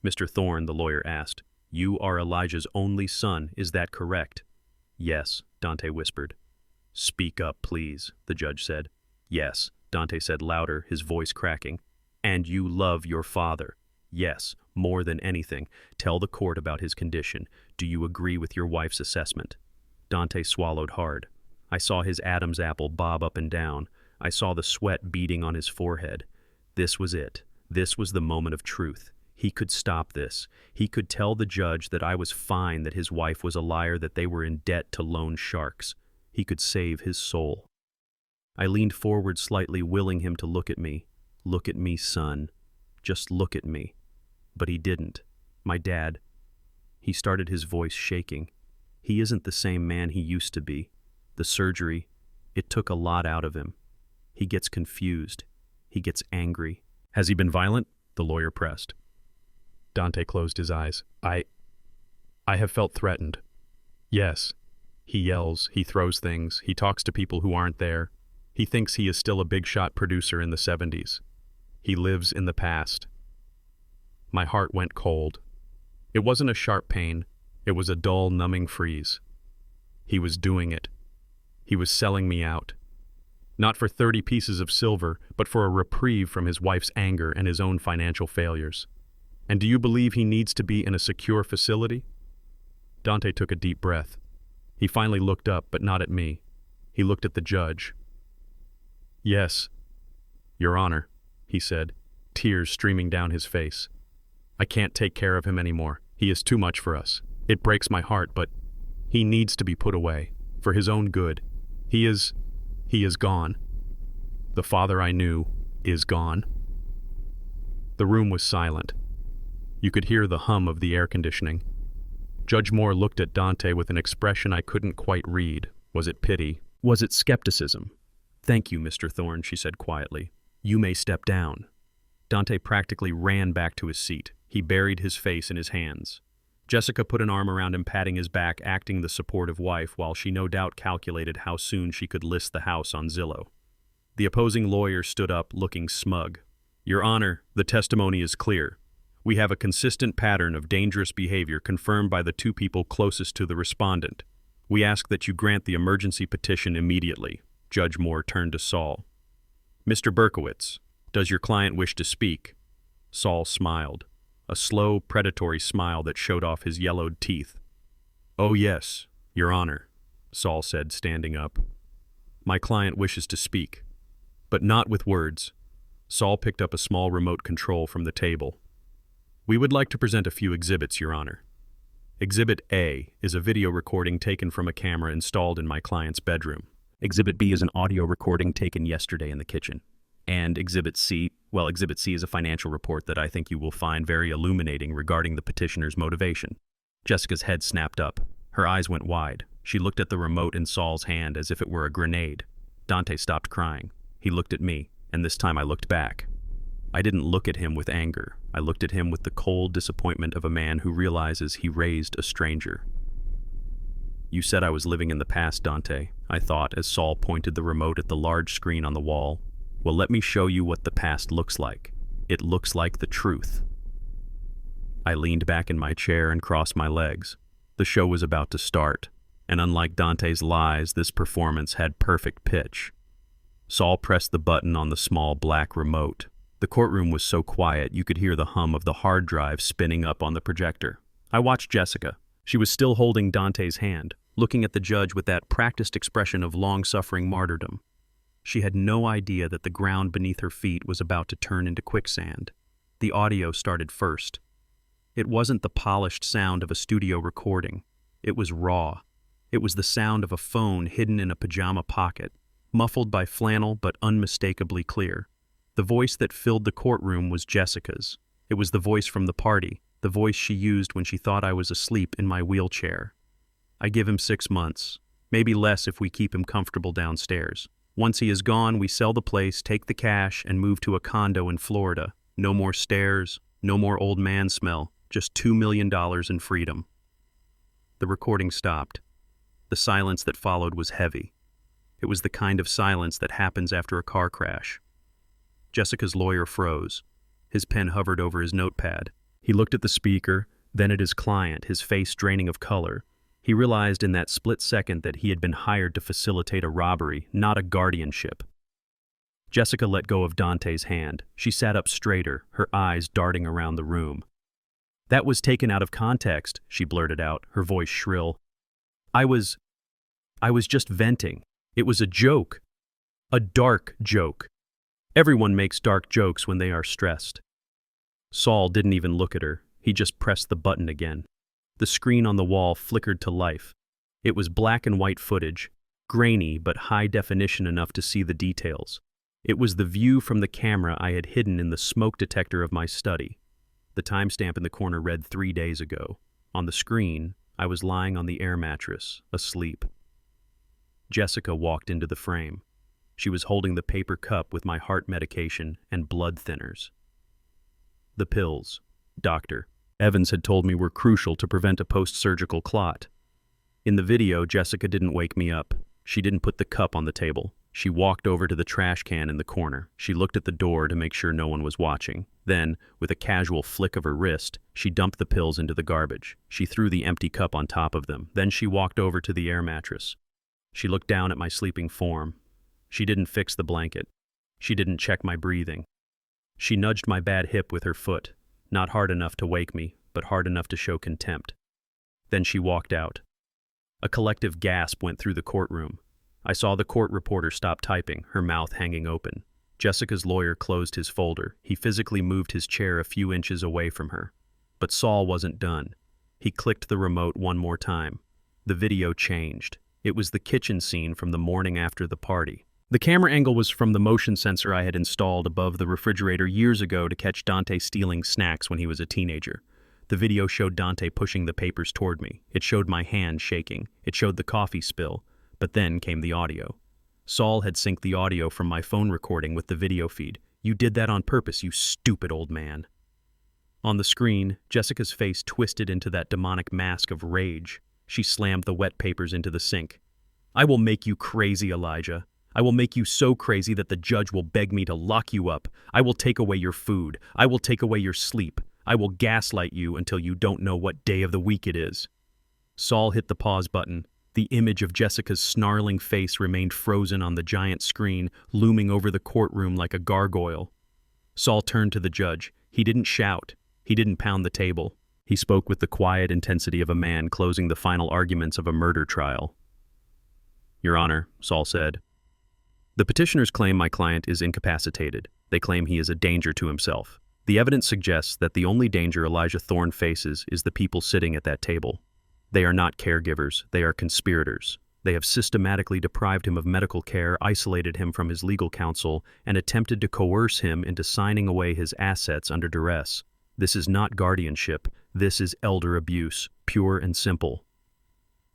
"Mr. Thorne," the lawyer asked, You are Elijah's only son, is that correct? Yes, Dante whispered. Speak up, please, the judge said. Yes, Dante said louder, his voice cracking. And you love your father? Yes, more than anything. Tell the court about his condition. Do you agree with your wife's assessment? Dante swallowed hard. I saw his Adam's apple bob up and down. I saw the sweat beading on his forehead. This was it. This was the moment of truth. He could stop this. He could tell the judge that I was fine, that his wife was a liar, that they were in debt to loan sharks. He could save his soul. I leaned forward slightly, willing him to look at me. Look at me, son. Just look at me. But he didn't. My dad. He started, his voice shaking. He isn't the same man he used to be. The surgery, it took a lot out of him. He gets confused. He gets angry. Has he been violent? The lawyer pressed. Dante closed his eyes. I have felt threatened. Yes. He yells, he throws things, he talks to people who aren't there. He thinks he is still a big-shot producer in the 70s. He lives in the past. My heart went cold. It wasn't a sharp pain. It was a dull, numbing freeze. He was doing it. He was selling me out. Not for 30 pieces of silver, but for a reprieve from his wife's anger and his own financial failures. And do you believe he needs to be in a secure facility? Dante took a deep breath. He finally looked up, but not at me. He looked at the judge. Yes, Your Honor, he said, tears streaming down his face. I can't take care of him anymore. He is too much for us. It breaks my heart, but he needs to be put away, for his own good. He is gone. The father I knew is gone. The room was silent. You could hear the hum of the air conditioning. Judge Moore looked at Dante with an expression I couldn't quite read. Was it pity? Was it skepticism? Thank you, Mr. Thorne, she said quietly. You may step down. Dante practically ran back to his seat. He buried his face in his hands. Jessica put an arm around him, patting his back, acting the supportive wife, while she no doubt calculated how soon she could list the house on Zillow. The opposing lawyer stood up, looking smug. Your Honor, the testimony is clear. We have a consistent pattern of dangerous behavior confirmed by the two people closest to the respondent. We ask that you grant the emergency petition immediately. Judge Moore turned to Saul. Mr. Berkowitz, does your client wish to speak? Saul smiled, a slow, predatory smile that showed off his yellowed teeth. Oh yes, Your Honor, Saul said, standing up. My client wishes to speak, but not with words. Saul picked up a small remote control from the table. We would like to present a few exhibits, Your Honor. Exhibit A is a video recording taken from a camera installed in my client's bedroom. Exhibit B is an audio recording taken yesterday in the kitchen. And Exhibit C is a financial report that I think you will find very illuminating regarding the petitioner's motivation. Jessica's head snapped up. Her eyes went wide. She looked at the remote in Saul's hand as if it were a grenade. Dante stopped crying. He looked at me, and this time I looked back. I didn't look at him with anger. I looked at him with the cold disappointment of a man who realizes he raised a stranger. You said I was living in the past, Dante, I thought as Saul pointed the remote at the large screen on the wall. Well, let me show you what the past looks like. It looks like the truth. I leaned back in my chair and crossed my legs. The show was about to start, and unlike Dante's lies, this performance had perfect pitch. Saul pressed the button on the small black remote. The courtroom was so quiet you could hear the hum of the hard drive spinning up on the projector. I watched Jessica. She was still holding Dante's hand, looking at the judge with that practiced expression of long-suffering martyrdom. She had no idea that the ground beneath her feet was about to turn into quicksand. The audio started first. It wasn't the polished sound of a studio recording. It was raw. It was the sound of a phone hidden in a pajama pocket, muffled by flannel but unmistakably clear. The voice that filled the courtroom was Jessica's. It was the voice from the party, the voice she used when she thought I was asleep in my wheelchair. I give him 6 months, maybe less if we keep him comfortable downstairs. Once he is gone, we sell the place, take the cash, and move to a condo in Florida. No more stairs, no more old man smell, just $2 million in freedom. The recording stopped. The silence that followed was heavy. It was the kind of silence that happens after a car crash. Jessica's lawyer froze. His pen hovered over his notepad. He looked at the speaker, then at his client, his face draining of color. He realized in that split second that he had been hired to facilitate a robbery, not a guardianship. Jessica let go of Dante's hand. She sat up straighter, her eyes darting around the room. "That was taken out of context," she blurted out, her voice shrill. I was just venting. It was a joke. A dark joke. Everyone makes dark jokes when they are stressed." Saul didn't even look at her. He just pressed the button again. The screen on the wall flickered to life. It was black and white footage, grainy but high definition enough to see the details. It was the view from the camera I had hidden in the smoke detector of my study. The timestamp in the corner read 3 days ago. On the screen, I was lying on the air mattress, asleep. Jessica walked into the frame. She was holding the paper cup with my heart medication and blood thinners. "The pills, Dr. Evans had told me were crucial to prevent a post-surgical clot." In the video, Jessica didn't wake me up. She didn't put the cup on the table. She walked over to the trash can in the corner. She looked at the door to make sure no one was watching. Then, with a casual flick of her wrist, she dumped the pills into the garbage. She threw the empty cup on top of them. Then she walked over to the air mattress. She looked down at my sleeping form. She didn't fix the blanket. She didn't check my breathing. She nudged my bad hip with her foot, not hard enough to wake me, but hard enough to show contempt. Then she walked out. A collective gasp went through the courtroom. I saw the court reporter stop typing, her mouth hanging open. Jessica's lawyer closed his folder. He physically moved his chair a few inches away from her. But Saul wasn't done. He clicked the remote one more time. The video changed. It was the kitchen scene from the morning after the party. The camera angle was from the motion sensor I had installed above the refrigerator years ago to catch Dante stealing snacks when he was a teenager. The video showed Dante pushing the papers toward me. It showed my hand shaking. It showed the coffee spill. But then came the audio. Saul had synced the audio from my phone recording with the video feed. "You did that on purpose, you stupid old man." On the screen, Jessica's face twisted into that demonic mask of rage. She slammed the wet papers into the sink. "I will make you crazy, Elijah. I will make you so crazy that the judge will beg me to lock you up. I will take away your food. I will take away your sleep. I will gaslight you until you don't know what day of the week it is." Saul hit the pause button. The image of Jessica's snarling face remained frozen on the giant screen, looming over the courtroom like a gargoyle. Saul turned to the judge. He didn't shout. He didn't pound the table. He spoke with the quiet intensity of a man closing the final arguments of a murder trial. "Your Honor," Saul said, "the petitioners claim my client is incapacitated. They claim he is a danger to himself. The evidence suggests that the only danger Elijah Thorne faces is the people sitting at that table. They are not caregivers, they are conspirators. They have systematically deprived him of medical care, isolated him from his legal counsel, and attempted to coerce him into signing away his assets under duress. This is not guardianship, this is elder abuse, pure and simple."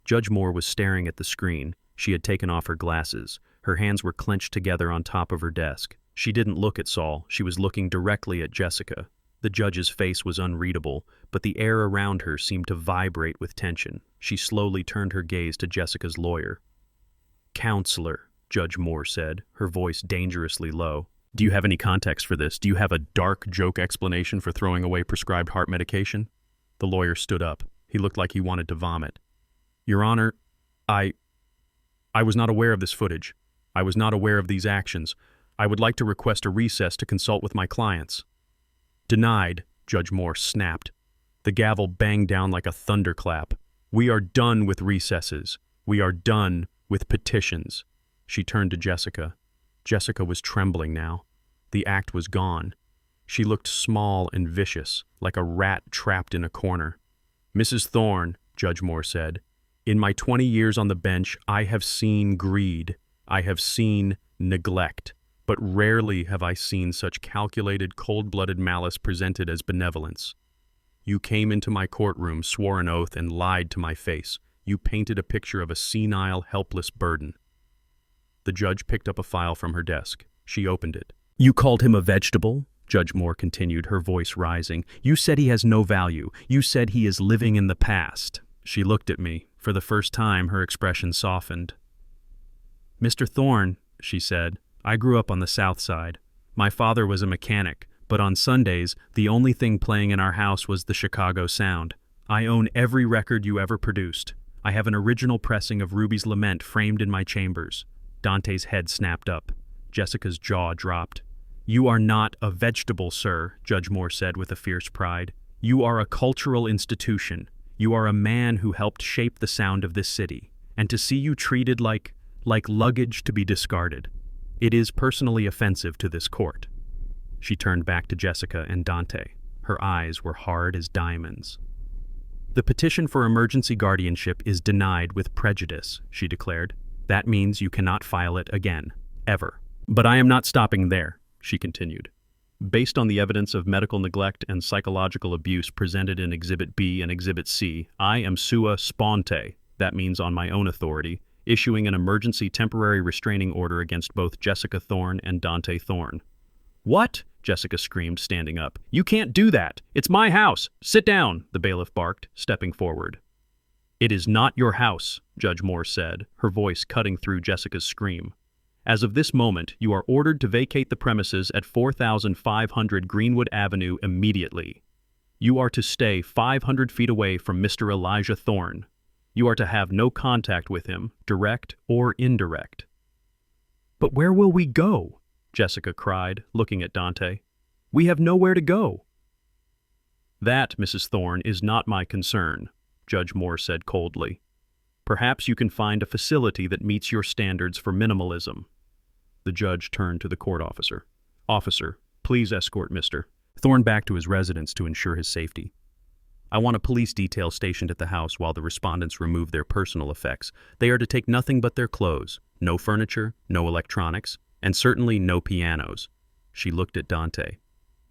Judge Moore was staring at the screen. She had taken off her glasses. Her hands were clenched together on top of her desk. She didn't look at Saul, she was looking directly at Jessica. The judge's face was unreadable, but the air around her seemed to vibrate with tension. She slowly turned her gaze to Jessica's lawyer. "Counselor," Judge Moore said, her voice dangerously low. "Do you have any context for this? Do you have a dark joke explanation for throwing away prescribed heart medication?" The lawyer stood up. He looked like he wanted to vomit. "Your Honor, I was not aware of this footage. I was not aware of these actions. I would like to request a recess to consult with my clients." "Denied," Judge Moore snapped. The gavel banged down like a thunderclap. "We are done with recesses. We are done with petitions." She turned to Jessica. Jessica was trembling now. The act was gone. She looked small and vicious, like a rat trapped in a corner. "Mrs. Thorne," Judge Moore said, "in my 20 years on the bench, I have seen greed. I have seen neglect. But rarely have I seen such calculated, cold-blooded malice presented as benevolence. You came into my courtroom, swore an oath, and lied to my face. You painted a picture of a senile, helpless burden." The judge picked up a file from her desk. She opened it. "You called him a vegetable?" Judge Moore continued, her voice rising. "You said he has no value. You said he is living in the past." She looked at me. For the first time, her expression softened. "Mr. Thorne," she said, "I grew up on the South Side. My father was a mechanic, but on Sundays, the only thing playing in our house was the Chicago Sound. I own every record you ever produced. I have an original pressing of Ruby's Lament framed in my chambers. Dante's head snapped up. Jessica's jaw dropped. You are not a vegetable, sir, Judge Moore said with a fierce pride. You are a cultural institution. You are a man who helped shape the sound of this city. And to see you treated like luggage to be discarded. It is personally offensive to this court. She turned back to Jessica and Dante. Her eyes were hard as diamonds. The petition for emergency guardianship is denied with prejudice, she declared. That means you cannot file it again, ever. But I am not stopping there, she continued. Based on the evidence of medical neglect and psychological abuse presented in Exhibit B and Exhibit C, I am sua sponte, that means on my own authority, issuing an emergency temporary restraining order against both Jessica Thorne and Dante Thorne. What? Jessica screamed, standing up. You can't do that. It's my house. Sit down, the bailiff barked, stepping forward. It is not your house, Judge Moore said, her voice cutting through Jessica's scream. As of this moment, you are ordered to vacate the premises at 4500 Greenwood Avenue immediately. You are to stay 500 feet away from Mr. Elijah Thorne. You are to have no contact with him, direct or indirect. But where will we go? Jessica cried, looking at Dante. We have nowhere to go. That, Mrs. Thorne, is not my concern, Judge Moore said coldly. Perhaps you can find a facility that meets your standards for minimalism. The judge turned to the court officer. Officer, please escort Mr. Thorne back to his residence to ensure his safety. I want a police detail stationed at the house while the respondents remove their personal effects. They are to take nothing but their clothes, no furniture, no electronics, and certainly no pianos. She looked at Dante.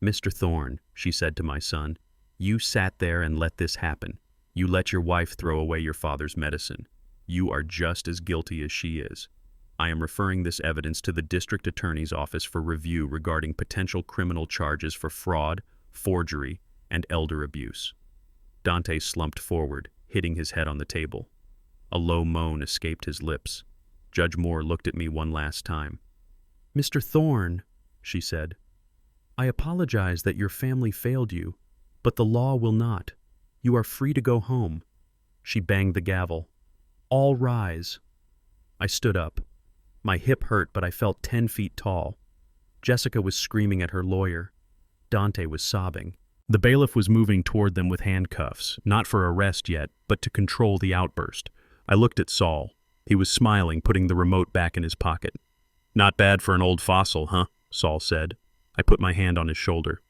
Mr. Thorne, she said to my son, you sat there and let this happen. You let your wife throw away your father's medicine. You are just as guilty as she is. I am referring this evidence to the district attorney's office for review regarding potential criminal charges for fraud, forgery, and elder abuse. Dante slumped forward, hitting his head on the table. A low moan escaped his lips. Judge Moore looked at me one last time. Mr. Thorne, she said, I apologize that your family failed you, but the law will not. You are free to go home. She banged the gavel. All rise. I stood up. My hip hurt, but I felt 10 feet tall. Jessica was screaming at her lawyer. Dante was sobbing. The bailiff was moving toward them with handcuffs, not for arrest yet, but to control the outburst. I looked at Saul. He was smiling, putting the remote back in his pocket. Not bad for an old fossil, huh? Saul said. I put my hand on his shoulder.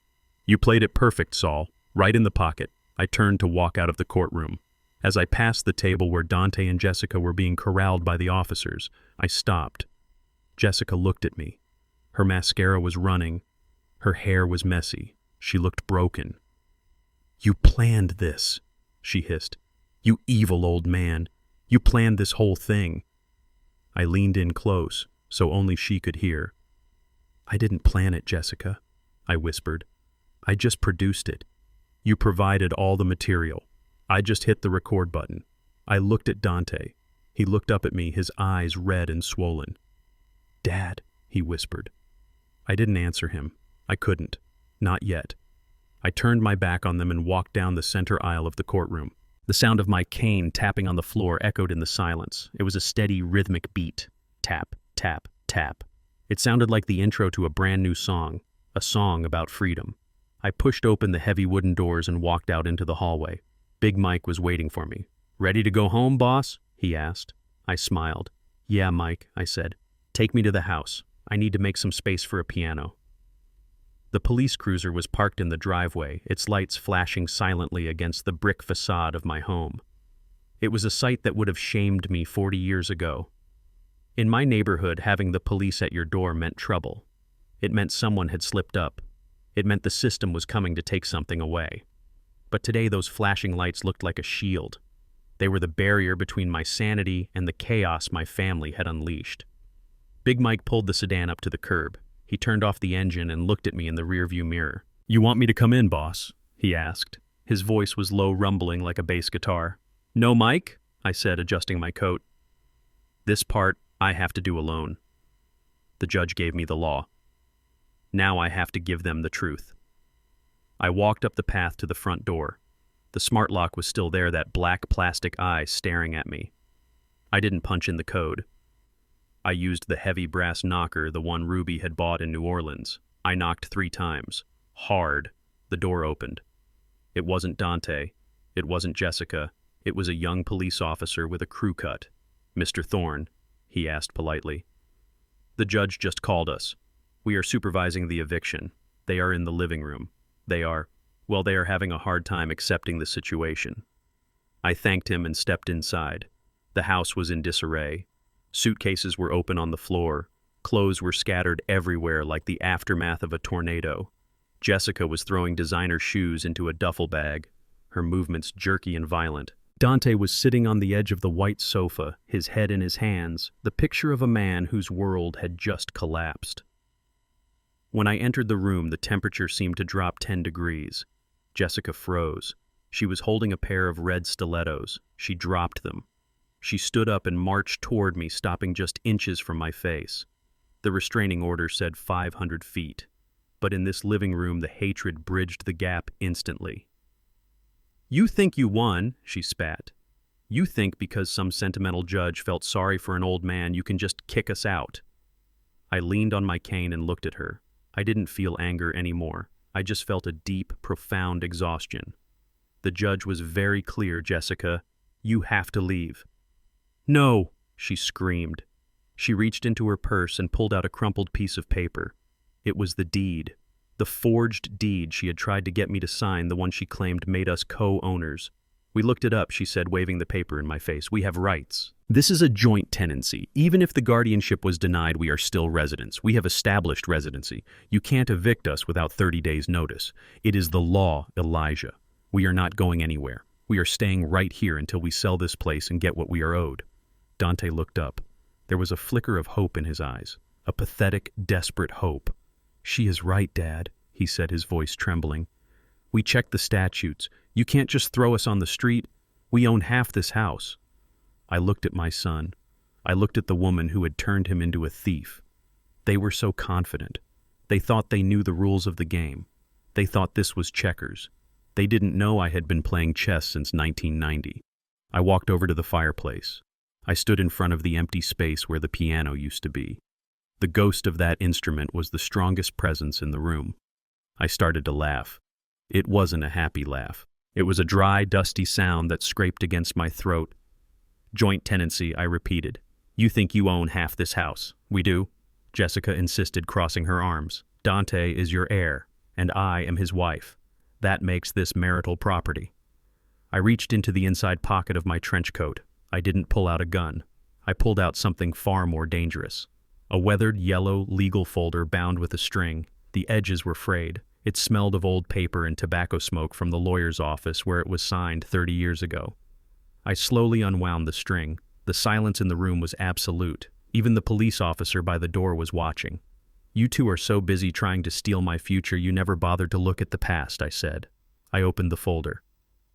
You played it perfect, Saul. Right in the pocket. I turned to walk out of the courtroom. As I passed the table where Dante and Jessica were being corralled by the officers, I stopped. Jessica looked at me. Her mascara was running. Her hair was messy. She looked broken. You planned this, she hissed. You evil old man. You planned this whole thing. I leaned in close, so only she could hear. I didn't plan it, Jessica, I whispered. I just produced it. You provided all the material. I just hit the record button. I looked at Dante. He looked up at me, his eyes red and swollen. Dad, he whispered. I didn't answer him. I couldn't. Not yet. I turned my back on them and walked down the center aisle of the courtroom. The sound of my cane tapping on the floor echoed in the silence. It was a steady, rhythmic beat. Tap, tap, tap. It sounded like the intro to a brand new song, a song about freedom. I pushed open the heavy wooden doors and walked out into the hallway. Big Mike was waiting for me. Ready to go home, boss? He asked. I smiled. Yeah, Mike, I said. Take me to the house. I need to make some space for a piano. The police cruiser was parked in the driveway, its lights flashing silently against the brick facade of my home. It was a sight that would have shamed me 40 years ago. In my neighborhood, having the police at your door meant trouble. It meant someone had slipped up. It meant the system was coming to take something away. But today those flashing lights looked like a shield. They were the barrier between my sanity and the chaos my family had unleashed. Big Mike pulled the sedan up to the curb. He turned off the engine and looked at me in the rearview mirror. You want me to come in, boss? He asked. His voice was low, rumbling like a bass guitar. No, Mike? I said, adjusting my coat. This part I have to do alone. The judge gave me the law. Now I have to give them the truth. I walked up the path to the front door. The The smart lock was still there, that black plastic eye staring at me. I didn't punch in the code. I used the heavy brass knocker, the one Ruby had bought in New Orleans. I knocked 3 times. Hard. The door opened. It wasn't Dante. It wasn't Jessica. It was a young police officer with a crew cut. "Mr. Thorne," he asked politely. "The judge just called us. We are supervising the eviction. They are in the living room. They are having a hard time accepting the situation." I thanked him and stepped inside. The house was in disarray. Suitcases were open on the floor. Clothes were scattered everywhere like the aftermath of a tornado. Jessica was throwing designer shoes into a duffel bag, her movements jerky and violent. Dante was sitting on the edge of the white sofa, his head in his hands, the picture of a man whose world had just collapsed. When I entered the room, the temperature seemed to drop 10 degrees. Jessica froze. She was holding a pair of red stilettos. She dropped them. She stood up and marched toward me, stopping just inches from my face. The restraining order said 500 feet. But in this living room, the hatred bridged the gap instantly. "You think you won," she spat. "You think because some sentimental judge felt sorry for an old man, you can just kick us out." I leaned on my cane and looked at her. I didn't feel anger anymore. I just felt a deep, profound exhaustion. The judge was very clear, "Jessica, you have to leave." "No," she screamed. She reached into her purse and pulled out a crumpled piece of paper. It was the deed. The forged deed she had tried to get me to sign, the one she claimed made us co-owners. "We looked it up," she said, waving the paper in my face. "We have rights. This is a joint tenancy. Even if the guardianship was denied, we are still residents. We have established residency. You can't evict us without 30 days' notice. It is the law, Elijah. We are not going anywhere. We are staying right here until we sell this place and get what we are owed." Dante looked up. There was a flicker of hope in his eyes, a pathetic, desperate hope. "She is right, Dad," he said, his voice trembling. "We checked the statutes. You can't just throw us on the street. We own half this house." I looked at my son. I looked at the woman who had turned him into a thief. They were so confident. They thought they knew the rules of the game. They thought this was checkers. They didn't know I had been playing chess since 1990. I walked over to the fireplace. I stood in front of the empty space where the piano used to be. The ghost of that instrument was the strongest presence in the room. I started to laugh. It wasn't a happy laugh. It was a dry, dusty sound that scraped against my throat. "Joint tenancy," I repeated. "You think you own half this house. We do?" Jessica insisted, crossing her arms. "Dante is your heir, and I am his wife. That makes this marital property." I reached into the inside pocket of my trench coat. I didn't pull out a gun. I pulled out something far more dangerous. A weathered yellow legal folder bound with a string. The edges were frayed. It smelled of old paper and tobacco smoke from the lawyer's office where it was signed 30 years ago. I slowly unwound the string. The silence in the room was absolute. Even the police officer by the door was watching. "You two are so busy trying to steal my future, you never bothered to look at the past," I said. I opened the folder.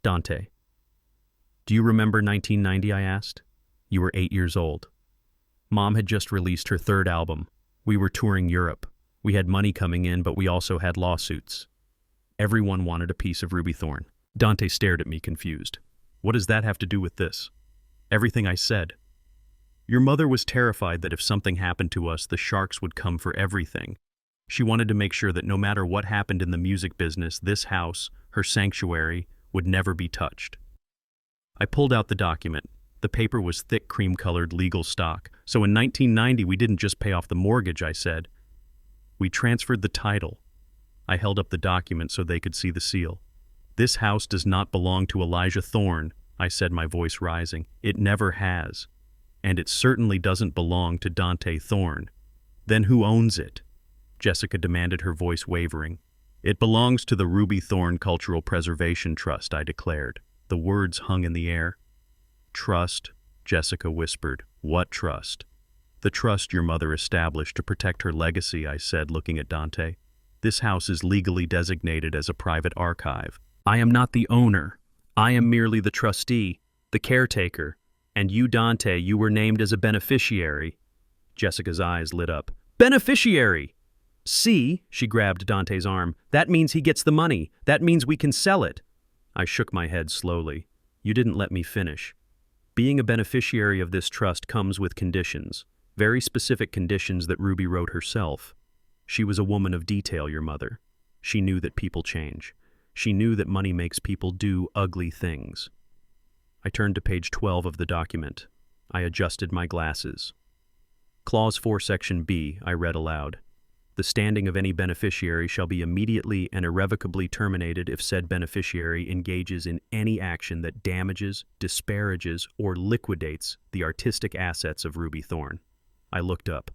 "Dante. Do you remember 1990, I asked? You were 8 years old. Mom had just released her 3rd album. We were touring Europe. We had money coming in, but we also had lawsuits. Everyone wanted a piece of Ruby Thorne." Dante stared at me confused. "What does that have to do with this?" "Everything I said. Your mother was terrified that if something happened to us, the sharks would come for everything. She wanted to make sure that no matter what happened in the music business, this house, her sanctuary, would never be touched." I pulled out the document. The paper was thick, cream-colored legal stock. "So in 1990, we didn't just pay off the mortgage," I said. "We transferred the title." I held up the document so they could see the seal. "This house does not belong to Elijah Thorne," I said, my voice rising. "It never has. And it certainly doesn't belong to Dante Thorne." "Then who owns it?" Jessica demanded, her voice wavering. "It belongs to the Ruby Thorne Cultural Preservation Trust," I declared. The words hung in the air. "Trust," Jessica whispered. "What trust?" "The trust your mother established to protect her legacy," I said, looking at Dante. "This house is legally designated as a private archive. I am not the owner. I am merely the trustee, the caretaker. And you, Dante, you were named as a beneficiary." Jessica's eyes lit up. "Beneficiary! See," she grabbed Dante's arm. "That means he gets the money. That means we can sell it." I shook my head slowly. You didn't let me finish. Being a beneficiary of this trust comes with conditions, very specific conditions that Ruby wrote herself. She was a woman of detail, your mother. She knew that people change. She knew that money makes people do ugly things. I turned to page 12 of the document. I adjusted my glasses. Clause 4, Section B, I read aloud. The standing of any beneficiary shall be immediately and irrevocably terminated if said beneficiary engages in any action that damages, disparages, or liquidates the artistic assets of Ruby Thorne. I looked up.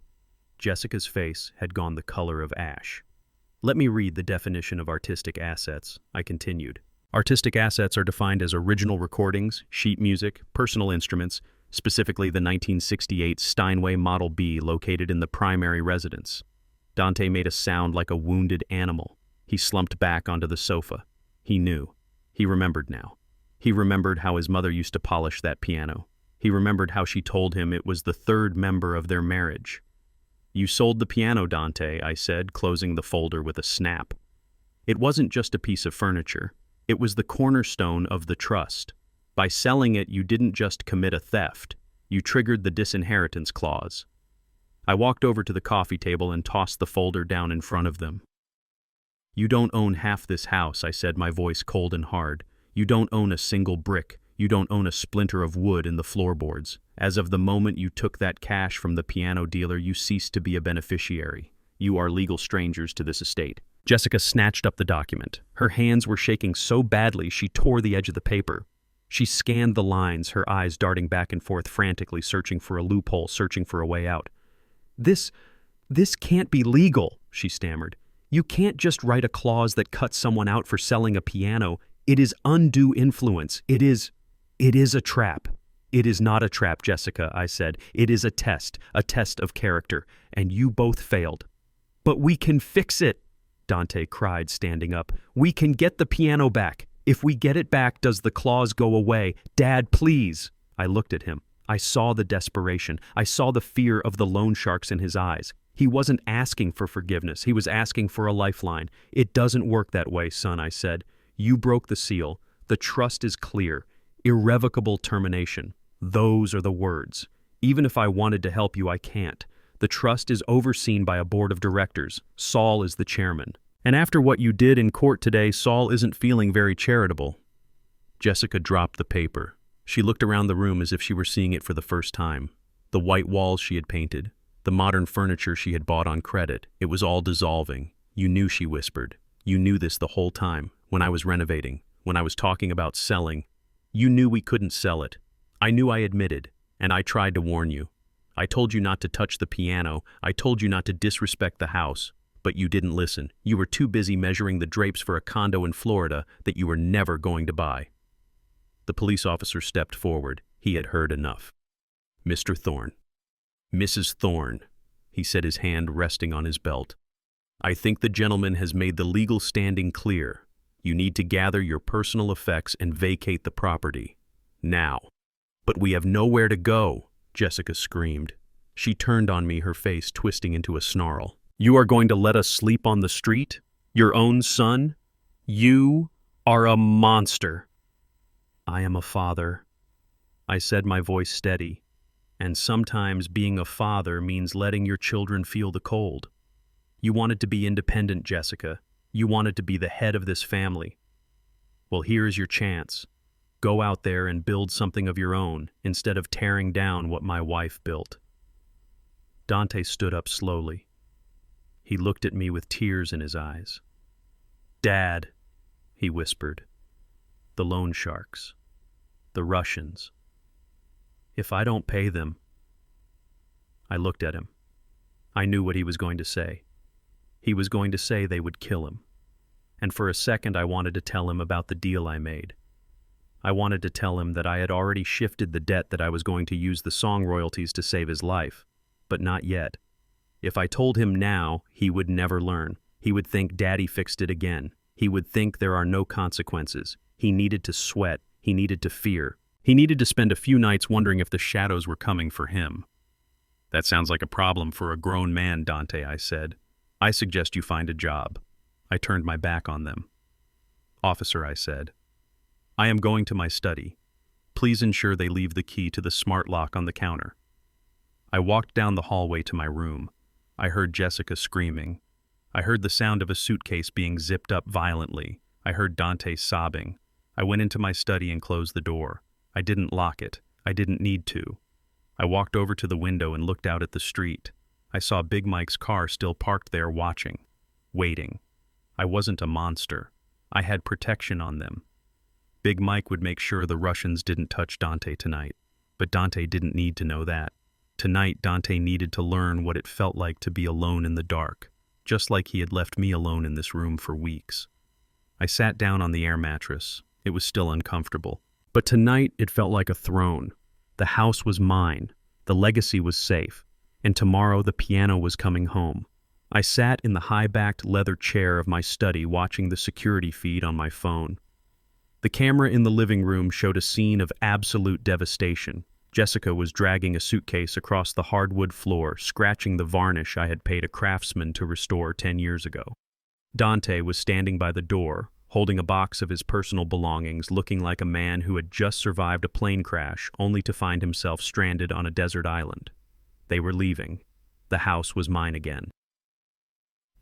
Jessica's face had gone the color of ash. Let me read the definition of artistic assets, I continued. Artistic assets are defined as original recordings, sheet music, personal instruments, specifically the 1968 Steinway Model B located in the primary residence. Dante made a sound like a wounded animal. He slumped back onto the sofa. He knew. He remembered now. He remembered how his mother used to polish that piano. He remembered how she told him it was the third member of their marriage. You sold the piano, Dante, I said, closing the folder with a snap. It wasn't just a piece of furniture. It was the cornerstone of the trust. By selling it, you didn't just commit a theft. You triggered the disinheritance clause. I walked over to the coffee table and tossed the folder down in front of them. You don't own half this house, I said, my voice cold and hard. You don't own a single brick. You don't own a splinter of wood in the floorboards. As of the moment you took that cash from the piano dealer, you ceased to be a beneficiary. You are legal strangers to this estate. Jessica snatched up the document. Her hands were shaking so badly she tore the edge of the paper. She scanned the lines, her eyes darting back and forth frantically, searching for a loophole, searching for a way out. This can't be legal, she stammered. You can't just write a clause that cuts someone out for selling a piano. It is undue influence. It is a trap. It is not a trap, Jessica, I said. It is a test of character, and you both failed. But we can fix it, Dante cried, standing up. We can get the piano back. If we get it back, does the clause go away? Dad, please. I looked at him. I saw the desperation. I saw the fear of the loan sharks in his eyes. He wasn't asking for forgiveness. He was asking for a lifeline. It doesn't work that way, son, I said. You broke the seal. The trust is clear. Irrevocable termination. Those are the words. Even if I wanted to help you, I can't. The trust is overseen by a board of directors. Saul is the chairman. And after what you did in court today, Saul isn't feeling very charitable. Jessica dropped the paper. She looked around the room as if she were seeing it for the first time. The white walls she had painted, the modern furniture she had bought on credit, it was all dissolving. You knew, she whispered. You knew this the whole time, when I was renovating, when I was talking about selling. You knew we couldn't sell it. I knew, I admitted, and I tried to warn you. I told you not to touch the piano. I told you not to disrespect the house. But you didn't listen. You were too busy measuring the drapes for a condo in Florida that you were never going to buy. The police officer stepped forward. He had heard enough. Mr. Thorne. Mrs. Thorne, he said, his hand resting on his belt. I think the gentleman has made the legal standing clear. You need to gather your personal effects and vacate the property. Now. But we have nowhere to go, Jessica screamed. She turned on me, her face twisting into a snarl. You are going to let us sleep on the street? Your own son? You are a monster. I am a father. I said, my voice steady. And sometimes being a father means letting your children feel the cold. You wanted to be independent, Jessica. You wanted to be the head of this family. Well, here is your chance. Go out there and build something of your own instead of tearing down what my wife built. Dante stood up slowly. He looked at me with tears in his eyes. Dad, he whispered. The loan sharks. The Russians. If I don't pay them... I looked at him. I knew what he was going to say. He was going to say they would kill him. And for a second I wanted to tell him about the deal I made. I wanted to tell him that I had already shifted the debt, that I was going to use the song royalties to save his life. But not yet. If I told him now, he would never learn. He would think Daddy fixed it again. He would think there are no consequences. He needed to sweat. He needed to fear. He needed to spend a few nights wondering if the shadows were coming for him. That sounds like a problem for a grown man, Dante, I said. I suggest you find a job. I turned my back on them. Officer, I said, I am going to my study. Please ensure they leave the key to the smart lock on the counter. I walked down the hallway to my room. I heard Jessica screaming. I heard the sound of a suitcase being zipped up violently. I heard Dante sobbing. I went into my study and closed the door. I didn't lock it. I didn't need to. I walked over to the window and looked out at the street. I saw Big Mike's car still parked there watching, waiting. I wasn't a monster. I had protection on them. Big Mike would make sure the Russians didn't touch Dante tonight, but Dante didn't need to know that. Tonight, Dante needed to learn what it felt like to be alone in the dark, just like he had left me alone in this room for weeks. I sat down on the air mattress. It was still uncomfortable. But tonight, it felt like a throne. The house was mine. The legacy was safe. And tomorrow, the piano was coming home. I sat in the high-backed leather chair of my study watching the security feed on my phone. The camera in the living room showed a scene of absolute devastation. Jessica was dragging a suitcase across the hardwood floor, scratching the varnish I had paid a craftsman to restore 10 years ago. Dante was standing by the door, holding a box of his personal belongings, looking like a man who had just survived a plane crash only to find himself stranded on a desert island. They were leaving. The house was mine again.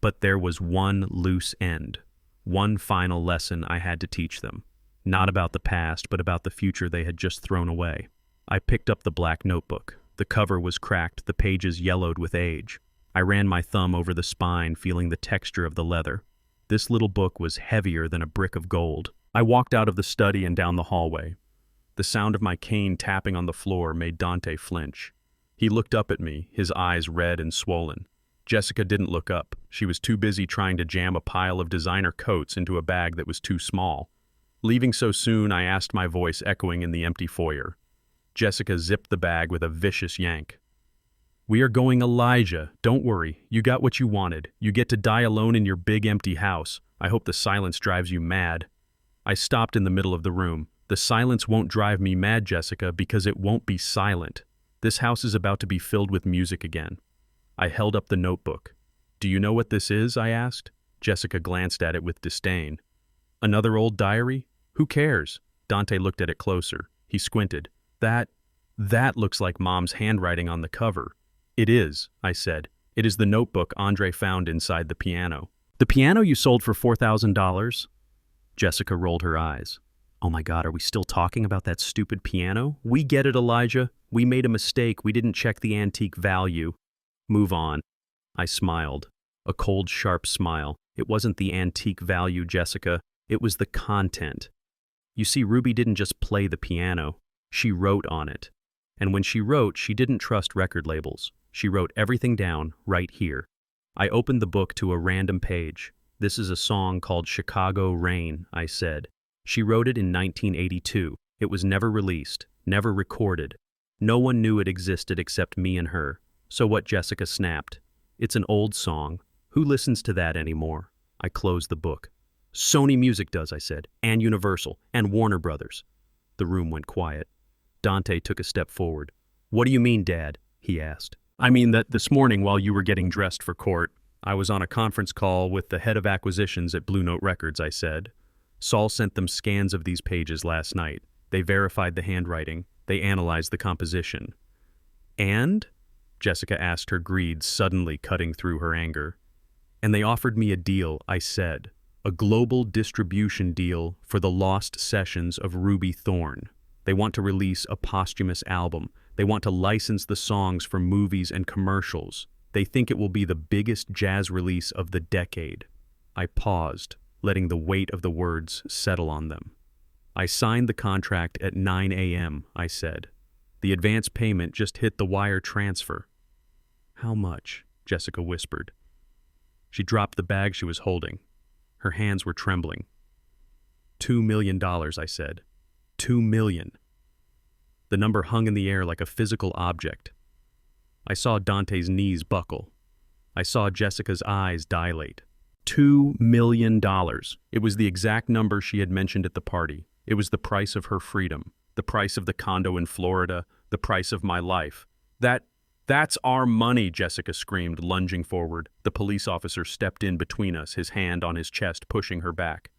But there was one loose end, one final lesson I had to teach them. Not about the past, but about the future they had just thrown away. I picked up the black notebook. The cover was cracked, the pages yellowed with age. I ran my thumb over the spine, feeling the texture of the leather. This little book was heavier than a brick of gold. I walked out of the study and down the hallway. The sound of my cane tapping on the floor made Dante flinch. He looked up at me, his eyes red and swollen. Jessica didn't look up. She was too busy trying to jam a pile of designer coats into a bag that was too small. Leaving so soon, I asked, my voice echoing in the empty foyer. Jessica zipped the bag with a vicious yank. "We are going, Elijah. Don't worry. You got what you wanted. You get to die alone in your big empty house. I hope the silence drives you mad." I stopped in the middle of the room. "The silence won't drive me mad, Jessica, because it won't be silent. This house is about to be filled with music again." I held up the notebook. "Do you know what this is?" I asked. Jessica glanced at it with disdain. "Another old diary? Who cares?" Dante looked at it closer. He squinted. That looks like Mom's handwriting on the cover." "It is," I said. "It is the notebook Andre found inside the piano." "The piano you sold for $4,000? Jessica rolled her eyes. "Oh my God, are we still talking about that stupid piano? We get it, Elijah. We made a mistake. We didn't check the antique value. Move on." I smiled. A cold, sharp smile. It wasn't the antique value, Jessica. It was the content. You see, Ruby didn't just play the piano. She wrote on it. And when she wrote, she didn't trust record labels. She wrote everything down right here. I opened the book to a random page. "This is a song called Chicago Rain," I said. She wrote it in 1982. It was never released, never recorded. No one knew it existed except me and her. "So what?" Jessica snapped. "It's an old song. Who listens to that anymore?" I closed the book. "Sony Music does," I said, "and Universal, and Warner Brothers." The room went quiet. Dante took a step forward. "What do you mean, Dad?" he asked. "I mean that this morning while you were getting dressed for court, I was on a conference call with the head of acquisitions at Blue Note Records," I said. "Saul sent them scans of these pages last night. They verified the handwriting. They analyzed the composition." "And?" Jessica asked, her greed suddenly cutting through her anger. "And they offered me a deal," I said. "A global distribution deal for the lost sessions of Ruby Thorne. They want to release a posthumous album. They want to license the songs for movies and commercials. They think it will be the biggest jazz release of the decade." I paused, letting the weight of the words settle on them. "I signed the contract at 9 a.m., I said. "The advance payment just hit the wire transfer." "How much?" Jessica whispered. She dropped the bag she was holding. Her hands were trembling. $2 million, I said. $2 million. The number hung in the air like a physical object. I saw Dante's knees buckle. I saw Jessica's eyes dilate. $2 million. It was the exact number she had mentioned at the party. It was the price of her freedom, the price of the condo in Florida, the price of my life. That's our money," Jessica screamed, lunging forward. The police officer stepped in between us, his hand on his chest, pushing her back.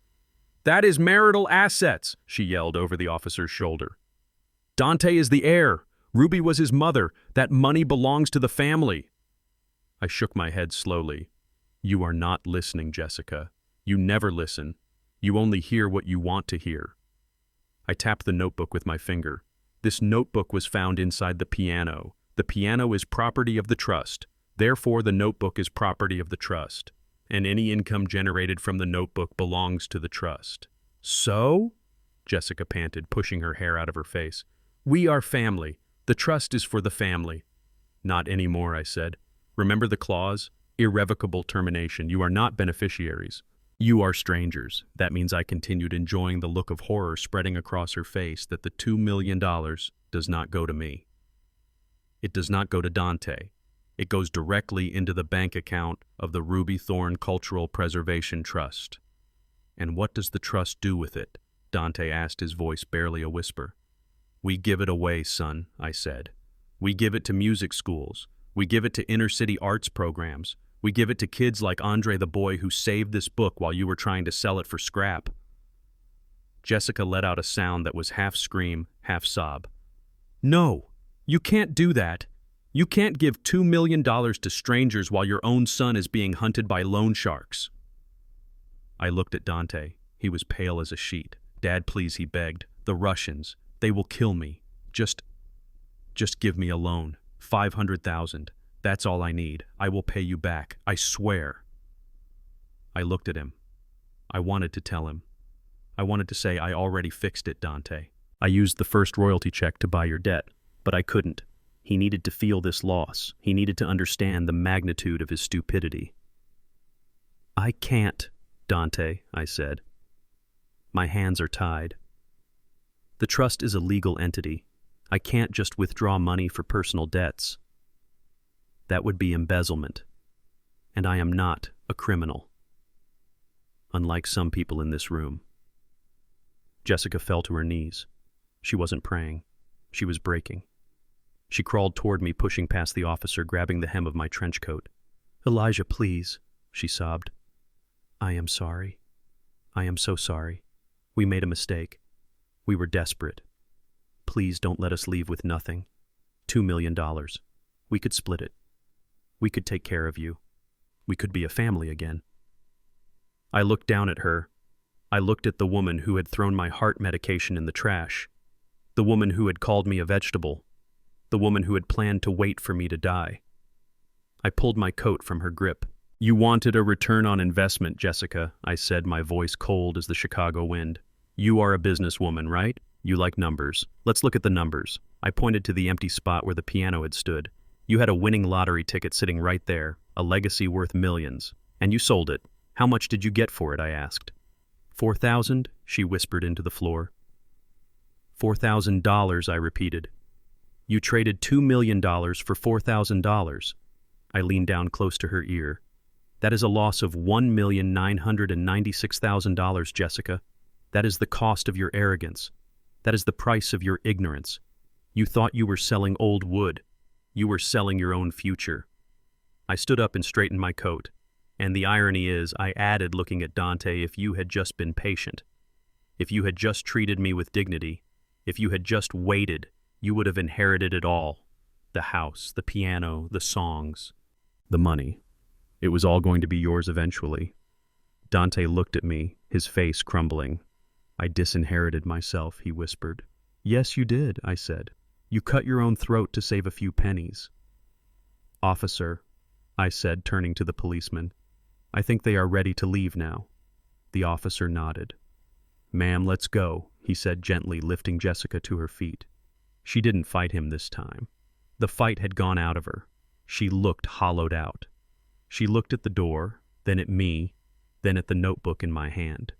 That is marital assets, she yelled over the officer's shoulder. Dante is the heir. Ruby was his mother. That money belongs to the family. I shook my head slowly. You are not listening, Jessica. You never listen. You only hear what you want to hear. I tapped the notebook with my finger. This notebook was found inside the piano. The piano is property of the trust. Therefore, the notebook is property of the trust. And any income generated from the notebook belongs to the trust. So? Jessica panted, pushing her hair out of her face. We are family. The trust is for the family. Not anymore, I said. Remember the clause? Irrevocable termination. You are not beneficiaries. You are strangers. That means I continued, enjoying the look of horror spreading across her face, that the $2 million does not go to me. It does not go to Dante. It goes directly into the bank account of the Ruby Thorn Cultural Preservation Trust. And what does the trust do with it? Dante asked, his voice barely a whisper. We give it away, son, I said. We give it to music schools. We give it to inner-city arts programs. We give it to kids like Andre the boy who saved this book while you were trying to sell it for scrap. Jessica let out a sound that was half scream, half sob. No, you can't do that. You can't give $2 million to strangers while your own son is being hunted by loan sharks. I looked at Dante. He was pale as a sheet. Dad, please, he begged. The Russians. They will kill me. Just give me a loan. 500,000. That's all I need. I will pay you back. I swear. I looked at him. I wanted to tell him. I wanted to say, I already fixed it, Dante. I used the first royalty check to buy your debt, but I couldn't. He needed to feel this loss. He needed to understand the magnitude of his stupidity. I can't, Dante, I said. My hands are tied. The trust is a legal entity. I can't just withdraw money for personal debts. That would be embezzlement. And I am not a criminal. Unlike some people in this room. Jessica fell to her knees. She wasn't praying. She was breaking. She crawled toward me, pushing past the officer, grabbing the hem of my trench coat. Elijah, please, she sobbed. I am sorry. I am so sorry. We made a mistake. We were desperate. Please don't let us leave with nothing. $2 million. We could split it. We could take care of you. We could be a family again. I looked down at her. I looked at the woman who had thrown my heart medication in the trash. The woman who had called me a vegetable. The woman who had planned to wait for me to die. I pulled my coat from her grip. You wanted a return on investment, Jessica, I said, my voice cold as the Chicago wind. You are a businesswoman, right? You like numbers. Let's look at the numbers. I pointed to the empty spot where the piano had stood. You had a winning lottery ticket sitting right there, a legacy worth millions. And you sold it. How much did you get for it, I asked. $4,000, she whispered into the floor. $4,000, I repeated. You traded $2 million for $4,000. I leaned down close to her ear. That is a loss of $1,996,000, Jessica. That is the cost of your arrogance. That is the price of your ignorance. You thought you were selling old wood. You were selling your own future. I stood up and straightened my coat. And the irony is, I added, looking at Dante, if you had just been patient, if you had just treated me with dignity, if you had just waited, you would have inherited it all. The house, the piano, the songs, the money. It was all going to be yours eventually. Dante looked at me, his face crumbling. I disinherited myself, he whispered. Yes, you did, I said. You cut your own throat to save a few pennies. Officer, I said, turning to the policeman, I think they are ready to leave now. The officer nodded. Ma'am, let's go, he said gently, lifting Jessica to her feet. She didn't fight him this time. The fight had gone out of her. She looked hollowed out. She looked at the door, then at me, then at the notebook in my hand.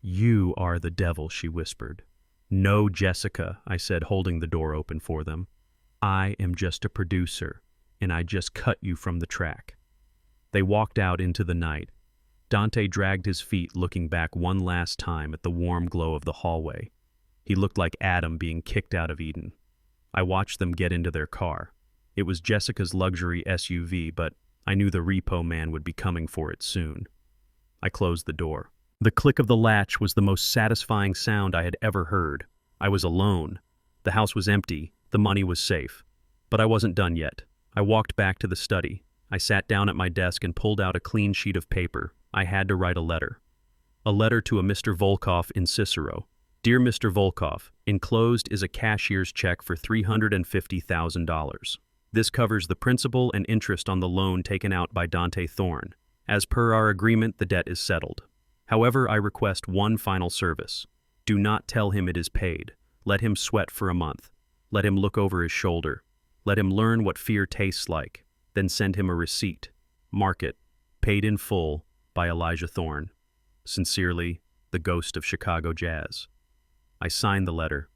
You are the devil, she whispered. No, Jessica, I said, holding the door open for them. I am just a producer, and I just cut you from the track. They walked out into the night. Dante dragged his feet, looking back one last time at the warm glow of the hallway. He looked like Adam being kicked out of Eden. I watched them get into their car. It was Jessica's luxury SUV, but I knew the repo man would be coming for it soon. I closed the door. The click of the latch was the most satisfying sound I had ever heard. I was alone. The house was empty. The money was safe. But I wasn't done yet. I walked back to the study. I sat down at my desk and pulled out a clean sheet of paper. I had to write a letter. A letter to a Mr. Volkov in Cicero. Dear Mr. Volkov, enclosed is a cashier's check for $350,000. This covers the principal and interest on the loan taken out by Dante Thorne. As per our agreement, the debt is settled. However, I request one final service. Do not tell him it is paid. Let him sweat for a month. Let him look over his shoulder. Let him learn what fear tastes like. Then send him a receipt. Mark it. Paid in full by Elijah Thorne. Sincerely, the ghost of Chicago jazz. I signed the letter.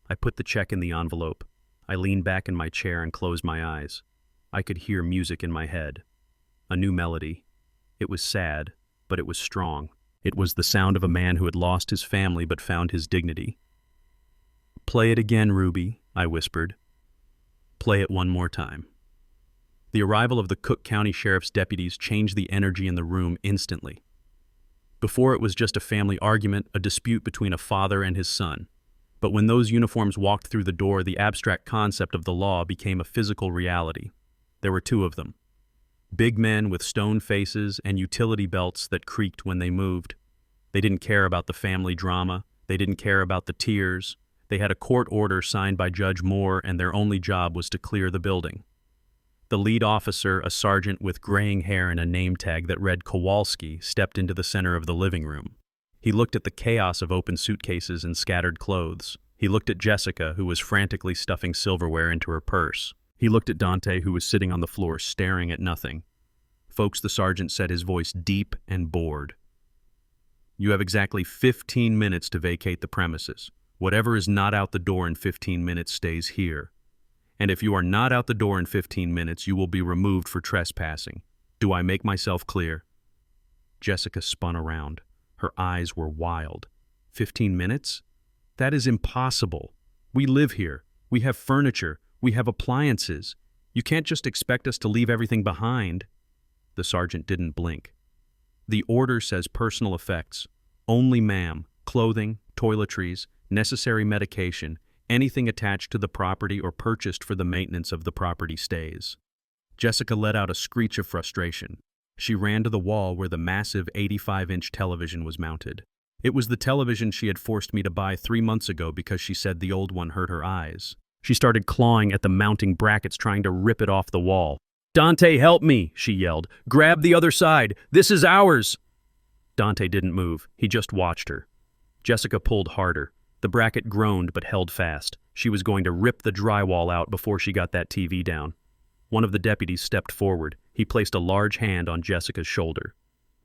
I put the check in the envelope. I leaned back in my chair and closed my eyes. I could hear music in my head. A new melody. It was sad, but it was strong. It was the sound of a man who had lost his family but found his dignity. Play it again, Ruby, I whispered. Play it one more time. The arrival of the Cook County Sheriff's deputies changed the energy in the room instantly. Before, it was just a family argument, a dispute between a father and his son. But when those uniforms walked through the door, the abstract concept of the law became a physical reality. There were two of them. Big men with stone faces and utility belts that creaked when they moved. They didn't care about the family drama. They didn't care about the tears. They had a court order signed by Judge Moore, and their only job was to clear the building. The lead officer, a sergeant with graying hair and a name tag that read Kowalski, stepped into the center of the living room. He looked at the chaos of open suitcases and scattered clothes. He looked at Jessica, who was frantically stuffing silverware into her purse. He looked at Dante, who was sitting on the floor staring at nothing. Folks, the sergeant said, his voice deep and bored. You have exactly 15 minutes to vacate the premises. Whatever is not out the door in 15 minutes stays here. And if you are not out the door in 15 minutes, you will be removed for trespassing. Do I make myself clear? Jessica spun around. Her eyes were wild. 15 minutes? That is impossible. We live here. We have furniture. We have appliances. You can't just expect us to leave everything behind. The sergeant didn't blink. The order says personal effects. Only, ma'am. Clothing, toiletries, necessary medication, anything attached to the property or purchased for the maintenance of the property stays. Jessica let out a screech of frustration. She ran to the wall where the massive 85-inch television was mounted. It was the television she had forced me to buy 3 months ago because she said the old one hurt her eyes. She started clawing at the mounting brackets, trying to rip it off the wall. "Dante, help me!" she yelled. "Grab the other side! This is ours!" Dante didn't move. He just watched her. Jessica pulled harder. The bracket groaned but held fast. She was going to rip the drywall out before she got that TV down. One of the deputies stepped forward. He placed a large hand on Jessica's shoulder.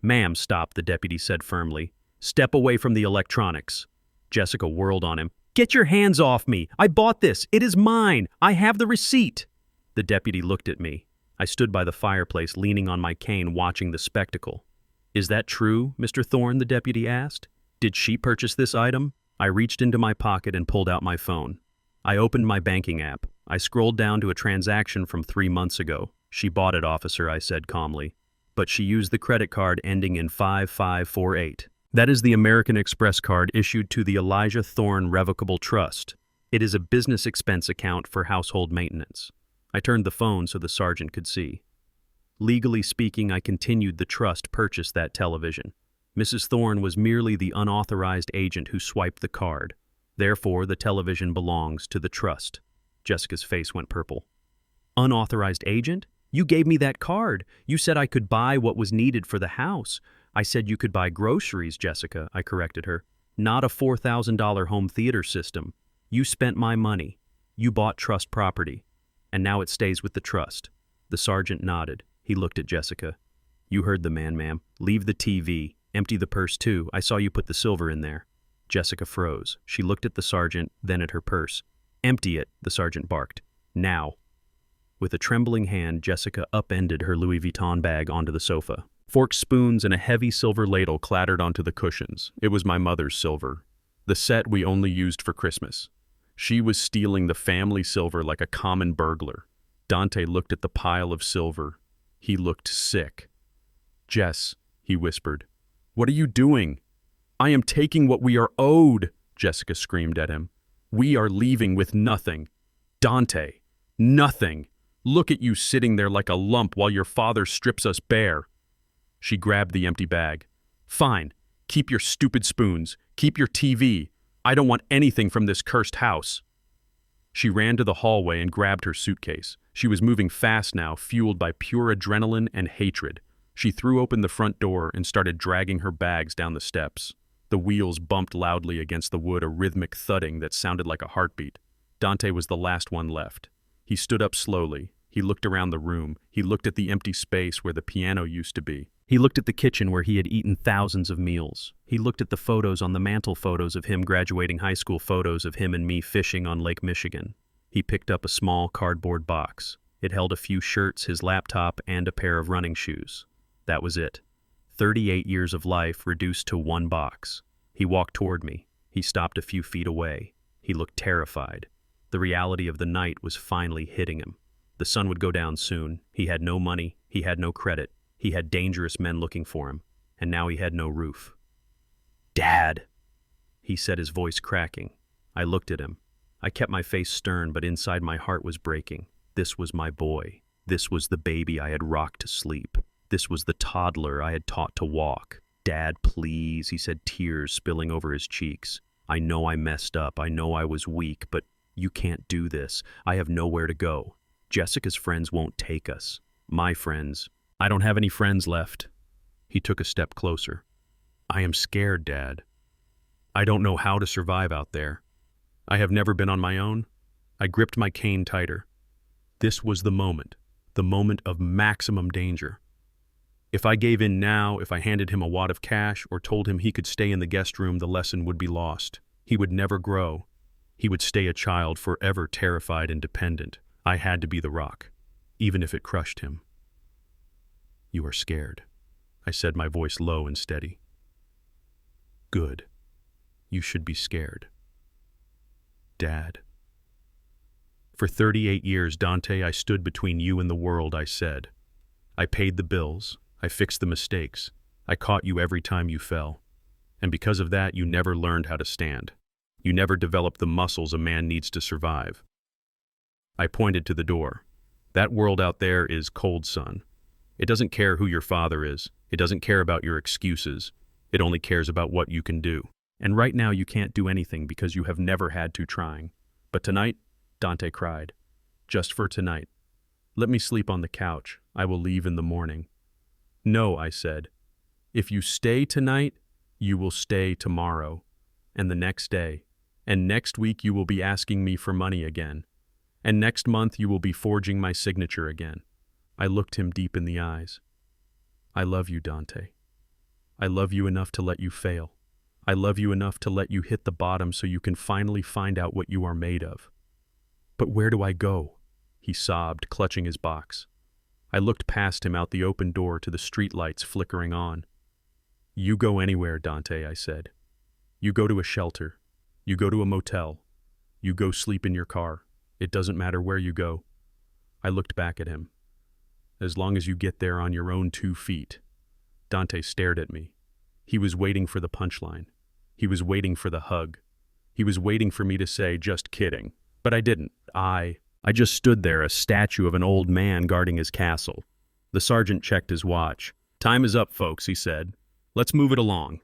"Ma'am, stop," the deputy said firmly. "Step away from the electronics." Jessica whirled on him. "Get your hands off me! I bought this! It is mine! I have the receipt!" The deputy looked at me. I stood by the fireplace, leaning on my cane, watching the spectacle. "Is that true, Mr. Thorne?" the deputy asked. "Did she purchase this item?" I reached into my pocket and pulled out my phone. I opened my banking app. I scrolled down to a transaction from 3 months ago. "She bought it, officer," I said calmly. "But she used the credit card ending in 5548. That is the American Express card issued to the Elijah Thorne Revocable Trust. It is a business expense account for household maintenance." I turned the phone so the sergeant could see. Legally speaking, I continued the trust purchased that television. Mrs. Thorne was merely the unauthorized agent who swiped the card. Therefore, the television belongs to the trust. Jessica's face went purple. "Unauthorized agent? You gave me that card. You said I could buy what was needed for the house." "I said you could buy groceries, Jessica," I corrected her. "Not a $4,000 home theater system. You spent my money. You bought trust property. And now it stays with the trust." The sergeant nodded. He looked at Jessica. "You heard the man, ma'am. Leave the TV. Empty the purse, too. I saw you put the silver in there." Jessica froze. She looked at the sergeant, then at her purse. "Empty it," the sergeant barked. "Now." With a trembling hand, Jessica upended her Louis Vuitton bag onto the sofa. Forks, spoons, and a heavy silver ladle clattered onto the cushions. It was my mother's silver. The set we only used for Christmas. She was stealing the family silver like a common burglar. Dante looked at the pile of silver. He looked sick. "Jess," he whispered. "What are you doing?" I am taking what we are owed, Jessica screamed at him. We are leaving with nothing. Dante, nothing. Look at you sitting there like a lump while your father strips us bare. She grabbed the empty bag. Fine, keep your stupid spoons, keep your TV. I don't want anything from this cursed house. She ran to the hallway and grabbed her suitcase. She was moving fast now, fueled by pure adrenaline and hatred. She threw open the front door and started dragging her bags down the steps. The wheels bumped loudly against the wood, a rhythmic thudding that sounded like a heartbeat. Dante was the last one left. He stood up slowly. He looked around the room. He looked at the empty space where the piano used to be. He looked at the kitchen where he had eaten thousands of meals. He looked at the photos on the mantle, photos of him graduating high school, photos of him and me fishing on Lake Michigan. He picked up a small cardboard box. It held a few shirts, his laptop, and a pair of running shoes. That was it. 38 years of life reduced to one box. He walked toward me. He stopped a few feet away. He looked terrified. The reality of the night was finally hitting him. The sun would go down soon. He had no money. He had no credit. He had dangerous men looking for him. And now he had no roof. "Dad," he said, his voice cracking. I looked at him. I kept my face stern, but inside my heart was breaking. This was my boy. This was the baby I had rocked to sleep. This was the toddler I had taught to walk. "Dad, please," he said, tears spilling over his cheeks. "I know I messed up. I know I was weak, but you can't do this. I have nowhere to go. Jessica's friends won't take us. My friends. I don't have any friends left." He took a step closer. "I am scared, Dad. I don't know how to survive out there. I have never been on my own." I gripped my cane tighter. This was the moment of maximum danger. If I gave in now, if I handed him a wad of cash or told him he could stay in the guest room, the lesson would be lost. He would never grow. He would stay a child, forever terrified and dependent. I had to be the rock, even if it crushed him. "You are scared," I said, my voice low and steady. "Good. You should be scared. Dad." "For 38 years, Dante, I stood between you and the world," I said. "I paid the bills. I fixed the mistakes. I caught you every time you fell. And because of that, you never learned how to stand. You never developed the muscles a man needs to survive." I pointed to the door. "That world out there is cold, son. It doesn't care who your father is. It doesn't care about your excuses. It only cares about what you can do. And right now you can't do anything because you have never had to trying. But tonight," Dante cried, "just for tonight. Let me sleep on the couch. I will leave in the morning." "No," I said. "If you stay tonight, you will stay tomorrow, and the next day, and next week you will be asking me for money again, and next month you will be forging my signature again." I looked him deep in the eyes. "I love you, Dante. I love you enough to let you fail. I love you enough to let you hit the bottom so you can finally find out what you are made of." "But where do I go?" he sobbed, clutching his box. I looked past him out the open door to the streetlights flickering on. "You go anywhere, Dante," I said. "You go to a shelter. You go to a motel. You go sleep in your car. It doesn't matter where you go." I looked back at him. "As long as you get there on your own 2 feet." Dante stared at me. He was waiting for the punchline. He was waiting for the hug. He was waiting for me to say, "Just kidding." But I didn't. I just stood there, a statue of an old man guarding his castle. The sergeant checked his watch. "Time is up, folks," he said. "Let's move it along."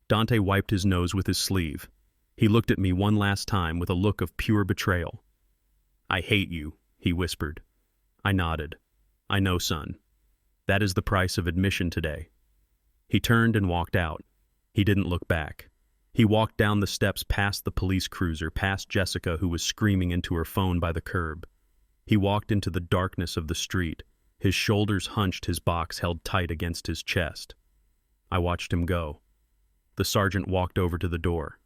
Dante wiped his nose with his sleeve. He looked at me one last time with a look of pure betrayal. "I hate you," he whispered. I nodded. "I know, son. That is the price of admission today." He turned and walked out. He didn't look back. He walked down the steps past the police cruiser, past Jessica, who was screaming into her phone by the curb. He walked into the darkness of the street, his shoulders hunched, his box held tight against his chest. I watched him go. The sergeant walked over to the door.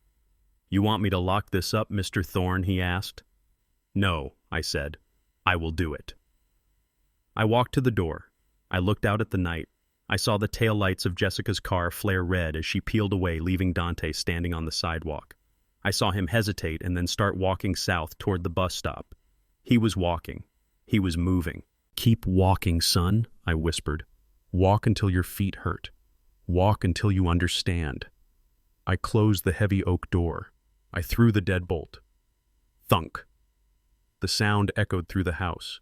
"You want me to lock this up, Mr. Thorne?" he asked. "No," I said. "I will do it." I walked to the door. I looked out at the night. I saw the taillights of Jessica's car flare red as she peeled away, leaving Dante standing on the sidewalk. I saw him hesitate and then start walking south toward the bus stop. He was walking. He was moving. "Keep walking, son," I whispered. "Walk until your feet hurt. Walk until you understand." I closed the heavy oak door. I threw the deadbolt. Thunk. The sound echoed through the house.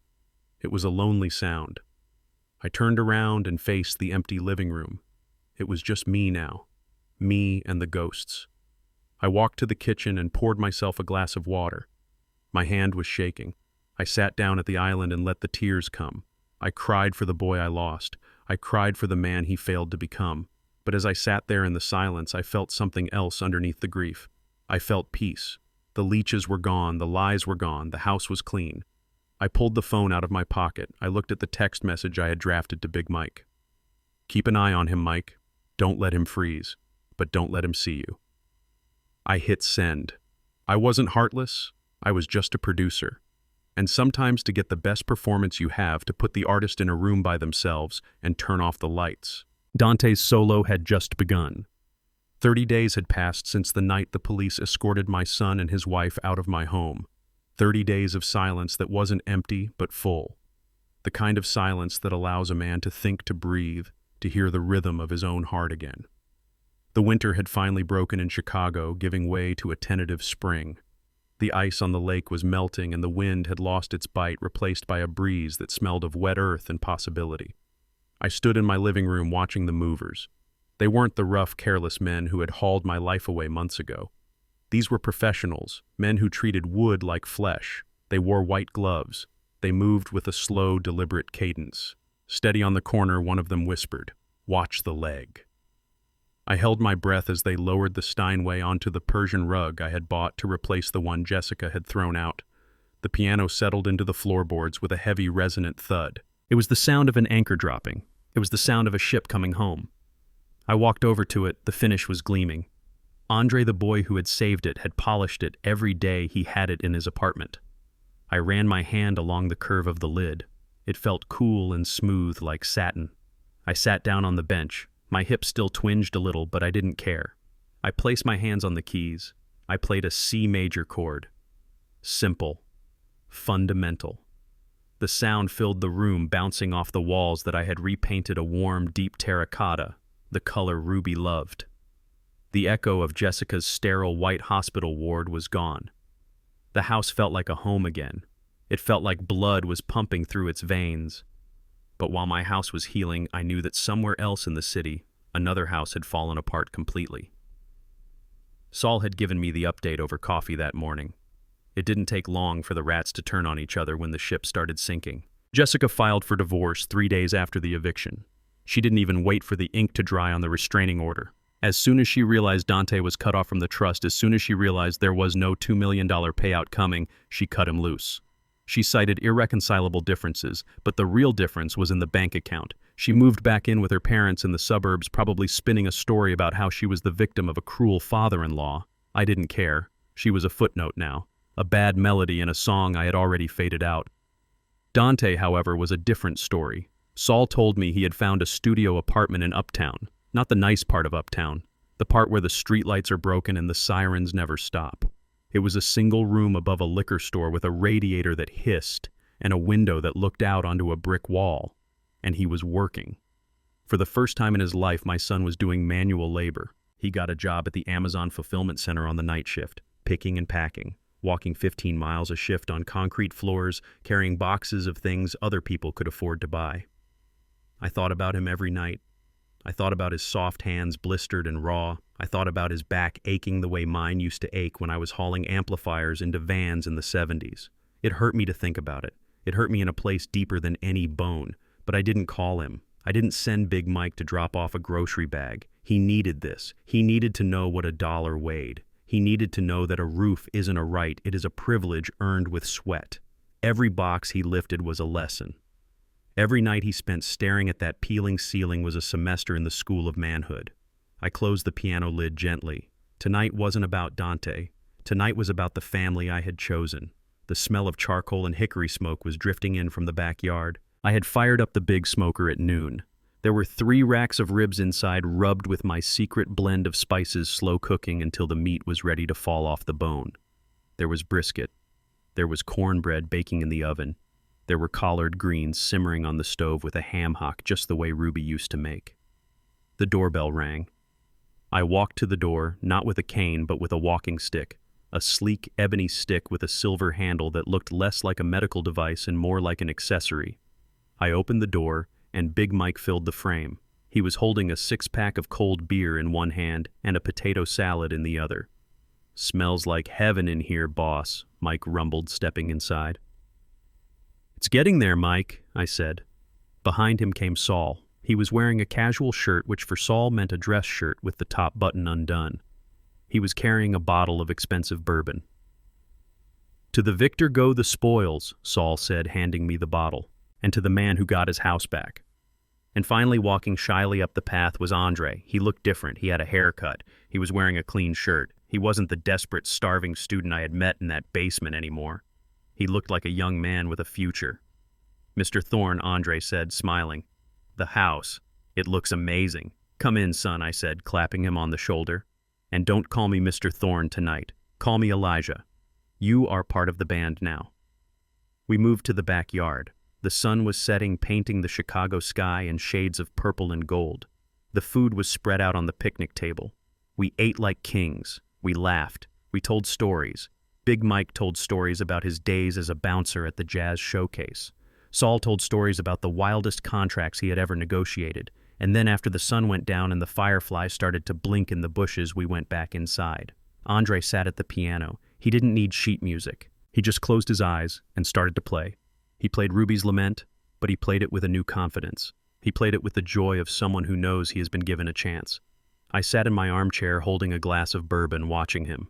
It was a lonely sound. I turned around and faced the empty living room. It was just me now. Me and the ghosts. I walked to the kitchen and poured myself a glass of water. My hand was shaking. I sat down at the island and let the tears come. I cried for the boy I lost. I cried for the man he failed to become. But as I sat there in the silence, I felt something else underneath the grief. I felt peace. The leeches were gone, the lies were gone, the house was clean. I pulled the phone out of my pocket. I looked at the text message I had drafted to Big Mike. Keep an eye on him, Mike. Don't let him freeze, but don't let him see you. I hit send. I wasn't heartless. I was just a producer. And sometimes to get the best performance you have, to put the artist in a room by themselves and turn off the lights. Dante's solo had just begun. 30 days had passed since the night the police escorted my son and his wife out of my home. 30 days of silence that wasn't empty but full. The kind of silence that allows a man to think, to breathe, to hear the rhythm of his own heart again. The winter had finally broken in Chicago, giving way to a tentative spring. The ice on the lake was melting and the wind had lost its bite, replaced by a breeze that smelled of wet earth and possibility. I stood in my living room watching the movers. They weren't the rough, careless men who had hauled my life away months ago. These were professionals, men who treated wood like flesh. They wore white gloves. They moved with a slow, deliberate cadence. Steady on the corner, one of them whispered, "Watch the leg." I held my breath as they lowered the Steinway onto the Persian rug I had bought to replace the one Jessica had thrown out. The piano settled into the floorboards with a heavy, resonant thud. It was the sound of an anchor dropping. It was the sound of a ship coming home. I walked over to it. The finish was gleaming. Andre, the boy who had saved it, had polished it every day he had it in his apartment. I ran my hand along the curve of the lid. It felt cool and smooth like satin. I sat down on the bench. My hips still twinged a little, but I didn't care. I placed my hands on the keys. I played a C major chord. Simple. Fundamental. The sound filled the room, bouncing off the walls that I had repainted a warm, deep terracotta, the color Ruby loved. The echo of Jessica's sterile white hospital ward was gone. The house felt like a home again. It felt like blood was pumping through its veins. But while my house was healing, I knew that somewhere else in the city, another house had fallen apart completely. Saul had given me the update over coffee that morning. It didn't take long for the rats to turn on each other when the ship started sinking. Jessica filed for divorce 3 days after the eviction. She didn't even wait for the ink to dry on the restraining order. As soon as she realized Dante was cut off from the trust, as soon as she realized there was no $2 million payout coming, she cut him loose. She cited irreconcilable differences, but the real difference was in the bank account. She moved back in with her parents in the suburbs, probably spinning a story about how she was the victim of a cruel father-in-law. I didn't care. She was a footnote now, a bad melody in a song I had already faded out. Dante, however, was a different story. Saul told me he had found a studio apartment in Uptown, not the nice part of Uptown, the part where the streetlights are broken and the sirens never stop. It was a single room above a liquor store with a radiator that hissed and a window that looked out onto a brick wall. And he was working. For the first time in his life, my son was doing manual labor. He got a job at the Amazon fulfillment center on the night shift, picking and packing, walking 15 miles a shift on concrete floors, carrying boxes of things other people could afford to buy. I thought about him every night. I thought about his soft hands, blistered and raw. I thought about his back aching the way mine used to ache when I was hauling amplifiers into vans in the 70s. It hurt me to think about it. It hurt me in a place deeper than any bone. But I didn't call him. I didn't send Big Mike to drop off a grocery bag. He needed this. He needed to know what a dollar weighed. He needed to know that a roof isn't a right, it is a privilege earned with sweat. Every box he lifted was a lesson. Every night he spent staring at that peeling ceiling was a semester in the school of manhood. I closed the piano lid gently. Tonight wasn't about Dante. Tonight was about the family I had chosen. The smell of charcoal and hickory smoke was drifting in from the backyard. I had fired up the big smoker at noon. There were 3 racks of ribs inside, rubbed with my secret blend of spices, slow cooking until the meat was ready to fall off the bone. There was brisket. There was cornbread baking in the oven. There were collard greens simmering on the stove with a ham hock just the way Ruby used to make. The doorbell rang. I walked to the door, not with a cane but with a walking stick, a sleek ebony stick with a silver handle that looked less like a medical device and more like an accessory. I opened the door, and Big Mike filled the frame. He was holding a six-pack of cold beer in one hand and a potato salad in the other. "Smells like heaven in here, boss," Mike rumbled, stepping inside. "It's getting there, Mike," I said. Behind him came Saul. He was wearing a casual shirt, which for Saul meant a dress shirt with the top button undone. He was carrying a bottle of expensive bourbon. "To the victor go the spoils," Saul said, handing me the bottle, "and to the man who got his house back." And finally, walking shyly up the path was Andre. He looked different. He had a haircut. He was wearing a clean shirt. He wasn't the desperate, starving student I had met in that basement anymore. He looked like a young man with a future. "Mr. Thorne," Andre said, smiling. "The house. It looks amazing. Come in, son," I said, clapping him on the shoulder. "And don't call me Mr. Thorne tonight. Call me Elijah. You are part of the band now." We moved to the backyard. The sun was setting, painting the Chicago sky in shades of purple and gold. The food was spread out on the picnic table. We ate like kings. We laughed. We told stories. Big Mike told stories about his days as a bouncer at the jazz showcase. Saul told stories about the wildest contracts he had ever negotiated. And then after the sun went down and the fireflies started to blink in the bushes, we went back inside. Andre sat at the piano. He didn't need sheet music. He just closed his eyes and started to play. He played Ruby's Lament, but he played it with a new confidence. He played it with the joy of someone who knows he has been given a chance. I sat in my armchair holding a glass of bourbon, watching him.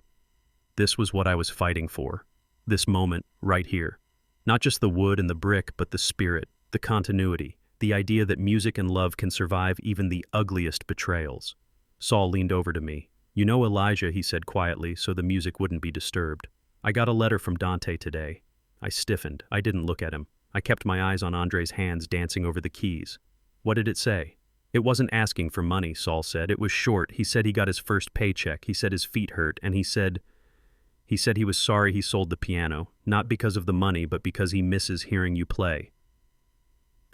This was what I was fighting for. This moment, right here. Not just the wood and the brick, but the spirit, the continuity, the idea that music and love can survive even the ugliest betrayals. Saul leaned over to me. "You know, Elijah," he said quietly, so the music wouldn't be disturbed. "I got a letter from Dante today." I stiffened. I didn't look at him. I kept my eyes on Andre's hands dancing over the keys. "What did it say?" "It wasn't asking for money," Saul said. "It was short. He said he got his first paycheck. He said his feet hurt, and he said he was sorry he sold the piano, not because of the money, but because he misses hearing you play."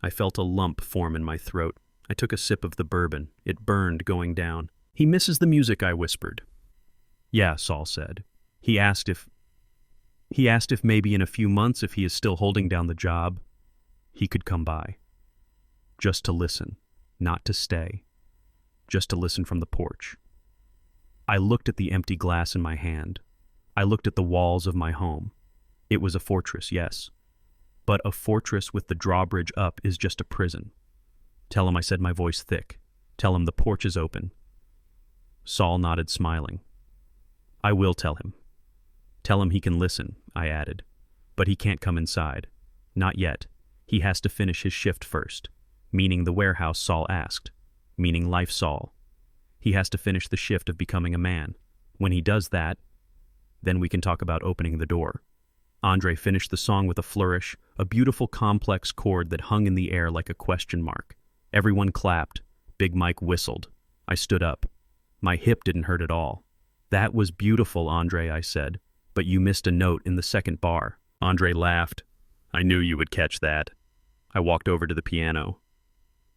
I felt a lump form in my throat. I took a sip of the bourbon. It burned going down. "He misses the music," I whispered. "Yeah," Saul said. He asked if maybe in a few months, if he is still holding down the job, he could come by. Just to listen, not to stay. Just to listen from the porch. I looked at the empty glass in my hand. I looked at the walls of my home. It was a fortress, yes. But a fortress with the drawbridge up is just a prison. "Tell him," I said, my voice thick. "Tell him the porch is open." Saul nodded, smiling. "I will tell him. Tell him he can listen," I added. "But he can't come inside. Not yet. He has to finish his shift first." Meaning the warehouse, Saul asked. Meaning life, Saul. He has to finish the shift of becoming a man. When he does that, then we can talk about opening the door. Andre finished the song with a flourish, a beautiful complex chord that hung in the air like a question mark. Everyone clapped. Big Mike whistled. I stood up. My hip didn't hurt at all. "That was beautiful, Andre," I said. "But you missed a note in the second bar." Andre laughed. "I knew you would catch that." I walked over to the piano.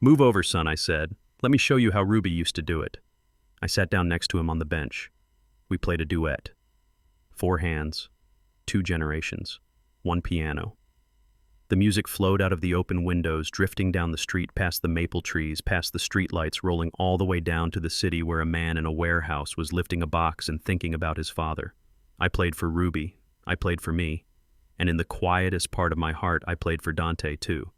"Move over, son," I said. "Let me show you how Ruby used to do it." I sat down next to him on the bench. We played a duet. 4 hands, 2 generations, 1 piano. The music flowed out of the open windows, drifting down the street past the maple trees, past the streetlights, rolling all the way down to the city where a man in a warehouse was lifting a box and thinking about his father. I played for Ruby. I played for me. And in the quietest part of my heart, I played for Dante, too.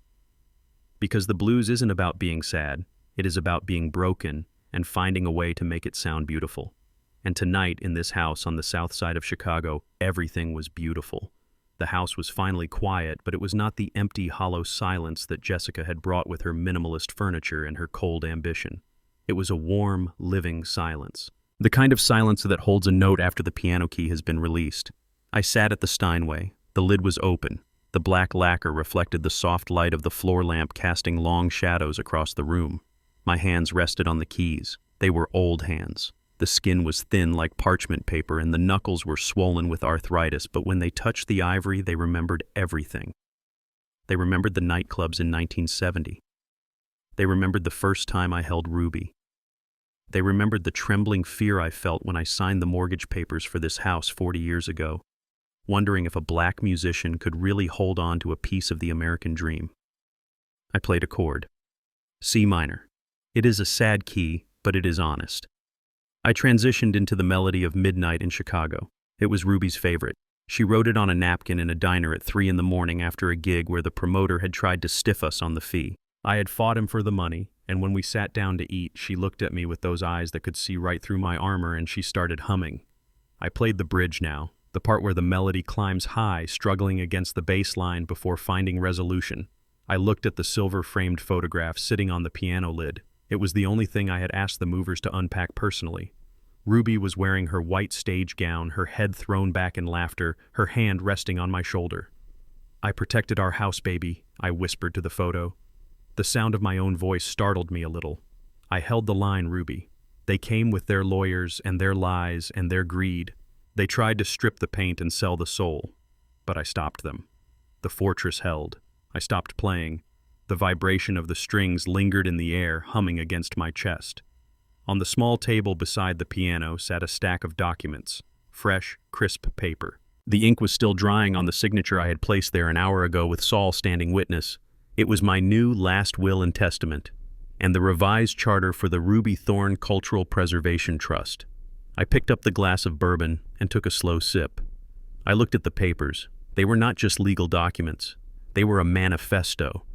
Because the blues isn't about being sad. It is about being broken and finding a way to make it sound beautiful. And tonight, in this house on the south side of Chicago, everything was beautiful. The house was finally quiet, but it was not the empty, hollow silence that Jessica had brought with her minimalist furniture and her cold ambition. It was a warm, living silence. The kind of silence that holds a note after the piano key has been released. I sat at the Steinway. The lid was open. The black lacquer reflected the soft light of the floor lamp, casting long shadows across the room. My hands rested on the keys. They were old hands. The skin was thin like parchment paper, and the knuckles were swollen with arthritis, but when they touched the ivory, they remembered everything. They remembered the nightclubs in 1970. They remembered the first time I held Ruby. They remembered the trembling fear I felt when I signed the mortgage papers for this house 40 years ago, wondering if a black musician could really hold on to a piece of the American dream. I played a chord. C minor. It is a sad key, but it is honest. I transitioned into the melody of Midnight in Chicago. It was Ruby's favorite. She wrote it on a napkin in a diner at 3 a.m. after a gig where the promoter had tried to stiff us on the fee. I had fought him for the money, and when we sat down to eat, she looked at me with those eyes that could see right through my armor, and she started humming. I played the bridge now, the part where the melody climbs high, struggling against the bass line before finding resolution. I looked at the silver-framed photograph sitting on the piano lid. It was the only thing I had asked the movers to unpack personally. Ruby was wearing her white stage gown, her head thrown back in laughter, her hand resting on my shoulder. "I protected our house, baby," I whispered to the photo. The sound of my own voice startled me a little. I held the line, Ruby. They came with their lawyers and their lies and their greed. They tried to strip the paint and sell the soul. But I stopped them. The fortress held. I stopped playing. The vibration of the strings lingered in the air, humming against my chest. On the small table beside the piano sat a stack of documents, fresh, crisp paper. The ink was still drying on the signature I had placed there an hour ago with Saul standing witness. It was my new last will and testament, and the revised charter for the Ruby Thorn Cultural Preservation Trust. I picked up the glass of bourbon and took a slow sip. I looked at the papers. They were not just legal documents. They were a manifesto.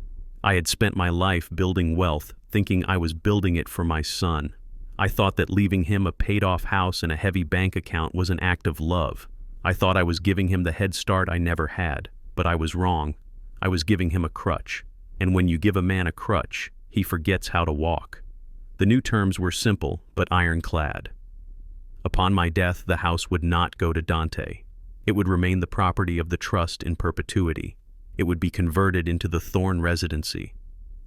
I had spent my life building wealth, thinking I was building it for my son. I thought that leaving him a paid-off house and a heavy bank account was an act of love. I thought I was giving him the head start I never had, but I was wrong. I was giving him a crutch, and when you give a man a crutch, he forgets how to walk. The new terms were simple, but ironclad. Upon my death, the house would not go to Dante. It would remain the property of the trust in perpetuity. It would be converted into the Thorn Residency,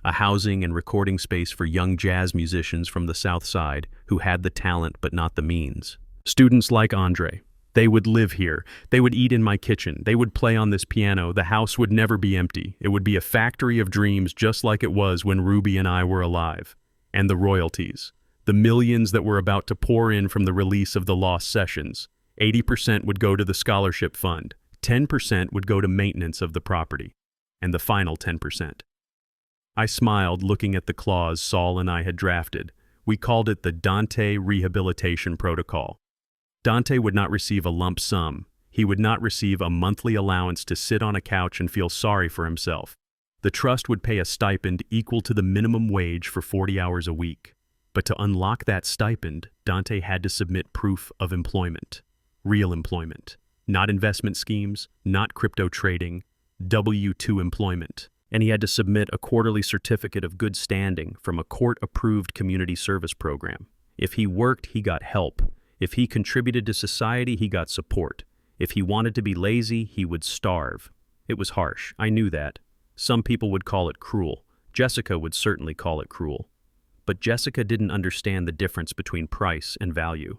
a housing and recording space for young jazz musicians from the South Side who had the talent but not the means. Students like Andre. They would live here. They would eat in my kitchen. They would play on this piano. The house would never be empty. It would be a factory of dreams just like it was when Ruby and I were alive. And the royalties. The millions that were about to pour in from the release of the Lost Sessions. 80% would go to the scholarship fund. 10% would go to maintenance of the property. And the final 10%. I smiled looking at the clause Saul and I had drafted. We called it the Dante Rehabilitation Protocol. Dante would not receive a lump sum. He would not receive a monthly allowance to sit on a couch and feel sorry for himself. The trust would pay a stipend equal to the minimum wage for 40 hours a week. But to unlock that stipend, Dante had to submit proof of employment. Real employment. Not investment schemes, not crypto trading, W-2 employment. And he had to submit a quarterly certificate of good standing from a court-approved community service program. If he worked, he got help. If he contributed to society, he got support. If he wanted to be lazy, he would starve. It was harsh, I knew that. Some people would call it cruel. Jessica would certainly call it cruel. But Jessica didn't understand the difference between price and value.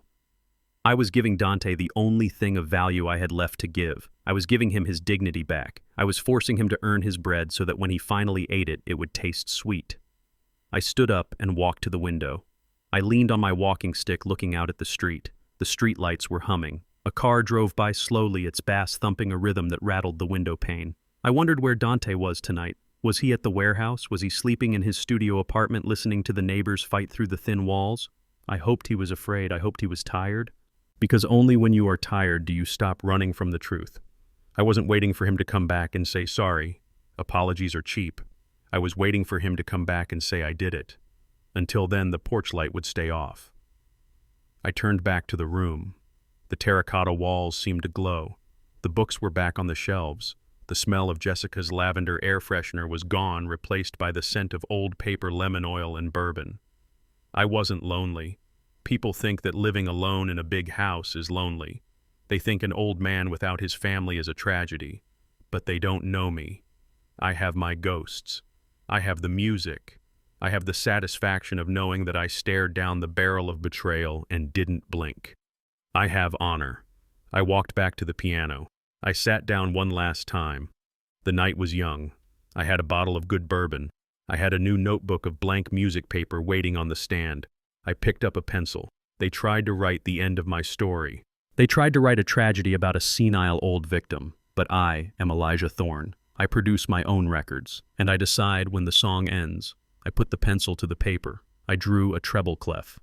I was giving Dante the only thing of value I had left to give. I was giving him his dignity back. I was forcing him to earn his bread so that when he finally ate it, it would taste sweet. I stood up and walked to the window. I leaned on my walking stick looking out at the street. The street lights were humming. A car drove by slowly, its bass thumping a rhythm that rattled the window pane. I wondered where Dante was tonight. Was he at the warehouse? Was he sleeping in his studio apartment listening to the neighbors fight through the thin walls? I hoped he was afraid. I hoped he was tired. Because only when you are tired do you stop running from the truth. I wasn't waiting for him to come back and say sorry. Apologies are cheap. I was waiting for him to come back and say I did it. Until then, the porch light would stay off. I turned back to the room. The terracotta walls seemed to glow. The books were back on the shelves. The smell of Jessica's lavender air freshener was gone, replaced by the scent of old paper lemon oil and bourbon. I wasn't lonely. People think that living alone in a big house is lonely. They think an old man without his family is a tragedy. But they don't know me. I have my ghosts. I have the music. I have the satisfaction of knowing that I stared down the barrel of betrayal and didn't blink. I have honor. I walked back to the piano. I sat down one last time. The night was young. I had a bottle of good bourbon. I had a new notebook of blank music paper waiting on the stand. I picked up a pencil. They tried to write the end of my story. They tried to write a tragedy about a senile old victim, but I am Elijah Thorne. I produce my own records, and I decide when the song ends. I put the pencil to the paper. I drew a treble clef.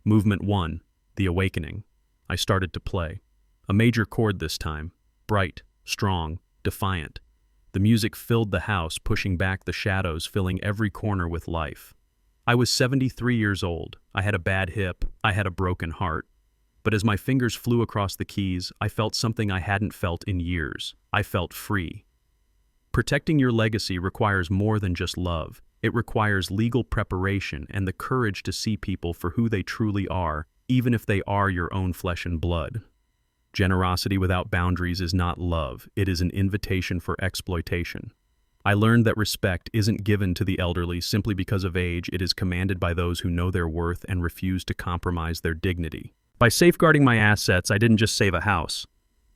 Movement 1, The Awakening. I started to play. A major chord this time, bright, strong, defiant. The music filled the house, pushing back the shadows, filling every corner with life. I was 73 years old. I had a bad hip. I had a broken heart. But as my fingers flew across the keys, I felt something I hadn't felt in years. I felt free. Protecting your legacy requires more than just love. It requires legal preparation and the courage to see people for who they truly are, even if they are your own flesh and blood. Generosity without boundaries is not love. It is an invitation for exploitation. I learned that respect isn't given to the elderly simply because of age. It is commanded by those who know their worth and refuse to compromise their dignity. By safeguarding my assets, I didn't just save a house.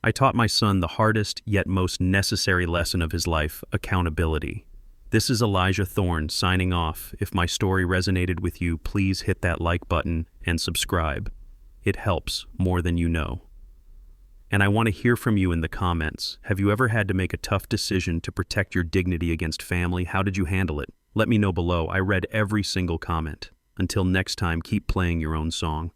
I taught my son the hardest yet most necessary lesson of his life, accountability. This is Elijah Thorne signing off. If my story resonated with you, please hit that like button and subscribe. It helps more than you know. And I want to hear from you in the comments. Have you ever had to make a tough decision to protect your dignity against family? How did you handle it? Let me know below. I read every single comment. Until next time, keep playing your own song.